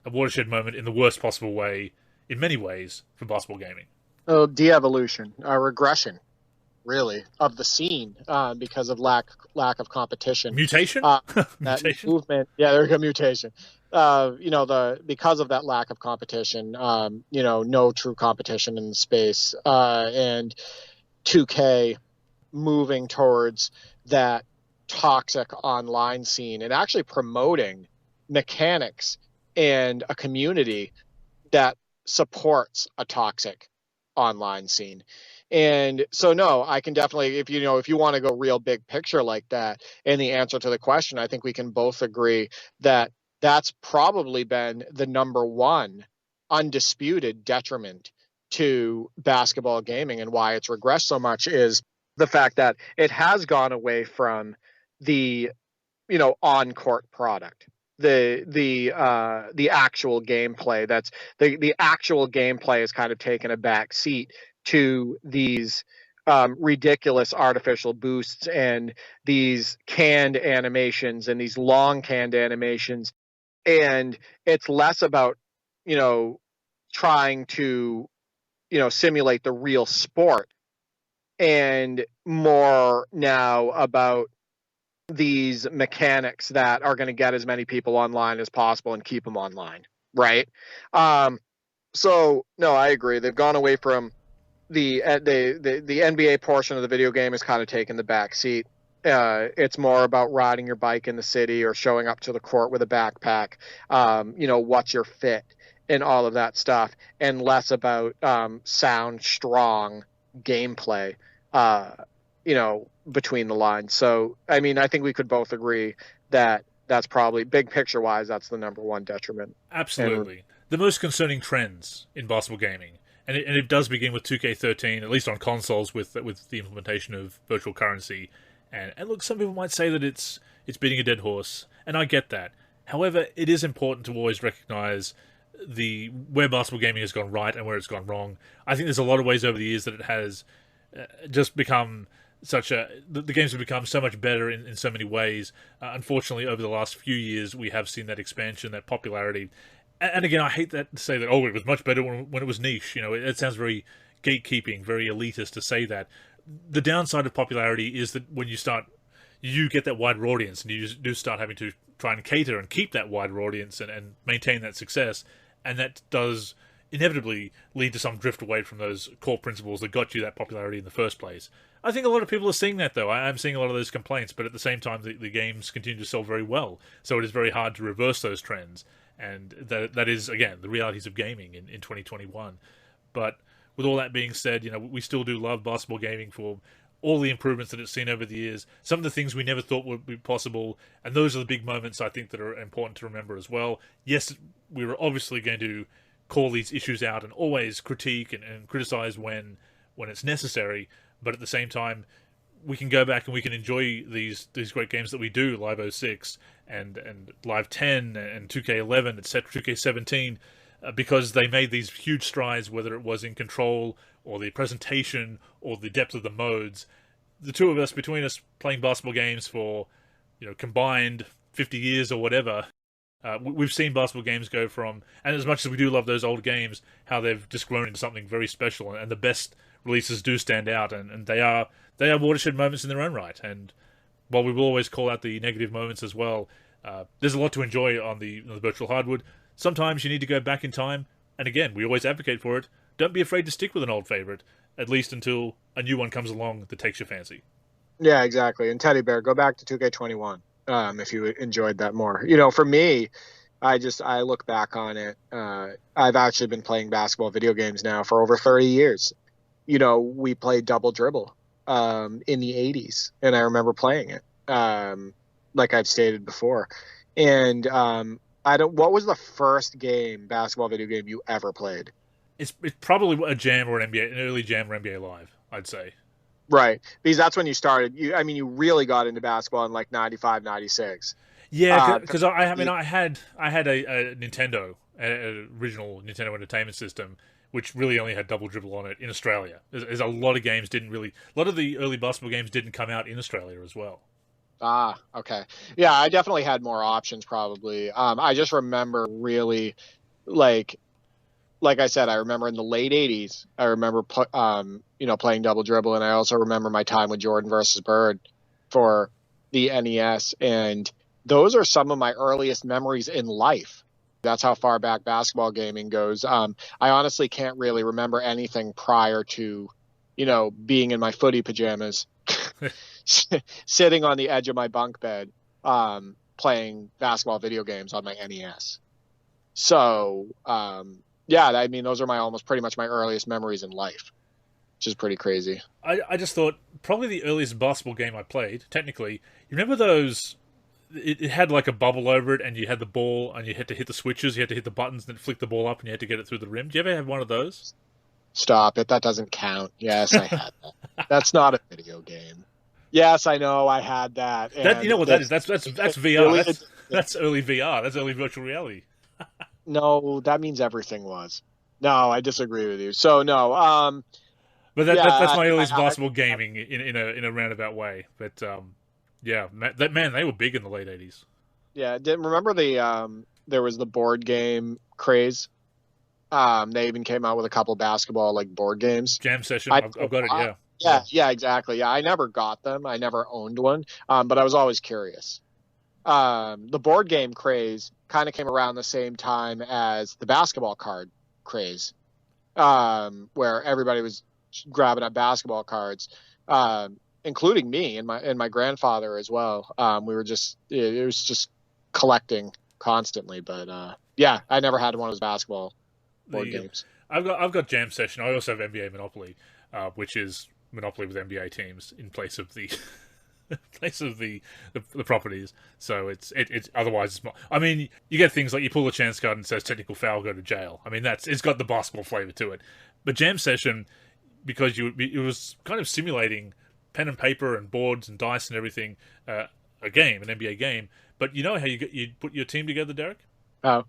watershed moment in the worst possible way, in many ways, for basketball gaming. Oh, de-evolution, a regression, really, of the scene because of lack of competition. Mutation? Mutation? Movement. Yeah, there we go, mutation. Because of that lack of competition, no true competition in the space, and 2K moving towards that toxic online scene and actually promoting mechanics and a community that supports a toxic online scene. And so, no, I can definitely, if you want to go real big picture like that, and the answer to the question, I think we can both agree that that's probably been the number one undisputed detriment to basketball gaming, and why it's regressed so much is the fact that it has gone away from the on-court product, the actual gameplay. That's the actual gameplay has kind of taken a back seat to these ridiculous artificial boosts and these canned animations and these long canned animations, and it's less about trying to simulate the real sport, and more now about these mechanics that are going to get as many people online as possible and keep them online, right? So no, I agree. They've gone away from the NBA portion of the video game has kind of taken the back seat. It's more about riding your bike in the city or showing up to the court with a backpack. What's your fit and all of that stuff, and less about sound strong gameplay. Uh, between the lines. So, I mean, I think we could both agree that that's probably big picture wise. That's the number one detriment. Absolutely. The most concerning trends in basketball gaming, and it does begin with 2K13, at least on consoles, with the implementation of virtual currency. And look, some people might say that it's beating a dead horse, and I get that. However, it is important to always recognize where basketball gaming has gone right and where it's gone wrong. I think there's a lot of ways over the years that it has just become the games have become so much better in so many ways. Unfortunately, over the last few years, we have seen that expansion, that popularity. And again, I hate that to say that, it was much better when it was niche. It sounds very gatekeeping, very elitist to say that. The downside of popularity is that when you get that wider audience, and you do start having to try and cater and keep that wider audience and maintain that success, and that does inevitably lead to some drift away from those core principles that got you that popularity in the first place. I think a lot of people are seeing that, though. I'm seeing a lot of those complaints, but at the same time, the games continue to sell very well, so it is very hard to reverse those trends, and that is, again, the realities of gaming in 2021. But with all that being said, we still do love basketball gaming for all the improvements that it's seen over the years, some of the things we never thought would be possible, and those are the big moments, I think, that are important to remember as well. Yes, we were obviously going to call these issues out and always critique and criticize when it's necessary, but at the same time, we can go back and we can enjoy these great games that we do, Live 06 and Live 10 and 2K11, etc., 2K17, because they made these huge strides, whether it was in control or the presentation or the depth of the modes. The two of us, between us playing basketball games for, combined 50 years or whatever, we've seen basketball games go from, and as much as we do love those old games, how they've just grown into something very special, and the best releases do stand out, and they are watershed moments in their own right. And while we will always call out the negative moments as well, there's a lot to enjoy on the virtual hardwood. Sometimes you need to go back in time, and again, we always advocate for it. Don't be afraid to stick with an old favorite, at least until a new one comes along that takes your fancy. Yeah, exactly. And Teddy Bear, go back to 2K21 if you enjoyed that more. For me, I look back on it. I've actually been playing basketball video games now for over 30 years. We played Double Dribble in the 80s, and I remember playing it, like I've stated before. And what was the first basketball video game you ever played? It's probably a Jam or an early Jam or NBA Live, I'd say. Right, because that's when you started. You really got into basketball in like 95, 96. Yeah, because I had a Nintendo, an original Nintendo Entertainment System, which really only had Double Dribble on it in Australia. There's a lot of games a lot of the early basketball games didn't come out in Australia as well. Ah, okay. Yeah, I definitely had more options probably. I just remember really, like I said, I remember in the late 80s, I remember playing Double Dribble, and I also remember my time with Jordan versus Bird for the NES, and those are some of my earliest memories in life. That's how far back basketball gaming goes. I honestly can't really remember anything prior to, being in my footy pajamas, sitting on the edge of my bunk bed, playing basketball video games on my NES. So, yeah, I mean, those are pretty much my earliest memories in life, which is pretty crazy. I just thought probably the earliest basketball game I played, technically, you remember those? It had like a bubble over it, and you had the ball, and you had to hit the switches, you had to hit the buttons, and then flick the ball up, and you had to get it through the rim. Do you ever have one of those? Stop it. That doesn't count. Yes, I had that. That's not a video game. Yes, I know. I had that. That, you know what that is? That's VR. That's early VR. That's early virtual reality. No, that means everything was. No, I disagree with you. So no. But that's my earliest basketball gaming in a roundabout way. But yeah, they were big in the late 80s. Yeah, remember there was the board game craze. They even came out with a couple basketball board games. Jam Session. I've got it. Yeah. Yeah, exactly. Yeah, I never got them. I never owned one. But I was always curious. The board game craze kind of came around the same time as the basketball card craze, where everybody was grabbing up basketball cards. including me and my grandfather as well. We were just, it was just collecting constantly. But yeah, I never had one of those basketball board games. I've got Jam Session. I also have NBA Monopoly, which is Monopoly with NBA teams in place of the the properties. So it's otherwise. I mean, you get things like you pull a chance card and it says technical foul, go to jail. I mean, it's got the basketball flavor to it. But Jam Session, because it was kind of simulating pen and paper and boards and dice and everything, an NBA game. But you know how you put your team together, Derek? Oh.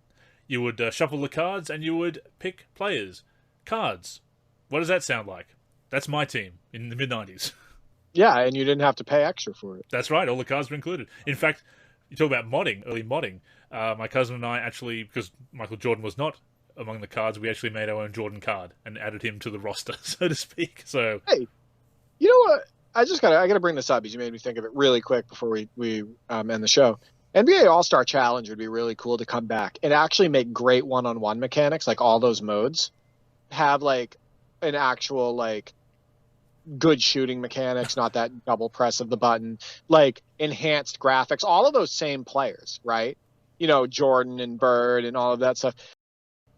You would shuffle the cards and you would pick players. Cards. What does that sound like? That's my team in the mid-90s. Yeah, and you didn't have to pay extra for it. That's right. All the cards were included. In fact, you talk about modding, early modding. My cousin and I actually, because Michael Jordan was not among the cards, we actually made our own Jordan card and added him to the roster, so to speak. So, hey, you know what? I gotta bring this up because you made me think of it really quick before we end the show. NBA All-Star Challenge would be really cool to come back and actually make great one-on-one mechanics, like all those modes. Have like an actual like good shooting mechanics, not that double press of the button, like enhanced graphics, all of those same players, right? You know, Jordan and Bird and all of that stuff.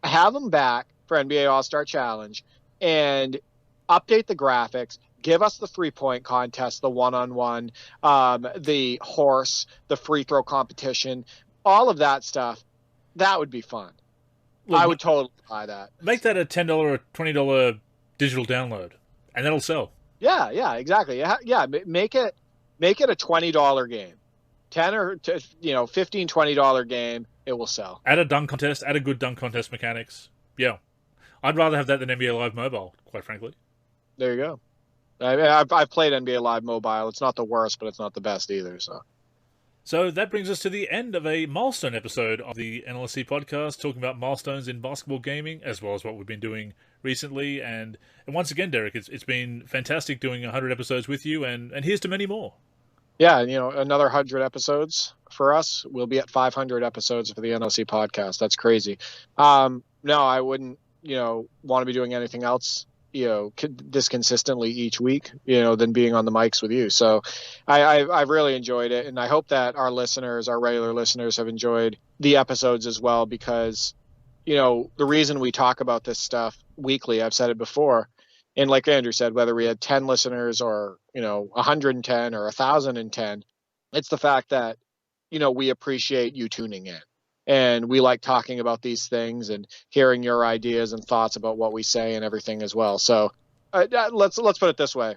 Have them back for NBA All-Star Challenge and update the graphics. Give us the 3-point contest, the one-on-one, the horse, the free throw competition, all of that stuff. That would be fun. I would totally buy that. Make that a $10 or $20 digital download, and that'll sell. Yeah, exactly. Yeah, make it a $20 game, $10 or $15, $20 game. It will sell. Add a dunk contest. Add a good dunk contest mechanics. Yeah, I'd rather have that than NBA Live Mobile, quite frankly. There you go. I've played NBA Live Mobile. It's not the worst, but it's not the best either. So that brings us to the end of a milestone episode of the NLSC podcast, talking about milestones in basketball gaming, as well as what we've been doing recently. And once again, Derek, it's been fantastic doing 100 episodes with you, and here's to many more. Yeah, another 100 episodes for us. We'll be at 500 episodes for the NLSC podcast. That's crazy. No, I wouldn't, want to be doing anything else this consistently each week, than being on the mics with you. So I've really enjoyed it. And I hope that our regular listeners have enjoyed the episodes as well, because, the reason we talk about this stuff weekly, I've said it before, and like Andrew said, whether we had 10 listeners or, 110 or 1,010, it's the fact that, we appreciate you tuning in. And we like talking about these things and hearing your ideas and thoughts about what we say and everything as well. So let's put it this way.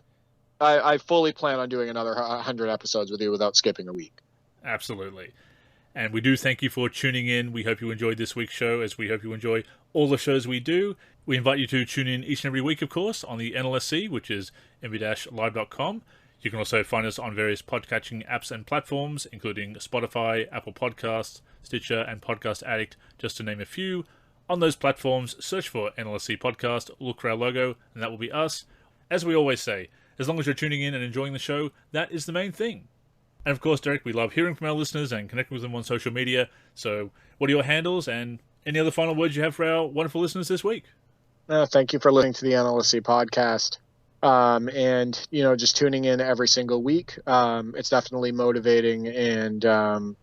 I fully plan on doing another 100 episodes with you without skipping a week. Absolutely. And we do thank you for tuning in. We hope you enjoyed this week's show, as we hope you enjoy all the shows we do. We invite you to tune in each and every week, of course, on the NLSC, which is nb-live.com. You can also find us on various podcatching apps and platforms, including Spotify, Apple Podcasts, Stitcher, and Podcast Addict, just to name a few. On those platforms, search for NLSC Podcast, look for our logo, and that will be us. As we always say, as long as you're tuning in and enjoying the show, that is the main thing. And of course, Derek, we love hearing from our listeners and connecting with them on social media. So what are your handles and any other final words you have for our wonderful listeners this week? Thank you for listening to the NLSC Podcast. And, just tuning in every single week. It's definitely motivating, and,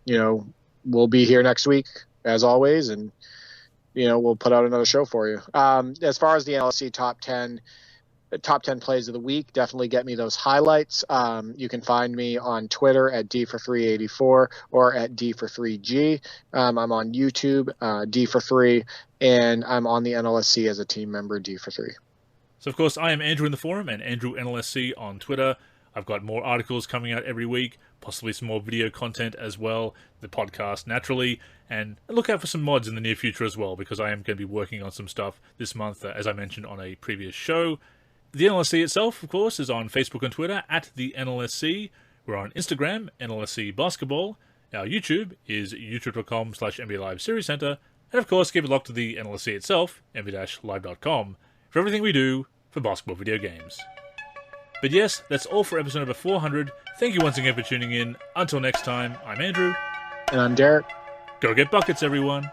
we'll be here next week as always. And, we'll put out another show for you. As far as the NLSC top 10 plays of the week, definitely get me those highlights. You can find me on Twitter at D4384 or at D43G. I'm on YouTube, D43, and I'm on the NLSC as a team member, D43. So, of course, I am Andrew in the forum and Andrew NLSC on Twitter. I've got more articles coming out every week, possibly some more video content as well, the podcast naturally, and look out for some mods in the near future as well, because I am going to be working on some stuff this month, as I mentioned on a previous show. The NLSC itself, of course, is on Facebook and Twitter at the NLSC. We're on Instagram, NLSC Basketball. Our YouTube is youtube.com/NBA Live Series Center. And, of course, keep it locked to the NLSC itself, nb-live.com, for everything we do for basketball video games. But yes, that's all for episode number 400. Thank you once again for tuning in. Until next time, I'm Andrew. And I'm Derek. Go get buckets, everyone.